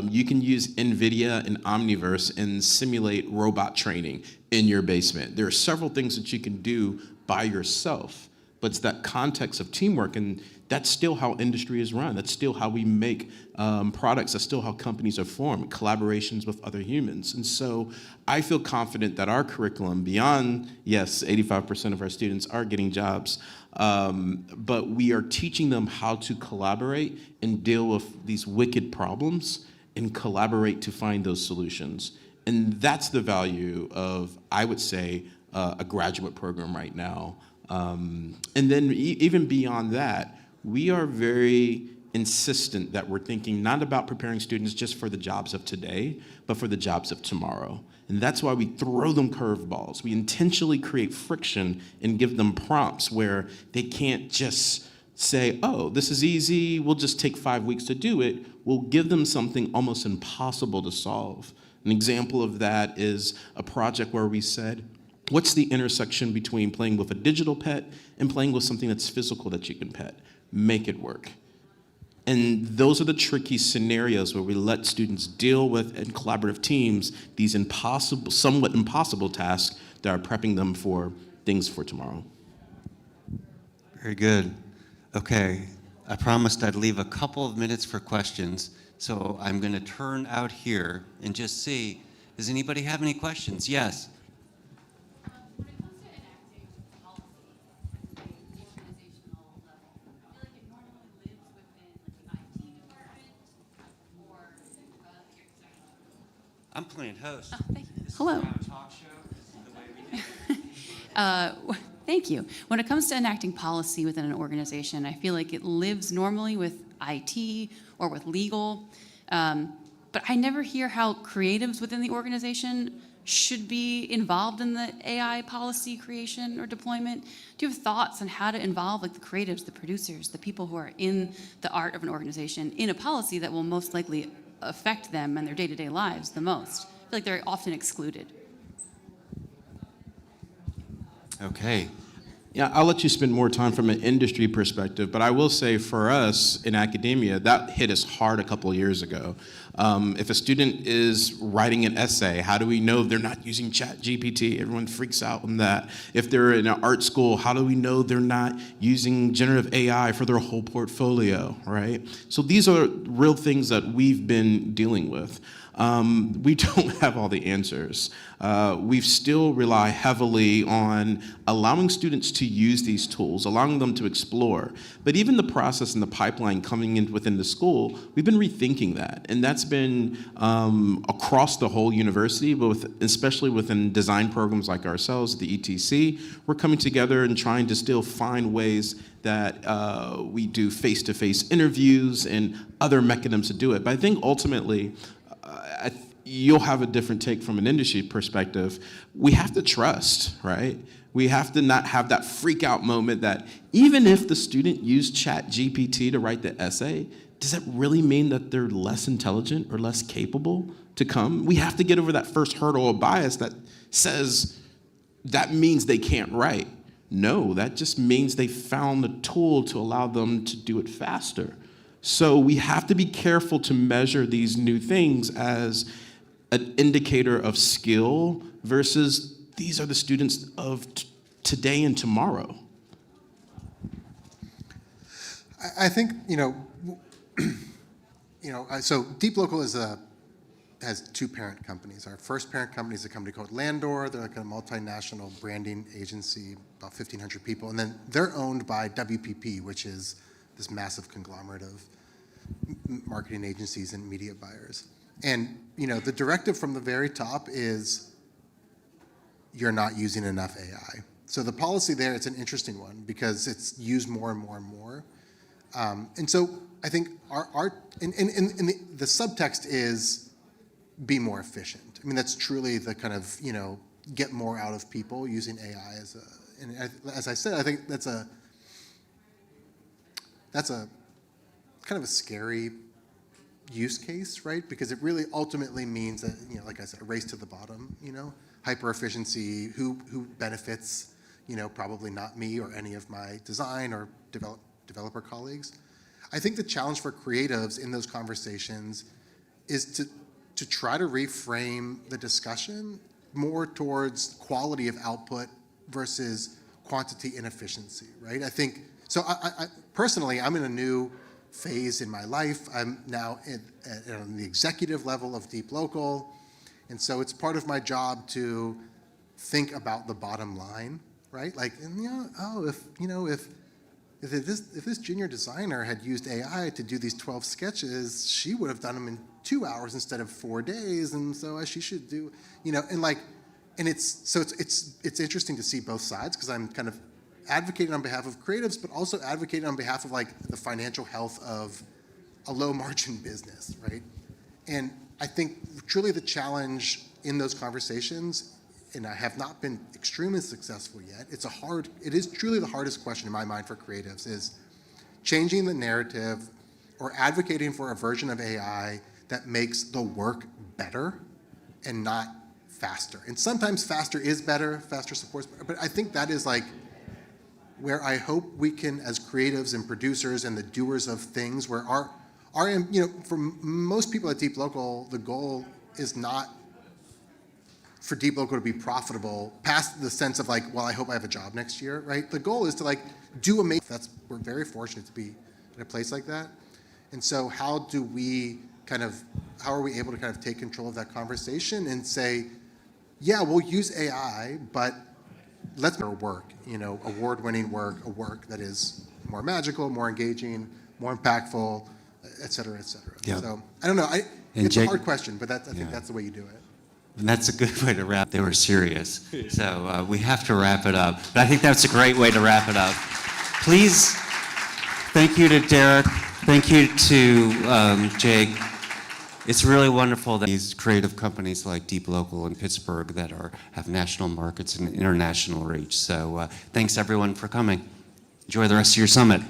You can use NVIDIA and Omniverse and simulate robot training in your basement. There are several things that you can do by yourself, but it's that context of teamwork, and that's still how industry is run. That's still how we make products. That's still how companies are formed, collaborations with other humans. And so I feel confident that our curriculum, beyond, yes, 85% of our students are getting jobs, but we are teaching them how to collaborate and deal with these wicked problems and collaborate to find those solutions. And that's the value of, I would say, a graduate program right now. And then even beyond that, we are very insistent that we're thinking not about preparing students just for the jobs of today, but for the jobs of tomorrow. And that's why we throw them curveballs. We intentionally create friction and give them prompts where they can't just say, oh, this is easy, we'll just take 5 weeks to do it. We'll give them something almost impossible to solve. An example of that is a project where we said, what's the intersection between playing with a digital pet and playing with something that's physical that you can pet? Make it work. And those are the tricky scenarios where we let students deal with, in collaborative teams, these impossible, somewhat impossible tasks that are prepping them for things for tomorrow. Very good. Okay, I promised I'd leave a couple of minutes for questions, so I'm going to turn out here and just see, does anybody have any questions? Yes. I'm playing host. Oh, thank you. Hello. Talk show, the way we do. Thank you. When it comes to enacting policy within an organization, I feel like it lives normally with IT or with legal, but I never hear how creatives within the organization should be involved in the AI policy creation or deployment. Do you have thoughts on how to involve like the creatives, the producers, the people who are in the art of an organization in a policy that will most likely affect them and their day-to-day lives the most? I feel like they're often excluded. Okay. Yeah, I'll let you spend more time from an industry perspective, but I will say for us in academia, that hit us hard a couple of years ago. If a student is writing an essay, how do we know they're not using ChatGPT? Everyone freaks out on that. If they're in an art school, how do we know they're not using generative AI for their whole portfolio, right? So these are real things that we've been dealing with. We don't have all the answers. We still rely heavily on allowing students to use these tools, allowing them to explore. But even the process and the pipeline coming in within the school, we've been rethinking that. And that's been across the whole university, but especially within design programs like ourselves, the ETC. We're coming together and trying to still find ways that we do face-to-face interviews and other mechanisms to do it. But I think ultimately, you'll have a different take from an industry perspective. We have to trust, right? We have to not have that freak out moment that even if the student used ChatGPT to write the essay, does that really mean that they're less intelligent or less capable to come? We have to get over that first hurdle of bias that says that means they can't write. No, that just means they found the tool to allow them to do it faster. So we have to be careful to measure these new things as an indicator of skill versus these are the students of today and tomorrow. I think, so Deep Local has two parent companies. Our first parent company is a company called Landor. They're like a multinational branding agency, about 1,500 people. And then they're owned by WPP, which is this massive conglomerate of marketing agencies and media buyers. And, the directive from the very top is you're not using enough AI. So the policy there, it's an interesting one because it's used more and more and more. And so I think the subtext is be more efficient. I mean, that's truly the kind of, get more out of people using AI as I said, I think that's a kind of a scary use case, right? Because it really ultimately means that, like I said, a race to the bottom, hyper efficiency, who benefits, probably not me or any of my design or developer colleagues. I think the challenge for creatives in those conversations is to try to reframe the discussion more towards quality of output versus quantity and efficiency, right? I think, so I personally, I'm in a new phase in my life. I'm now on the executive level of Deep Local, and so it's part of my job to think about the bottom line, right? Like, if this junior designer had used AI to do these 12 sketches, she would have done them in 2 hours instead of 4 days, and so she should do, and it's interesting to see both sides because I'm kind of advocating on behalf of creatives, but also advocating on behalf of the financial health of a low margin business, right? And I think truly the challenge in those conversations, and I have not been extremely successful yet, it is truly the hardest question in my mind for creatives is changing the narrative or advocating for a version of AI that makes the work better and not faster. And sometimes faster is better, faster supports better, but I think that is where I hope we can, as creatives and producers and the doers of things, where for most people at Deep Local, the goal is not for Deep Local to be profitable past the sense of well, I hope I have a job next year, right? The goal is to do amazing. We're very fortunate to be in a place like that. And so how are we able to kind of take control of that conversation and say, yeah, we'll use AI, but let's make our work, award-winning work, a work that is more magical, more engaging, more impactful, et cetera, et cetera. Yeah. So I don't know. It's a hard question, but I think that's the way you do it. And that's a good way to wrap. They were serious. So we have to wrap it up. But I think that's a great way to wrap it up. Please, thank you to Derek. Thank you to Jake. It's really wonderful that these creative companies like Deep Local in Pittsburgh that have national markets and international reach. So thanks everyone for coming. Enjoy the rest of your summit.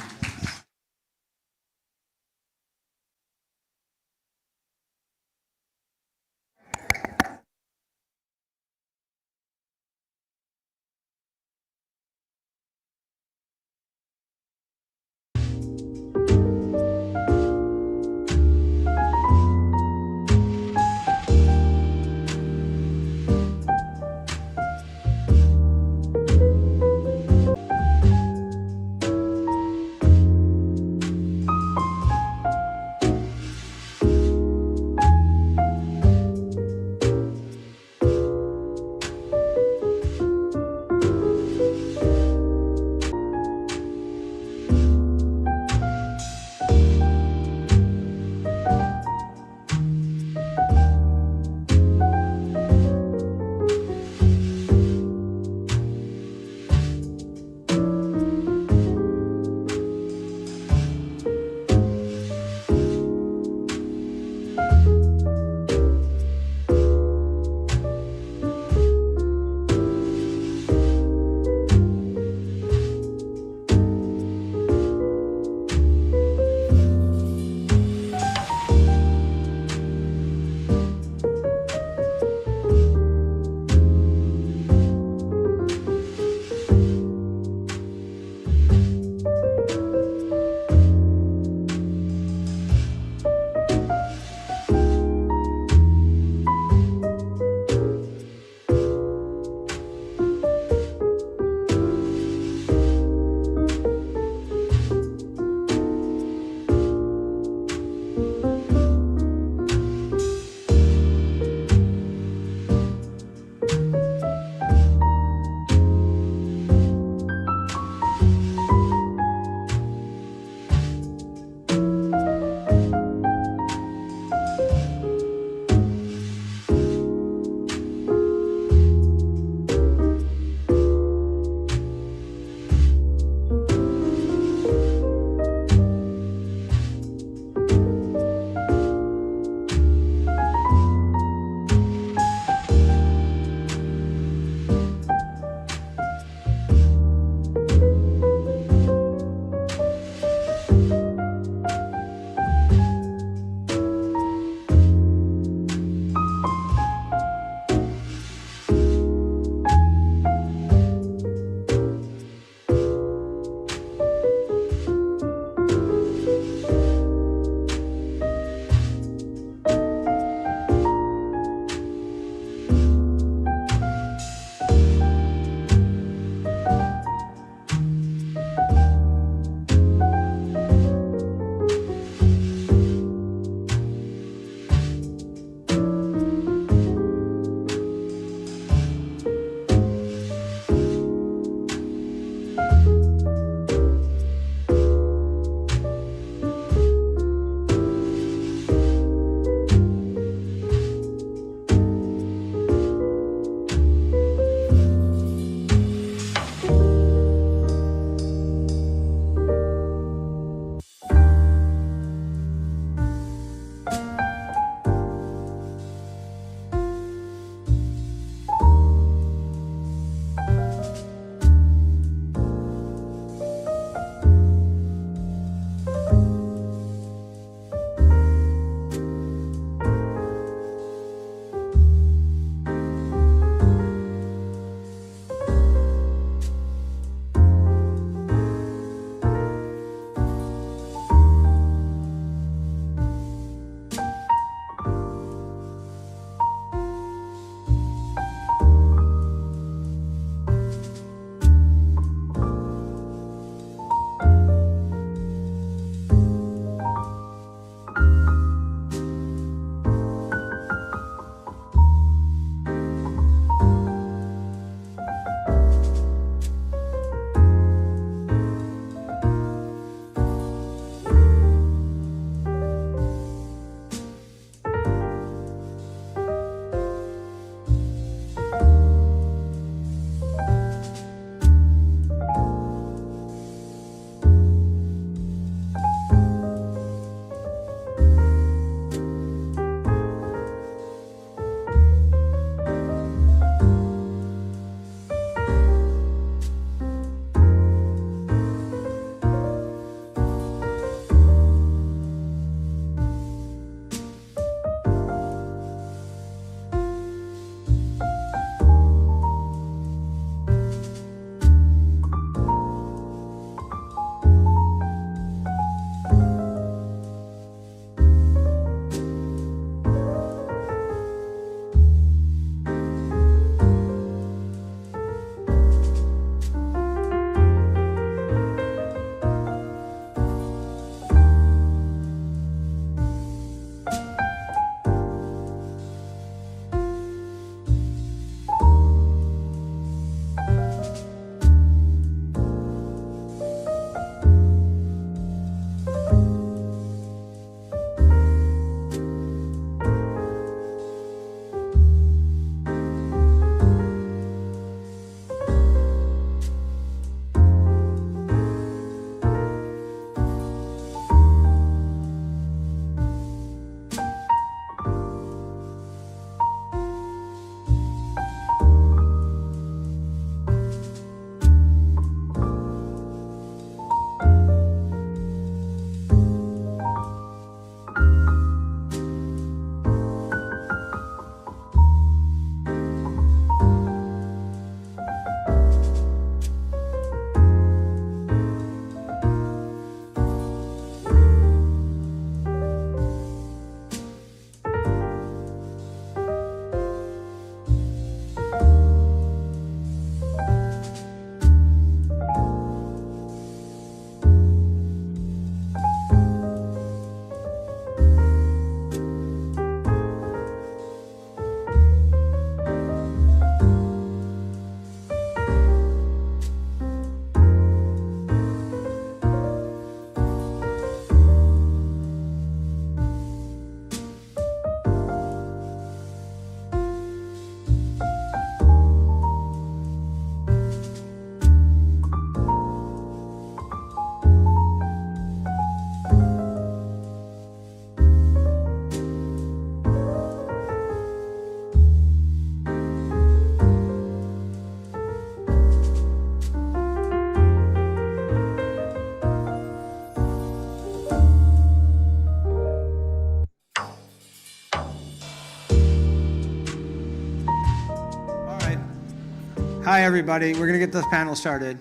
Hi, everybody. We're going to get this panel started.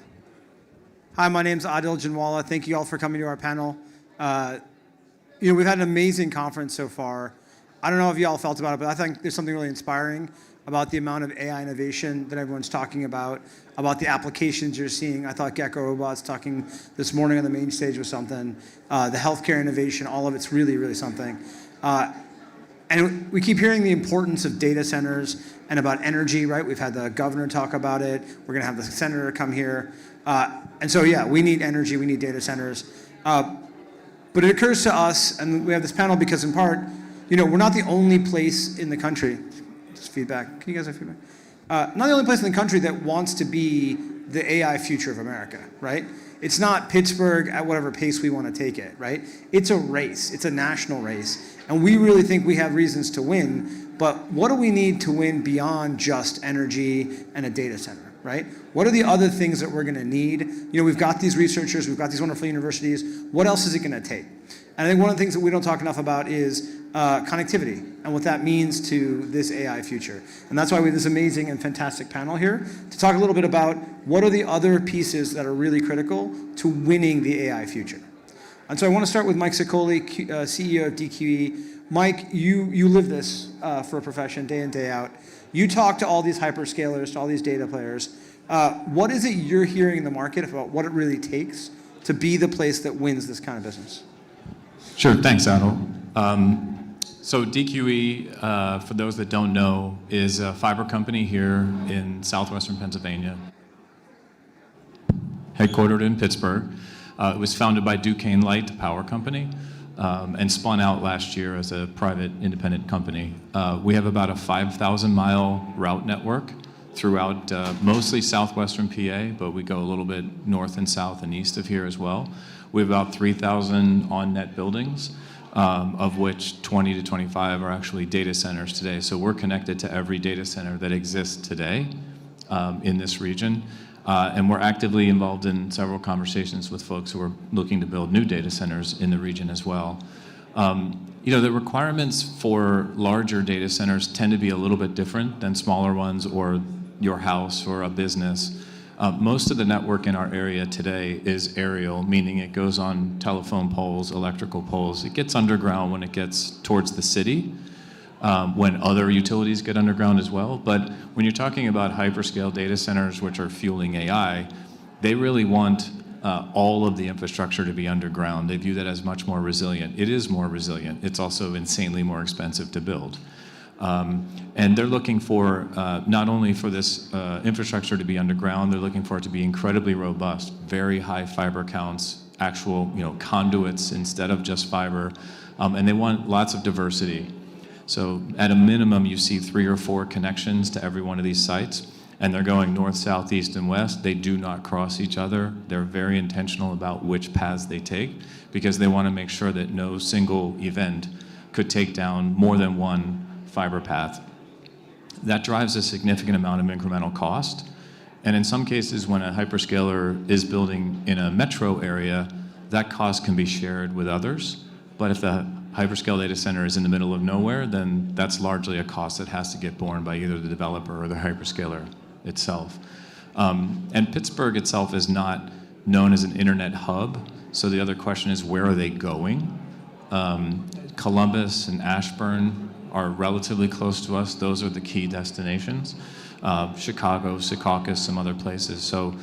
Hi, my name's Adil Janwala. Thank you all for coming to our panel. We've had an amazing conference so far. I don't know if you all felt about it, but I think there's something really inspiring about the amount of AI innovation that everyone's talking about the applications you're seeing. I thought Gecko Robots talking this morning on the main stage was something. The healthcare innovation, all of it's really, really something. And we keep hearing the importance of data centers and about energy, right? We've had the governor talk about it. We're going to have the senator come here. And so, yeah, we need energy. We need data centers. But it occurs to us, and we have this panel because in part, we're not the only place in the country. Just feedback. Can you guys have feedback? Not the only place in the country that wants to be the AI future of America, right? It's not Pittsburgh at whatever pace we want to take it, right? It's a race. It's a national race. And we really think we have reasons to win. But what do we need to win beyond just energy and a data center, right? What are the other things that we're going to need? We've got these researchers. We've got these wonderful universities. What else is it going to take? And I think one of the things that we don't talk enough about is connectivity and what that means to this AI future. And that's why we have this amazing and fantastic panel here to talk a little bit about what are the other pieces that are really critical to winning the AI future. And so I want to start with Mike Sicoli, CEO of DQE. Mike, you live this for a profession day in, day out. You talk to all these hyperscalers, to all these data players. What is it you're hearing in the market about what it really takes to be the place that wins this kind of business? Sure, thanks, Adil. So DQE, for those that don't know, is a fiber company here in southwestern Pennsylvania, headquartered in Pittsburgh. It was founded by Duquesne Light Power Company and spun out last year as a private independent company. We have about a 5,000-mile route network throughout mostly southwestern PA, but we go a little bit north and south and east of here as well. We have about 3,000 on-net buildings, of which 20 to 25 are actually data centers today. So we're connected to every data center that exists today in this region. And we're actively involved in several conversations with folks who are looking to build new data centers in the region as well. The requirements for larger data centers tend to be a little bit different than smaller ones or your house or a business. Most of the network in our area today is aerial, meaning it goes on telephone poles, electrical poles. It gets underground when it gets towards the city, when other utilities get underground as well. But when you're talking about hyperscale data centers, which are fueling AI, they really want all of the infrastructure to be underground. They view that as much more resilient. It is more resilient. It's also insanely more expensive to build. And they're looking for not only for this infrastructure to be underground, they're looking for it to be incredibly robust, very high fiber counts, actual conduits instead of just fiber, and they want lots of diversity. So at a minimum, you see 3 or 4 connections to every one of these sites, and they're going north, south, east, and west. They do not cross each other. They're very intentional about which paths they take because they want to make sure that no single event could take down more than one fiber path. That drives a significant amount of incremental cost. And in some cases, when a hyperscaler is building in a metro area, that cost can be shared with others. But if the hyperscale data center is in the middle of nowhere, then that's largely a cost that has to get borne by either the developer or the hyperscaler itself. And Pittsburgh itself is not known as an internet hub. So the other question is, where are they going? Columbus and Ashburn are relatively close to us. Those are the key destinations. Chicago, Secaucus, some other places. So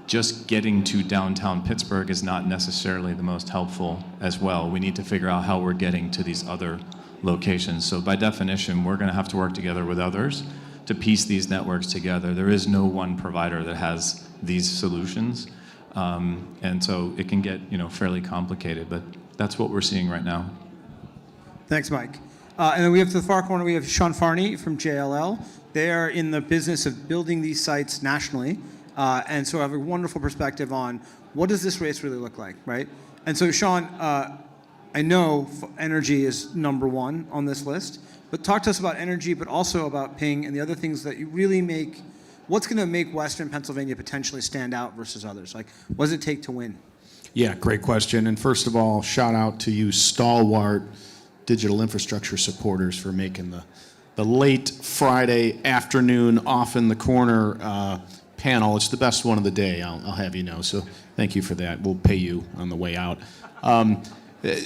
just getting to downtown Pittsburgh is not necessarily the most helpful as well. We need to figure out how we're getting to these other locations. So by definition, we're gonna have to work together with others to piece these networks together. There is no one provider that has these solutions. And so it can get fairly complicated, but that's what we're seeing right now. Thanks, Mike. And then we have to the far corner, we have Sean Farney from JLL. They are in the business of building these sites nationally. And so I have a wonderful perspective on what does this race really look like, right? And so Sean, I know energy is number one on this list, but talk to us about energy, but also about ping and the other things that you really make, what's gonna make Western Pennsylvania potentially stand out versus others? Like, what does it take to win? Yeah, great question. And first of all, shout out to you stalwart digital infrastructure supporters for making the late Friday afternoon off in the corner panel. It's the best one of the day, I'll have you know. So thank you for that. We'll pay you on the way out.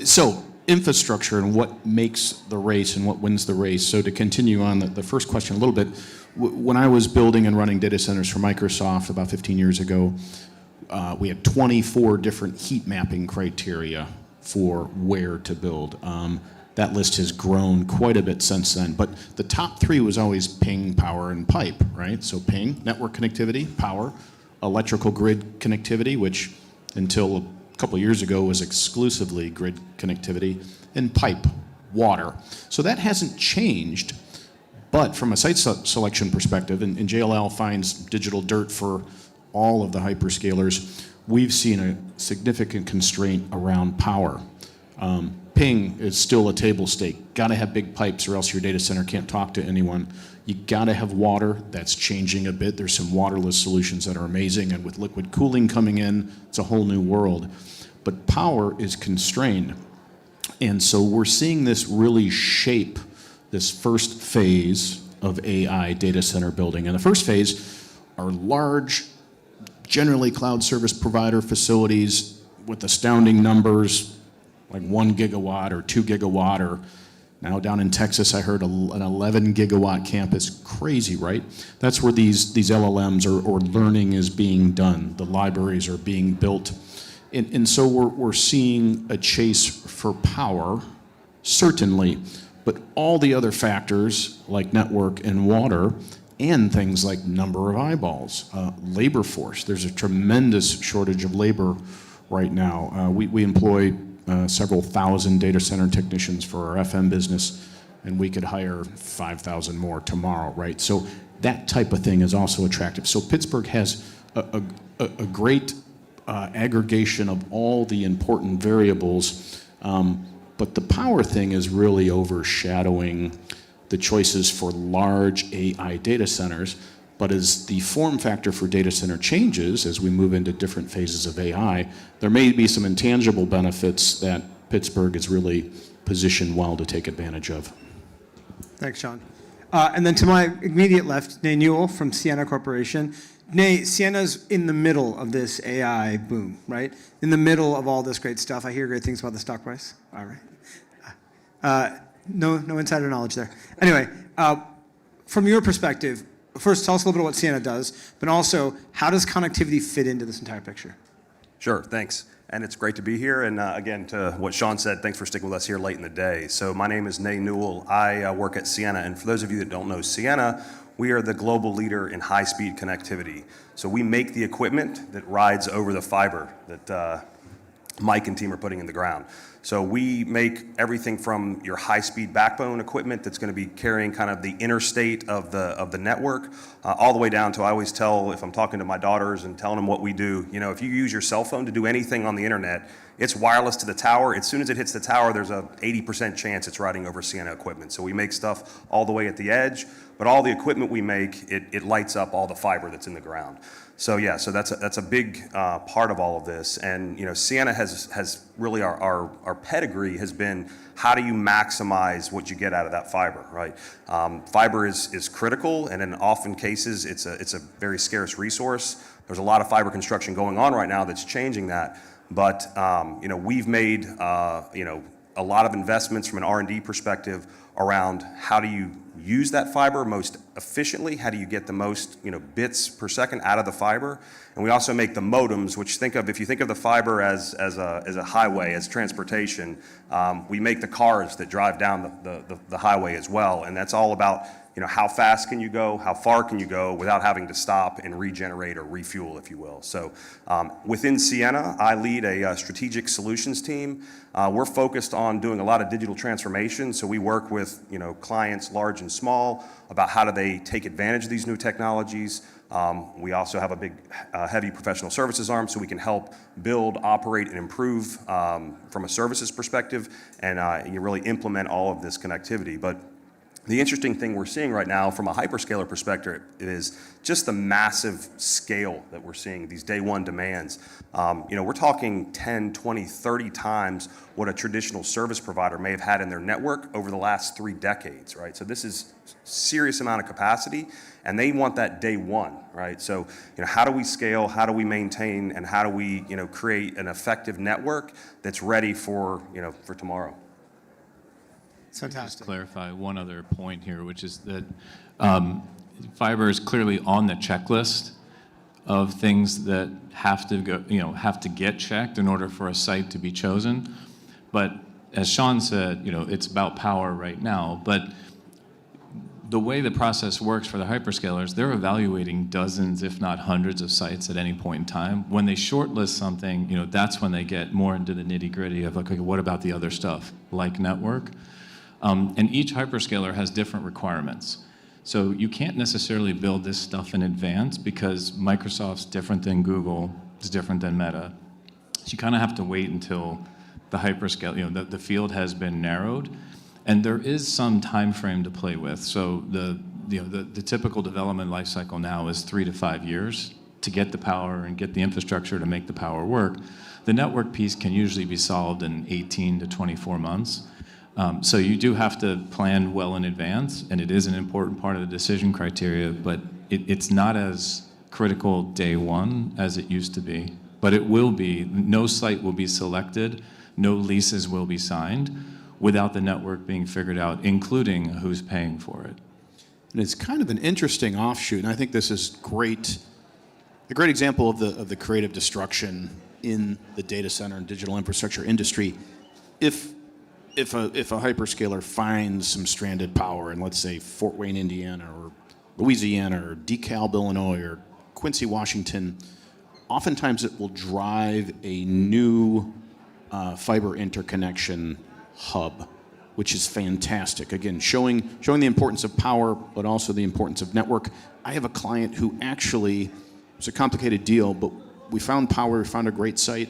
So infrastructure and what makes the race and what wins the race. So to continue on the first question a little bit, when I was building and running data centers for Microsoft about 15 years ago, we had 24 different heat mapping criteria for where to build. That list has grown quite a bit since then, but the top three was always ping, power, and pipe, right? So ping, network connectivity, power, electrical grid connectivity, which until a couple of years ago was exclusively grid connectivity, and pipe, water. So that hasn't changed, but from a site selection perspective, and JLL finds digital dirt for all of the hyperscalers, we've seen a significant constraint around power. Ping is still a table stake. Got to have big pipes or else your data center can't talk to anyone. You got to have water. That's changing a bit. There's some waterless solutions that are amazing, and with liquid cooling coming in, it's a whole new world. But power is constrained. And so we're seeing this really shape this first phase of AI data center building. And the first phase are large, generally cloud service provider facilities with astounding numbers, like 1 gigawatt or 2 gigawatt, or now down in Texas, I heard an 11 gigawatt campus. Crazy, right? That's where these LLMs or learning is being done. The libraries are being built. And so we're seeing a chase for power, certainly, but all the other factors like network and water, and things like number of eyeballs, labor force. There's a tremendous shortage of labor right now. We employ several thousand data center technicians for our FM business, and we could hire 5,000 more tomorrow, right? So that type of thing is also attractive. So Pittsburgh has a great aggregation of all the important variables, but the power thing is really overshadowing the choices for large AI data centers. But as the form factor for data center changes, as we move into different phases of AI, there may be some intangible benefits that Pittsburgh is really positioned well to take advantage of. Thanks, Sean. And then to my immediate left, Nay Newell from Ciena Corporation. Nay, Ciena's in the middle of this AI boom, right? In the middle of all this great stuff. I hear great things about the stock price. All right. No insider knowledge there. Anyway, from your perspective, first, tell us a little bit what Ciena does, but also, how does connectivity fit into this entire picture? Sure, thanks. And it's great to be here. And again, to what Sean said, thanks for sticking with us here late in the day. So my name is Nay Newell. I work at Ciena. And for those of you that don't know Ciena, we are the global leader in high-speed connectivity. So we make the equipment that rides over the fiber that Mike and team are putting in the ground. So we make everything from your high-speed backbone equipment that's going to be carrying kind of the interstate of the network, all the way down to, I always tell, if I'm talking to my daughters and telling them what we do, you know, if you use your cell phone to do anything on the internet, it's wireless to the tower. As soon as it hits the tower, there's a 80% chance it's riding over Ciena equipment. So we make stuff all the way at the edge, but all the equipment we make, it lights up all the fiber that's in the ground. So yeah, so that's a big part of all of this. And you know, Ciena has really our pedigree has been, how do you maximize what you get out of that fiber, right? Fiber is critical, and in often cases it's a very scarce resource. There's a lot of fiber construction going on right now that's changing that. But you know, we've made you know, a lot of investments from an R&D perspective around how do you use that fiber most efficiently, how do you get the most, you know, bits per second out of the fiber. And we also make the modems, which if you think of the fiber as a highway, as transportation, we make the cars that drive down the highway as well. And that's all about, you know, how fast can you go, how far can you go without having to stop and regenerate or refuel, if you will. So within Ciena, I lead a strategic solutions team. We're focused on doing a lot of digital transformation. So we work with, you know, clients large and small about how do they take advantage of these new technologies. We also have a big, heavy professional services arm, so we can help build, operate, and improve from a services perspective, and you really implement all of this connectivity. But The interesting thing we're seeing right now from a hyperscaler perspective is just the massive scale that we're seeing, these day one demands. We're talking 10, 20, 30 times what a traditional service provider may have had in their network over the last 3 decades, right? So this is serious amount of capacity, and they want that day one, right? So, how do we scale, how do we maintain, and how do we, create an effective network that's ready for tomorrow? Just clarify one other point here, which is that fiber is clearly on the checklist of things that have to go, have to get checked in order for a site to be chosen. But as Sean said, it's about power right now. But the way the process works for the hyperscalers, they're evaluating dozens, if not hundreds, of sites at any point in time. When they shortlist something, that's when they get more into the nitty-gritty of like, okay, what about the other stuff, like network? And each hyperscaler has different requirements. So you can't necessarily build this stuff in advance because Microsoft's different than Google, it's different than Meta. So you kind of have to wait until the hyperscale, the field has been narrowed. And there is some time frame to play with. So the typical development life cycle now is 3 to 5 years to get the power and get the infrastructure to make the power work. The network piece can usually be solved in 18 to 24 months. So you do have to plan well in advance, and it is an important part of the decision criteria, but it's not as critical day one as it used to be. But it will be, no site will be selected, no leases will be signed without the network being figured out, including who's paying for it. And it's kind of an interesting offshoot, and I think this is great, a great example of the creative destruction in the data center and digital infrastructure industry. If a hyperscaler finds some stranded power in, let's say, Fort Wayne, Indiana, or Louisiana, or DeKalb, Illinois, or Quincy, Washington, oftentimes it will drive a new fiber interconnection hub, which is fantastic. Again, showing the importance of power, but also the importance of network. I have a client who actually, it's a complicated deal, but we found power, we found a great site,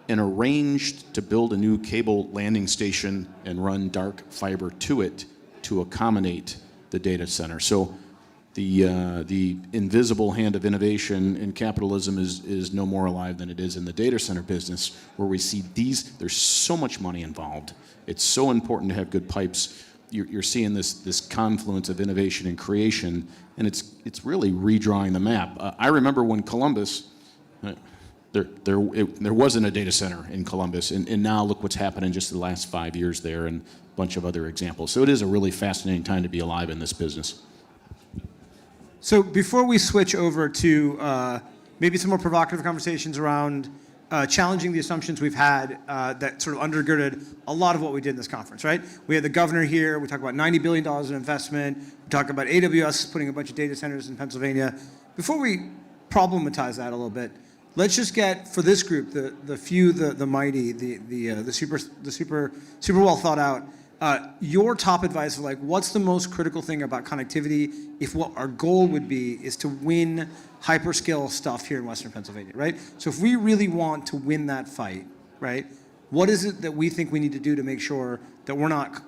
and arranged to build a new cable landing station and run dark fiber to it to accommodate the data center. So the invisible hand of innovation in capitalism is no more alive than it is in the data center business, where we see there's so much money involved. It's so important to have good pipes. You're seeing this confluence of innovation and creation, and it's really redrawing the map. I remember when Columbus, there wasn't a data center in Columbus, and now look what's happened in just the last 5 years there, and a bunch of other examples. So it is a really fascinating time to be alive in this business. So before we switch over to maybe some more provocative conversations around challenging the assumptions we've had that sort of undergirded a lot of what we did in this conference, right? We had the governor here. We talked about $90 billion in investment. We talked about AWS putting a bunch of data centers in Pennsylvania. Before we problematize that a little bit, let's just get, for this group, the few, the mighty, the super well thought out, your top advice of like, what's the most critical thing about connectivity if what our goal would be is to win hyperscale stuff here in Western Pennsylvania, right? So if we really want to win that fight, right, what is it that we think we need to do to make sure that we're not,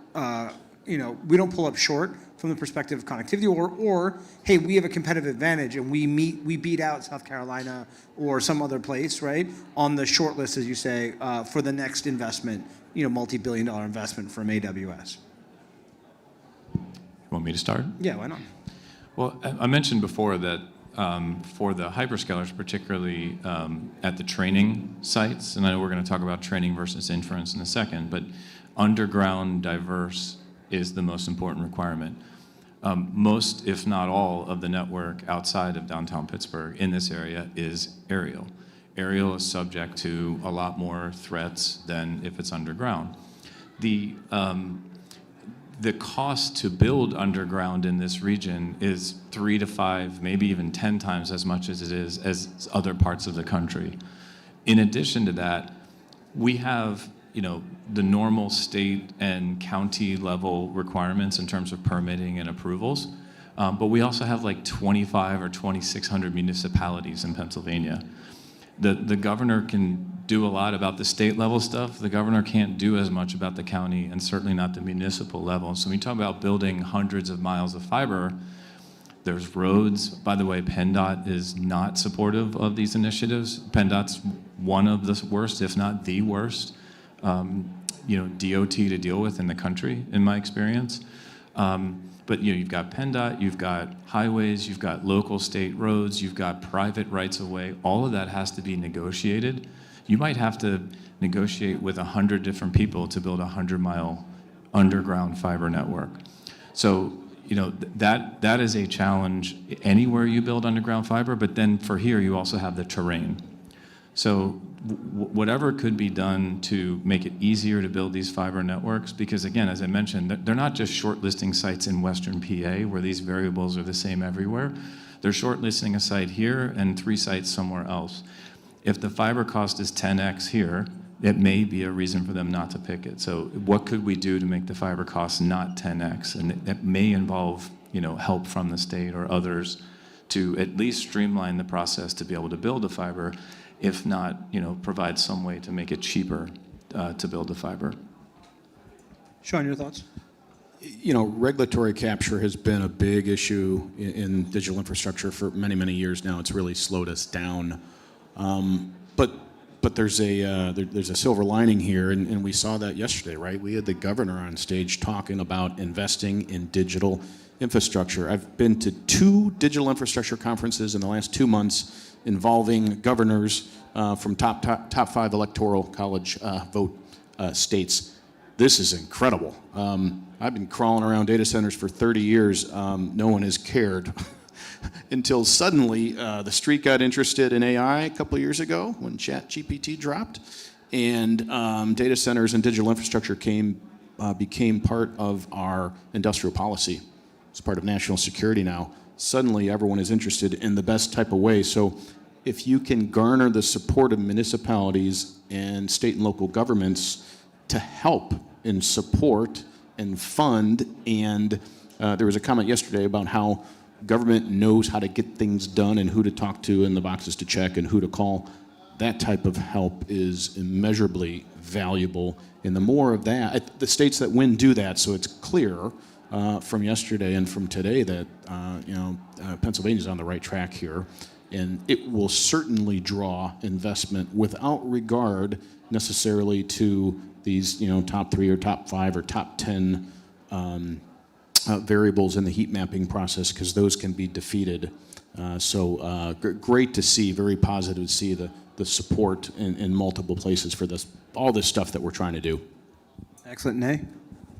we don't pull up short from the perspective of connectivity, or hey, we have a competitive advantage and we beat out South Carolina or some other place, right, on the short list, as you say, for the next investment, multi-billion-dollar investment from AWS. You want me to start? Yeah, why not? Well, I mentioned before that for the hyperscalers, particularly at the training sites, and I know we're going to talk about training versus inference in a second, but underground diverse is the most important requirement. Most, if not all, of the network outside of downtown Pittsburgh in this area is aerial. Aerial is subject to a lot more threats than if it's underground. The cost to build underground in this region is 3 to 5, maybe even 10 times as much as it is as other parts of the country. In addition to that, we have the normal state and county level requirements in terms of permitting and approvals, but we also have like 25 or 2,600 municipalities in Pennsylvania. the governor can do a lot about the state level stuff. The governor can't do as much about the county and certainly not the municipal level. So when you talk about building hundreds of miles of fiber, there's roads. By the way, PennDOT is not supportive of these initiatives. PennDOT's one of the worst, if not the worst, DOT to deal with in the country, in my experience. But you've got PennDOT, you've got highways, you've got local state roads, you've got private rights of way. All of that has to be negotiated. You might have to negotiate with 100 different people to build a 100-mile underground fiber network. So, that is a challenge anywhere you build underground fiber, but then for here, you also have the terrain. So whatever could be done to make it easier to build these fiber networks, because again, as I mentioned, they're not just shortlisting sites in Western PA where these variables are the same everywhere. They're shortlisting a site here and 3 sites somewhere else. If the fiber cost is 10x here, it may be a reason for them not to pick it. So what could we do to make the fiber cost not 10x? And that may involve, help from the state or others to at least streamline the process to be able to build the fiber, if not, provide some way to make it cheaper to build the fiber. Sean, your thoughts? Regulatory capture has been a big issue in digital infrastructure for many, many years now. It's really slowed us down. But there's a silver lining here, and we saw that yesterday, right? We had the governor on stage talking about investing in digital infrastructure. I've been to 2 digital infrastructure conferences in the last 2 months involving governors from top 5 electoral college vote states. This is incredible. I've been crawling around data centers for 30 years. No one has cared. Until suddenly the street got interested in AI a couple of years ago when ChatGPT dropped, and data centers and digital infrastructure became part of our industrial policy. It's part of national security now. Suddenly everyone is interested in the best type of way. So if you can garner the support of municipalities and state and local governments to help and support and fund, and there was a comment yesterday about how government knows how to get things done and who to talk to and the boxes to check and who to call. That type of help is immeasurably valuable. And the more of that, the states that win do that. So it's clear from yesterday and from today that Pennsylvania's on the right track here. And it will certainly draw investment without regard necessarily to these top 3 or top 5 or top 10 variables in the heat mapping process, because those can be defeated. So great to see, very positive to see the support in multiple places for all this stuff that we're trying to do. Excellent. Nay?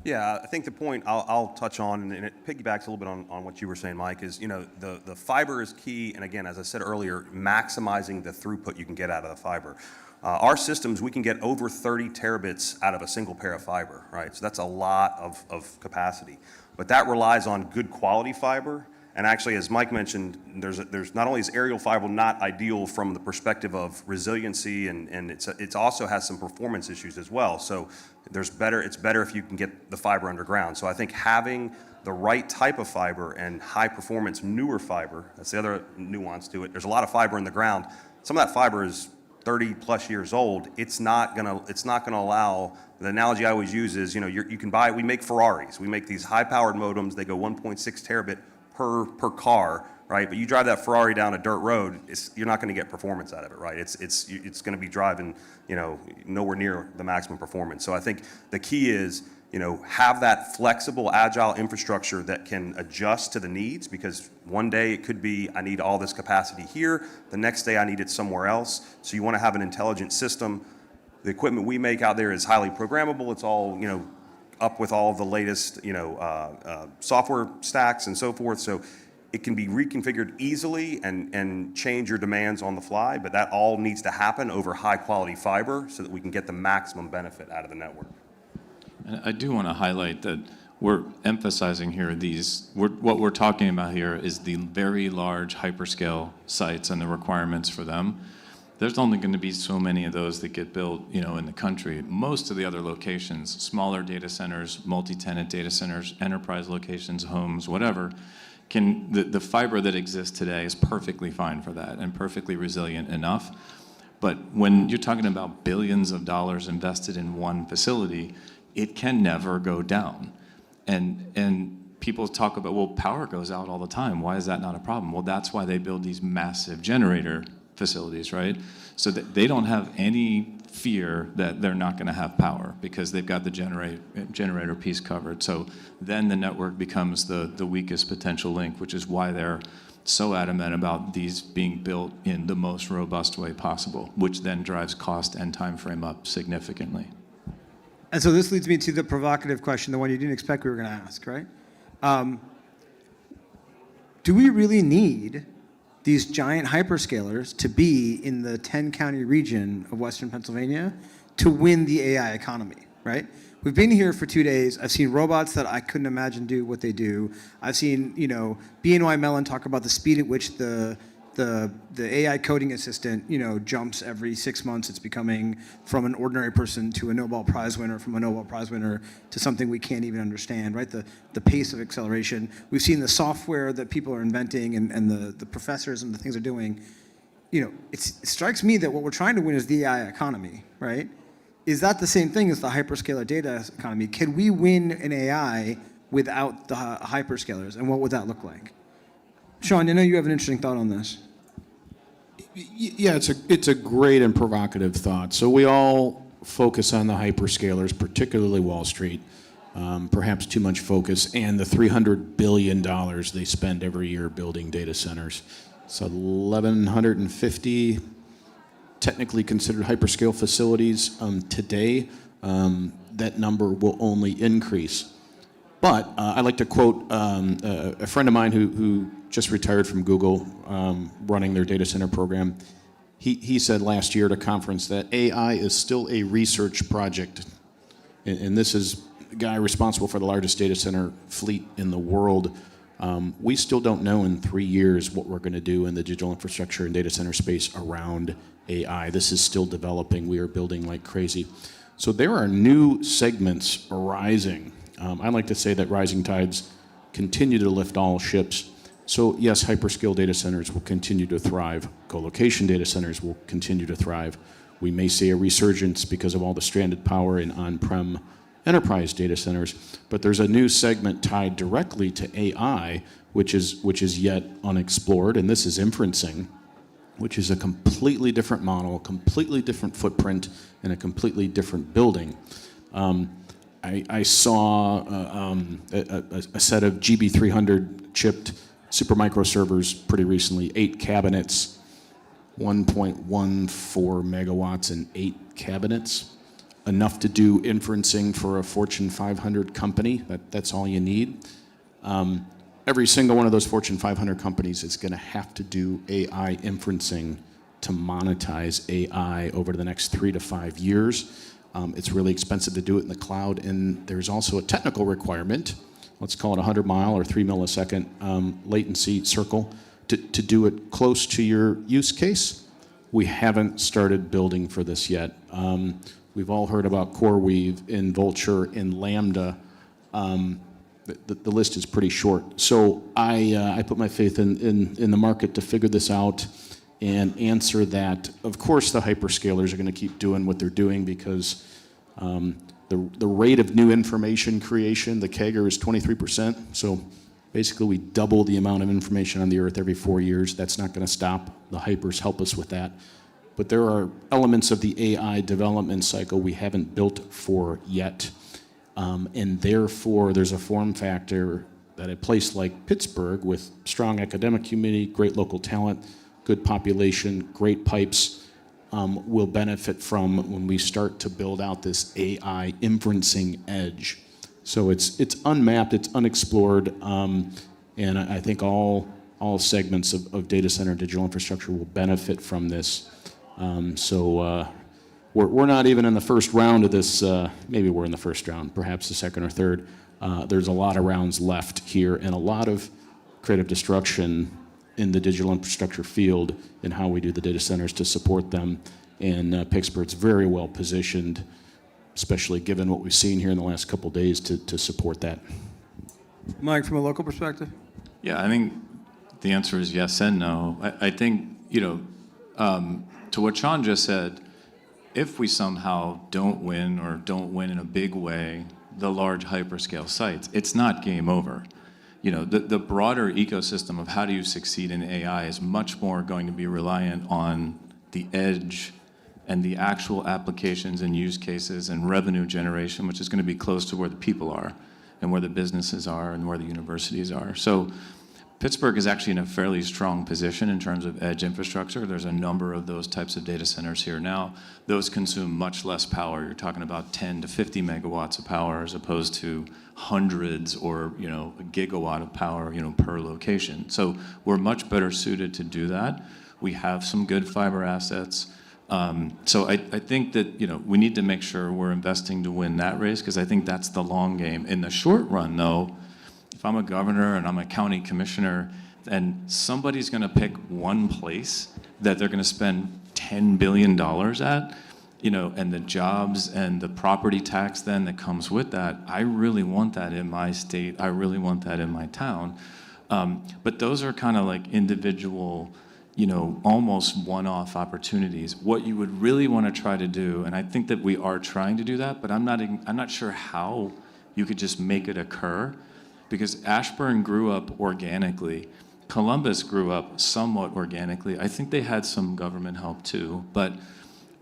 Yeah, I think the point I'll touch on, and it piggybacks a little bit on what you were saying, Mike, is the fiber is key, and again, as I said earlier, maximizing the throughput you can get out of the fiber. Our systems, we can get over 30 terabits out of a single pair of fiber, right? So that's a lot of capacity. But that relies on good quality fiber. And actually, as Mike mentioned, there's not only is aerial fiber not ideal from the perspective of resiliency, and it also has some performance issues as well. So it's better if you can get the fiber underground. So I think having the right type of fiber and high performance newer fiber, that's the other nuance to it. There's a lot of fiber in the ground. Some of that fiber is 30 plus years old. It's not gonna allow. The analogy I always use is, you can buy. We make Ferraris. We make these high-powered modems. They go 1.6 terabit per car, right? But you drive that Ferrari down a dirt road, you're not going to get performance out of it, right? It's going to be driving, nowhere near the maximum performance. So I think the key is, have that flexible, agile infrastructure that can adjust to the needs, because one day it could be, I need all this capacity here. The next day I need it somewhere else. So you want to have an intelligent system. The equipment we make out there is highly programmable. It's all, up with all of the latest, software stacks and so forth. So it can be reconfigured easily and change your demands on the fly, but that all needs to happen over high quality fiber so that we can get the maximum benefit out of the network. And I do want to highlight that we're emphasizing here what we're talking about here is the very large hyperscale sites and the requirements for them. There's only going to be so many of those that get built, in the country. Most of the other locations, smaller data centers, multi-tenant data centers, enterprise locations, homes, whatever, the fiber that exists today is perfectly fine for that and perfectly resilient enough. But when you're talking about billions of dollars invested in one facility, it can never go down. And people talk about, well, power goes out all the time. Why is that not a problem? Well, that's why they build these massive generator facilities, right? So that they don't have any fear that they're not going to have power because they've got the generator piece covered. So then the network becomes the weakest potential link, which is why they're so adamant about these being built in the most robust way possible, which then drives cost and time frame up significantly. And so this leads me to the provocative question, the one you didn't expect we were going to ask, right? Do we really need these giant hyperscalers to be in the 10-county region of Western Pennsylvania to win the AI economy, right? We've been here for 2 days. I've seen robots that I couldn't imagine do what they do. I've seen, BNY Mellon talk about the speed at which the AI coding assistant, jumps every 6 months. It's becoming from an ordinary person to a Nobel Prize winner, from a Nobel Prize winner to something we can't even understand, right? The pace of acceleration. We've seen the software that people are inventing and the professors and the things they're doing. It strikes me that what we're trying to win is the AI economy, right? Is that the same thing as the hyperscaler data economy? Can we win an AI without the hyperscalers, and what would that look like? Sean, I know you have an interesting thought on this. Yeah, it's a great and provocative thought. So we all focus on the hyperscalers, particularly Wall Street, perhaps too much focus, and the $300 billion they spend every year building data centers. So 1,150 technically considered hyperscale facilities today. That number will only increase. But I like to quote a friend of mine who just retired from Google, running their data center program. He said last year at a conference that AI is still a research project. And this is a guy responsible for the largest data center fleet in the world. We still don't know in 3 years what we're going to do in the digital infrastructure and data center space around AI. This is still developing. We are building like crazy. So there are new segments arising. I like to say that rising tides continue to lift all ships. So yes, hyperscale data centers will continue to thrive. Co-location data centers will continue to thrive. We may see a resurgence because of all the stranded power in on-prem enterprise data centers, but there's a new segment tied directly to AI, which is yet unexplored, and this is inferencing, which is a completely different model, completely different footprint, and a completely different building. I saw a set of GB300 chipped Supermicro servers pretty recently, 8 cabinets, 1.14 megawatts and 8 cabinets. Enough to do inferencing for a Fortune 500 company. That's all you need. Every single one of those Fortune 500 companies is going to have to do AI inferencing to monetize AI over the next 3 to 5 years. It's really expensive to do it in the cloud, and there's also a technical requirement, let's call it 100-mile or 3 millisecond latency circle, to do it close to your use case. We haven't started building for this yet. We've all heard about CoreWeave in Vultr, in Lambda. The list is pretty short. So I put my faith in the market to figure this out and answer that. Of course, the hyperscalers are going to keep doing what they're doing because the rate of new information creation, the CAGR is 23%. So basically, we double the amount of information on the Earth every 4 years. That's not going to stop. The hypers help us with that. But there are elements of the AI development cycle we haven't built for yet. And therefore, there's a form factor that a place like Pittsburgh, with strong academic community, great local talent, good population, great pipes, will benefit from when we start to build out this AI inferencing edge. So it's unmapped, it's unexplored, and I think all segments of data center digital infrastructure will benefit from this. We're not even in the first round of this. Maybe we're in the first round, perhaps the second or third. There's a lot of rounds left here and a lot of creative destruction in the digital infrastructure field and how we do the data centers to support them. And Pittsburgh's very well positioned, especially given what we've seen here in the last couple of days, to support that. Mike, from a local perspective? Yeah, I think the answer is yes and no. I think, to what Sean just said, if we somehow don't win or don't win in a big way the large hyperscale sites, it's not game over. You know, the broader ecosystem of how do you succeed in AI is much more going to be reliant on the edge and the actual applications and use cases and revenue generation, which is going to be close to where the people are and where the businesses are and where the universities are. So Pittsburgh is actually in a fairly strong position in terms of edge infrastructure. There's a number of those types of data centers here now. Those consume much less power. You're talking about 10 to 50 megawatts of power as opposed to hundreds or, you know, a gigawatt of power, you know, per location. So we're much better suited to do that. We have some good fiber assets. So I think that, you know, we need to make sure we're investing to win that race, because I think that's the long game. In the short run, though, if I'm a governor and I'm a county commissioner and somebody's going to pick one place that they're going to spend $10 billion at, you know, and the jobs and the property tax then that comes with that, I really want that in my state. I really want that in my town. But those are kind of like individual, you know, almost one-off opportunities. What you would really want to try to do, and I think that we are trying to do that, but I'm not sure how you could just make it occur, because Ashburn grew up organically. Columbus grew up somewhat organically. I think they had some government help too, but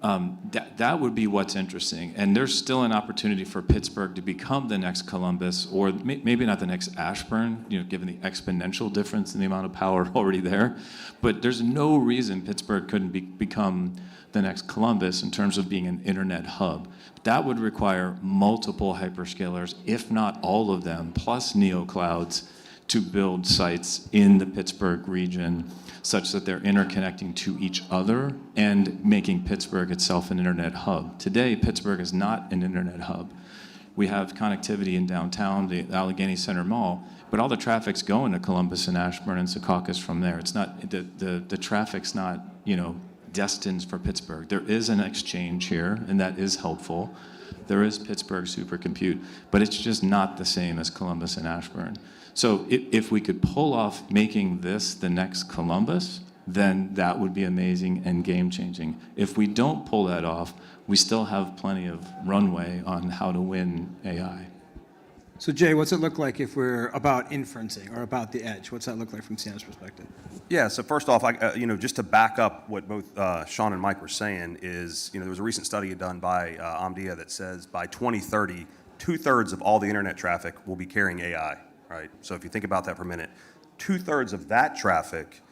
that would be what's interesting. And there's still an opportunity for Pittsburgh to become the next Columbus, or maybe not the next Ashburn, you know, given the exponential difference in the amount of power already there. But there's no reason Pittsburgh couldn't become the next Columbus in terms of being an internet hub. That would require multiple hyperscalers, if not all of them, plus neoclouds, to build sites in the Pittsburgh region such that they're interconnecting to each other and making Pittsburgh itself an internet hub. Today, Pittsburgh is not an internet hub. We have connectivity in downtown, the Allegheny Center Mall, but all the traffic's going to Columbus and Ashburn and Secaucus from there. It's not, the traffic's not, you know, destined for Pittsburgh. There is an exchange here, and that is helpful. There is Pittsburgh Supercompute, but it's just not the same as Columbus and Ashburn. So if we could pull off making this the next Columbus, then that would be amazing and game-changing. If we don't pull that off, we still have plenty of runway on how to win AI. So Jay, what's it look like if we're about inferencing or about the edge? What's that look like from Sienna's perspective? Yeah, so first off, you know, just to back up what both Sean and Mike were saying is, you know, there was a recent study done by Omdia that says by 2030, 2/3 of all the internet traffic will be carrying AI, right? So if you think about that for a minute, 2/3 of that traffic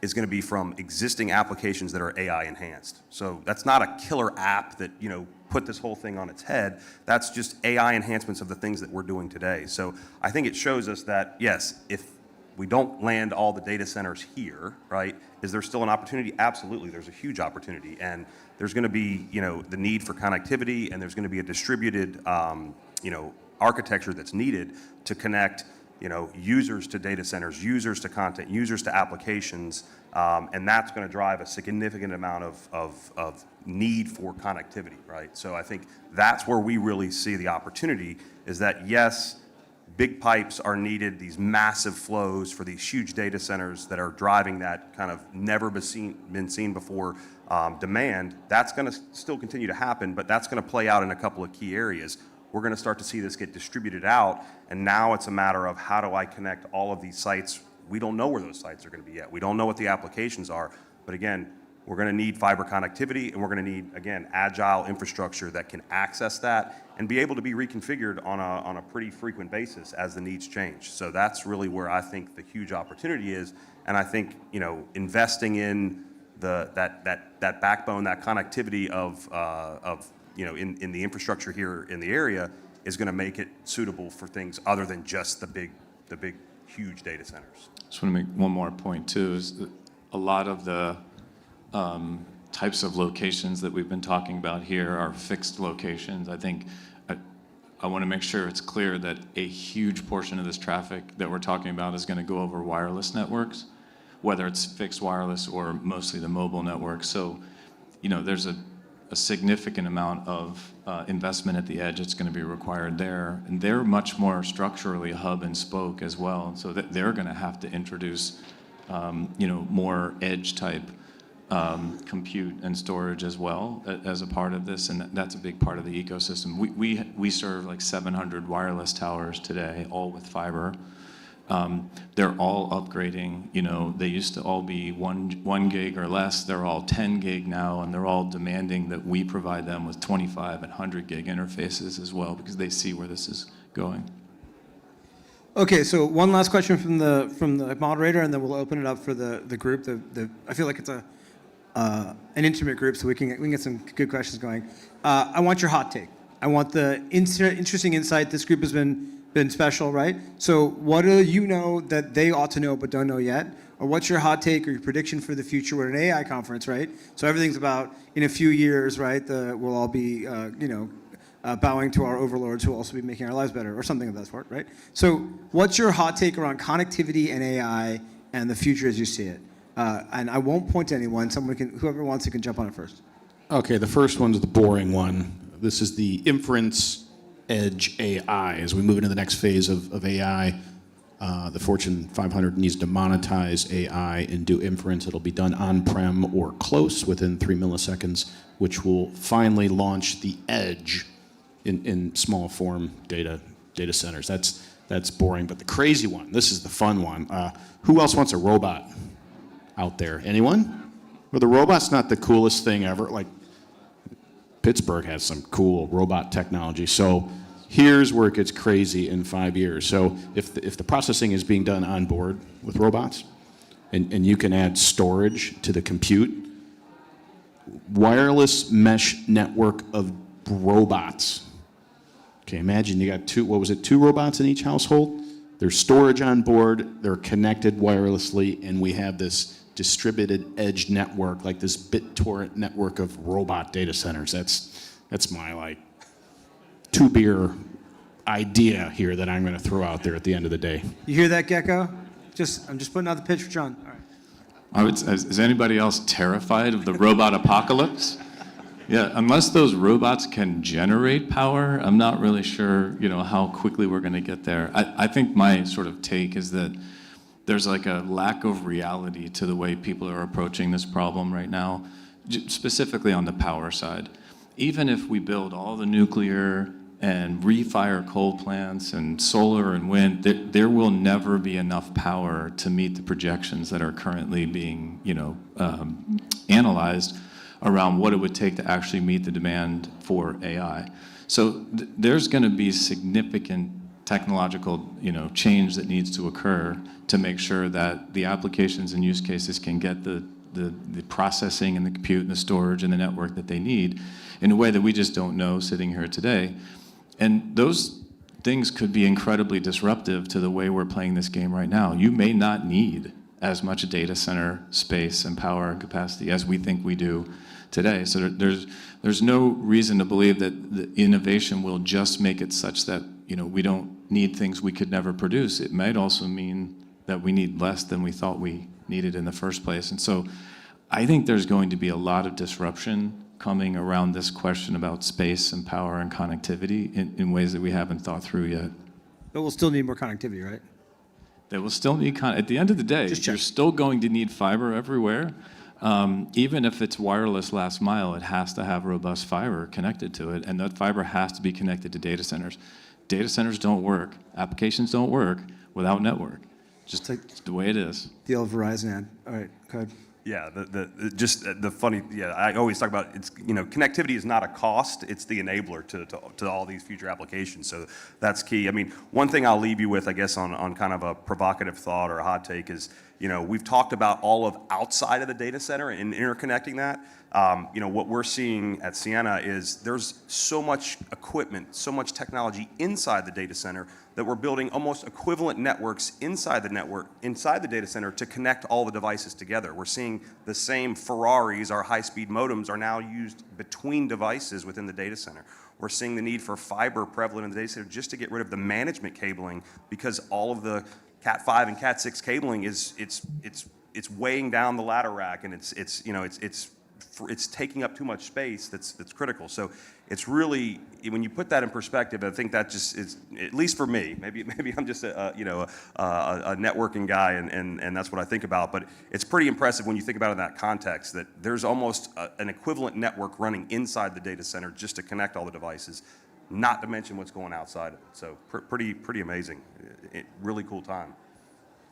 is going to be from existing applications that are AI enhanced. So that's not a killer app that, you know, put this whole thing on its head. That's just AI enhancements of the things that we're doing today. So I think it shows us that, yes, if we don't land all the data centers here, right, is there still an opportunity? Absolutely, there's a huge opportunity. And there's going to be, you know, the need for connectivity, and there's going to be a distributed, you know, architecture that's needed to connect, you know, users to data centers, users to content, users to applications, and that's going to drive a significant amount of need for connectivity, right? So I think that's where we really see the opportunity, is that yes, big pipes are needed, these massive flows for these huge data centers that are driving that kind of never been seen before demand. That's going to still continue to happen, but that's going to play out in a couple of key areas. We're going to start to see this get distributed out, and now it's a matter of how do I connect all of these sites. We don't know where those sites are going to be yet. We don't know what the applications are, but again, we're going to need fiber connectivity, and we're going to need, again, agile infrastructure that can access that and be able to be reconfigured on a pretty frequent basis as the needs change. So that's really where I think the huge opportunity is, and I think, you know, investing in that backbone, that connectivity of you know, in the infrastructure here in the area is going to make it suitable for things other than just the big, huge data centers. Just want to make one more point too, is that a lot of the types of locations that we've been talking about here are fixed locations. I think I want to make sure it's clear that a huge portion of this traffic that we're talking about is going to go over wireless networks, whether it's fixed wireless or mostly the mobile network. So, you know, there's a significant amount of investment at the edge that's going to be required there. And they're much more structurally hub and spoke as well. So that they're going to have to introduce, you know, more edge type compute and storage as well as a part of this, and that's a big part of the ecosystem. We serve like 700 wireless towers today, all with fiber. They're all upgrading. You know, they used to all be one gig or less. They're all 10 gig now, and they're all demanding that we provide them with 25 and 100 gig interfaces as well, because they see where this is going. Okay, so one last question from the moderator, and then we'll open it up for the group. I feel like it's an intimate group, so we can get some good questions going. I want your hot take. I want the interesting insight. This group has been special, right? So what do you know that they ought to know but don't know yet? Or what's your hot take or your prediction for the future? We're at an AI conference, right? So everything's about in a few years, right? We'll all be, bowing to our overlords who will also be making our lives better, or something of that sort, right? So what's your hot take around connectivity and AI and the future as you see it? And I won't point to anyone. Whoever wants to can jump on it first. Okay, the first one's the boring one. This is the inference edge AI. As we move into the next phase of AI, the Fortune 500 needs to monetize AI and do inference. It'll be done on-prem or close within 3 milliseconds, which will finally launch the edge in small form data centers. That's boring, but the crazy one, this is the fun one. Who else wants a robot out there? Anyone? Well, the robot's not the coolest thing ever. Like, Pittsburgh has some cool robot technology. So here's where it gets crazy in 5 years. So if the processing is being done on board with robots, and you can add storage to the compute, wireless mesh network of robots. Okay, imagine you got two robots in each household? There's storage on board, they're connected wirelessly, and we have this distributed edge network, like this BitTorrent network of robot data centers. That's my, like, 2-beer idea here that I'm going to throw out there at the end of the day. You hear that, Gecko? I'm just putting out the pitch for John. All right. Is anybody else terrified of the robot apocalypse? Yeah, unless those robots can generate power, I'm not really sure, how quickly we're going to get there. I think my sort of take is that there's like a lack of reality to the way people are approaching this problem right now, specifically on the power side. Even if we build all the nuclear and refire coal plants and solar and wind, there will never be enough power to meet the projections that are currently being, analyzed around what it would take to actually meet the demand for AI. So there's going to be significant technological, change that needs to occur to make sure that the applications and use cases can get the processing and the compute and the storage and the network that they need in a way that we just don't know sitting here today. And those things could be incredibly disruptive to the way we're playing this game right now. You may not need as much data center space and power and capacity as we think we do today. So there's no reason to believe that the innovation will just make it such that we don't need things we could never produce. It might also mean that we need less than we thought we needed in the first place. And so I think there's going to be a lot of disruption coming around this question about space and power and connectivity in ways that we haven't thought through yet. But we'll still need more connectivity, right? They will still need at the end of the day, you're still going to need fiber everywhere. Even if it's wireless last mile, it has to have robust fiber connected to it, and that fiber has to be connected to data centers. Data centers don't work, applications don't work without network. Just the way it is. The old Verizon ad. All right, go ahead. Yeah, the funny, I always talk about it's, connectivity is not a cost, it's the enabler to all these future applications. So that's key. I mean, one thing I'll leave you with, I guess, on kind of a provocative thought or a hot take is, we've talked about all of outside of the data center and interconnecting that. What we're seeing at Ciena is there's so much equipment, so much technology inside the data center that we're building almost equivalent networks inside the data center to connect all the devices together. We're seeing the same Ferraris, our high-speed modems, are now used between devices within the data center. We're seeing the need for fiber prevalent in the data center just to get rid of the management cabling, because all of the Cat 5 and Cat 6 cabling it's weighing down the ladder rack, and it's it's taking up too much space that's critical. So it's really, when you put that in perspective, I think that just is, at least for me, maybe I'm just a networking guy and that's what I think about, but it's pretty impressive when you think about it in that context, that there's almost an equivalent network running inside the data center just to connect all the devices, not to mention what's going outside of it. So pretty amazing. Really cool time.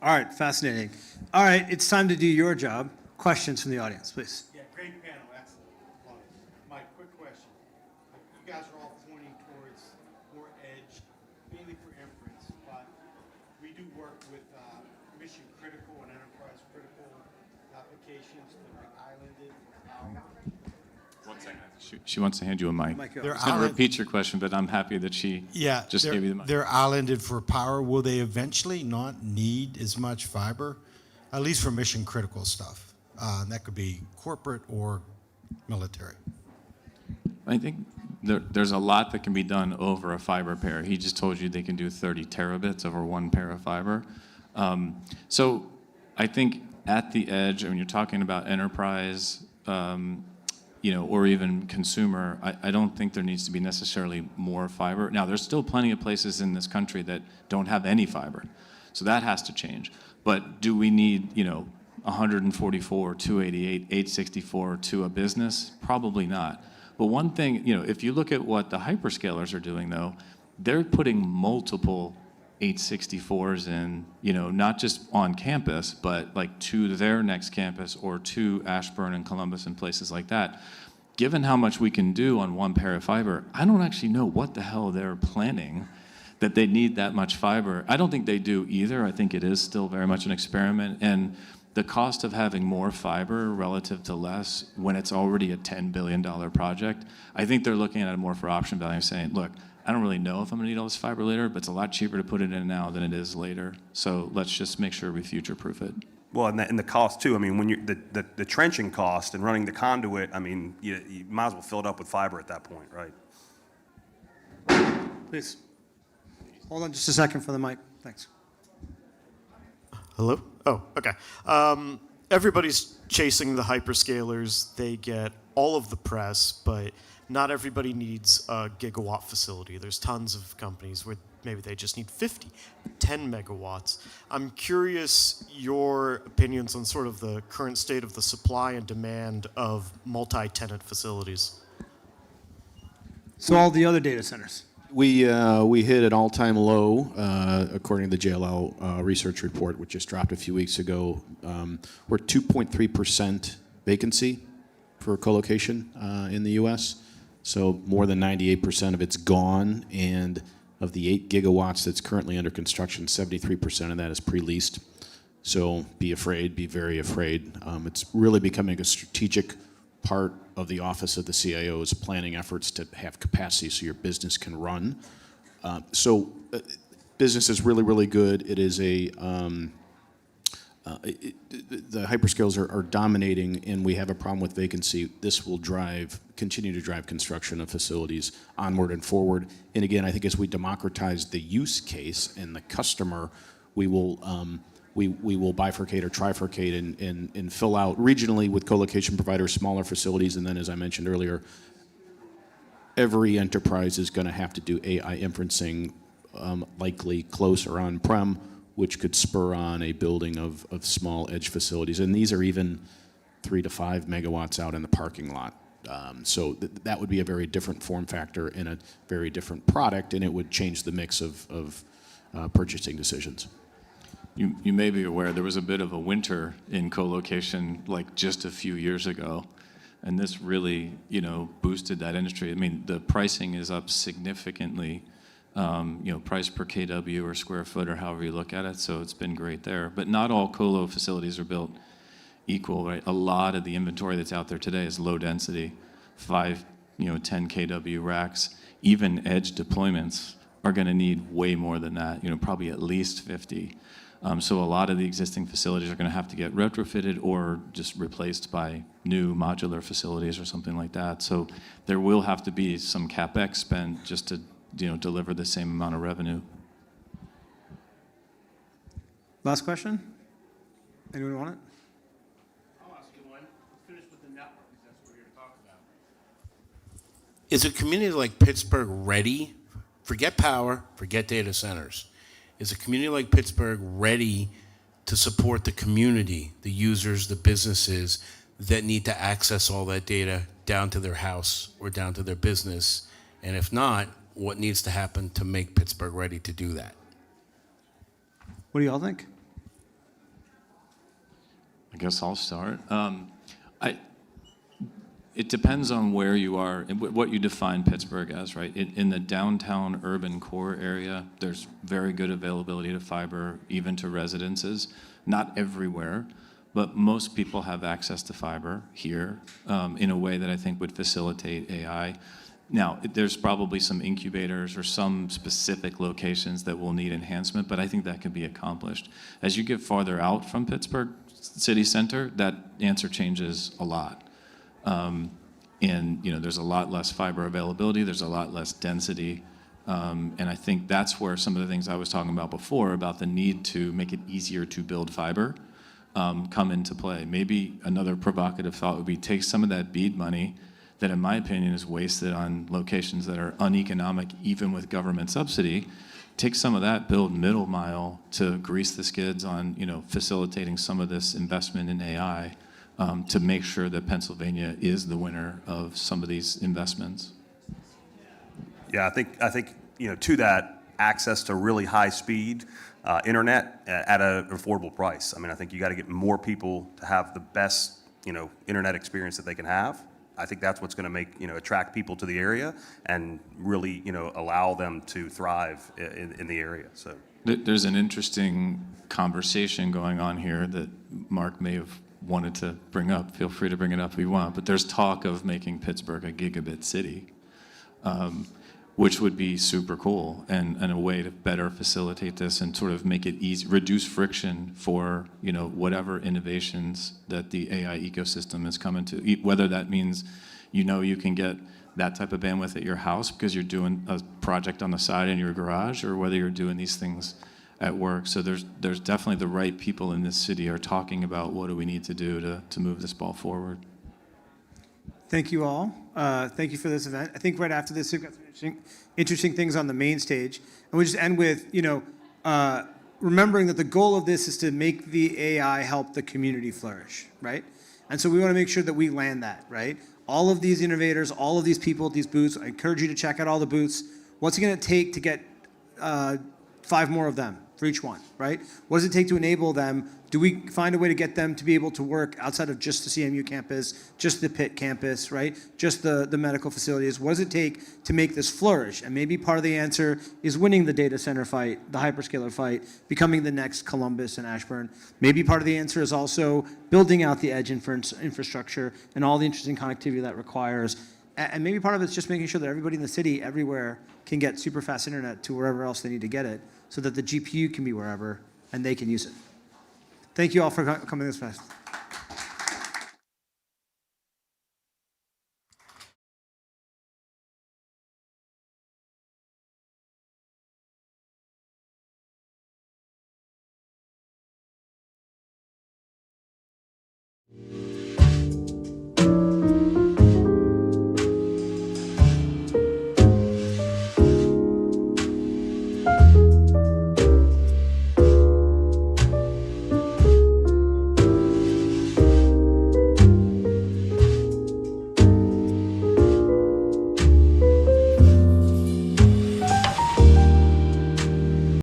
All right, fascinating. All right, it's time to do your job. Questions from the audience, please. Yeah, great panel, excellent. Love it. Mike, quick question. You guys are all pointing towards more edge, mainly for inference, but we do work with mission critical and enterprise critical applications that are islanded power. 1 second. She wants to hand you a mic. I They're was going to island- repeat your question, but I'm happy that she just gave you the mic. They're islanded for power. Will they eventually not need as much fiber, at least for mission critical stuff? And that could be corporate or military. I think there's a lot that can be done over a fiber pair. He just told you they can do 30 terabits over one pair of fiber. So I think at the edge, when you're talking about enterprise, or even consumer, I don't think there needs to be necessarily more fiber. Now, there's still plenty of places in this country that don't have any fiber. So that has to change. But do we need, 144, 288, 864 to a business? Probably not. But one thing, if you look at what the hyperscalers are doing, though, they're putting multiple 864s in, not just on campus, but like to their next campus or to Ashburn and Columbus and places like that. Given how much we can do on one pair of fiber, I don't actually know what the hell they're planning that they need that much fiber. I don't think they do either. I think it is still very much an experiment. And the cost of having more fiber relative to less when it's already a $10 billion project, I think they're looking at it more for option value, saying, look, I don't really know if I'm gonna need all this fiber later, but it's a lot cheaper to put it in now than it is later. So let's just make sure we future-proof it. Well, and the cost too. I mean, when you the trenching cost and running the conduit, I mean, you might as well fill it up with fiber at that point, right? Please. Hold on just a second for the mic. Thanks. Hello? Oh, okay. Everybody's chasing the hyperscalers. They get all of the press, but not everybody needs a gigawatt facility. There's tons of companies where maybe they just need 50, 10 megawatts. I'm curious your opinions on sort of the current state of the supply and demand of multi-tenant facilities. So all the other data centers. We hit an all-time low, according to the JLL research report, which just dropped a few weeks ago. We're 2.3% vacancy for colocation in the U.S. So more than 98% of it's gone, and of the 8 gigawatts that's currently under construction, 73% of that is pre-leased. So be afraid, be very afraid. It's really becoming a strategic part of the office of the CIO's planning efforts to have capacity so your business can run. Business is really, really good. It is the hyperscalers are dominating, and we have a problem with vacancy. This will continue to drive construction of facilities onward and forward. And again, I think as we democratize the use case and the customer, we will bifurcate or trifurcate and fill out regionally with co-location providers, smaller facilities, and then, as I mentioned earlier, every enterprise is going to have to do AI inferencing, likely close or on-prem, which could spur on a building of small edge facilities. And these are even 3 to 5 megawatts out in the parking lot. So that would be a very different form factor and a very different product, and it would change the mix of purchasing decisions. You may be aware there was a bit of a winter in co-location like just a few years ago, and this really, boosted that industry. I mean, the pricing is up significantly, price per kW or square foot or however you look at it, so it's been great there. But not all colo facilities are built equal, right? A lot of the inventory that's out there today is low density, 5, 10 kW racks. Even edge deployments are gonna need way more than that, probably at least 50. So a lot of the existing facilities are going to have to get retrofitted or just replaced by new modular facilities or something like that. So there will have to be some CapEx spent just to deliver the same amount of revenue. Last question? Anyone want it? I'll ask you one. Finish with the network, 'cause that's Is a community like Pittsburgh ready? Forget power, forget data centers. Is a community like Pittsburgh ready to support the community, the users, the businesses that need to access all that data down to their house or down to their business? And if not, what needs to happen to make Pittsburgh ready to do that? What do y'all think? I guess I'll start. It depends on where you are and what you define Pittsburgh as, right? In the downtown urban core area, there's very good availability to fiber, even to residences. Not everywhere, but most people have access to fiber here in a way that I think would facilitate AI. Now, there's probably some incubators or some specific locations that will need enhancement, but I think that can be accomplished. As you get farther out from Pittsburgh city center, that answer changes a lot. And there's a lot less fiber availability, there's a lot less density, and I think that's where some of the things I was talking about before about the need to make it easier to build fiber come into play. Maybe another provocative thought would be take some of that BEAD money that in my opinion is wasted on locations that are uneconomic even with government subsidy, take some of that, build middle mile to grease the skids on facilitating some of this investment in AI to make sure that Pennsylvania is the winner of some of these investments. Yeah, I think to that, access to really high speed internet at an affordable price. I mean, I think you got to get more people to have the best internet experience that they can have. I think that's what's going to make attract people to the area and really allow them to thrive in the area. So there's an interesting conversation going on here that Mark may have wanted to bring up. Feel free to bring it up if you want, but there's talk of making Pittsburgh a gigabit city, which would be super cool and a way to better facilitate this and sort of make it easy, reduce friction for whatever innovations that the AI ecosystem is coming to. Whether that means you can get that type of bandwidth at your house because you're doing a project on the side in your garage, or whether you're doing these things at work. So there's definitely the right people in this city are talking about what do we need to do to move this ball forward. Thank you all. Thank you for this event. I think right after this, we've got some interesting things on the main stage. And we'll just end with, remembering that the goal of this is to make the AI help the community flourish, right? And so we want to make sure that we land that, right? All of these innovators, all of these people at these booths, I encourage you to check out all the booths. What's it going to take to get 5 more of them for each one, right? What does it take to enable them? Do we find a way to get them to be able to work outside of just the CMU campus, just the Pitt campus, right? Just the medical facilities? What does it take to make this flourish? And maybe part of the answer is winning the data center fight, the hyperscaler fight, becoming the next Columbus and Ashburn. Maybe part of the answer is also building out the edge infrastructure and all the interesting connectivity that requires. And maybe part of it's just making sure that everybody in the city, everywhere, can get super fast internet to wherever else they need to get it, so that the GPU can be wherever and they can use it. Thank you all for coming this fast.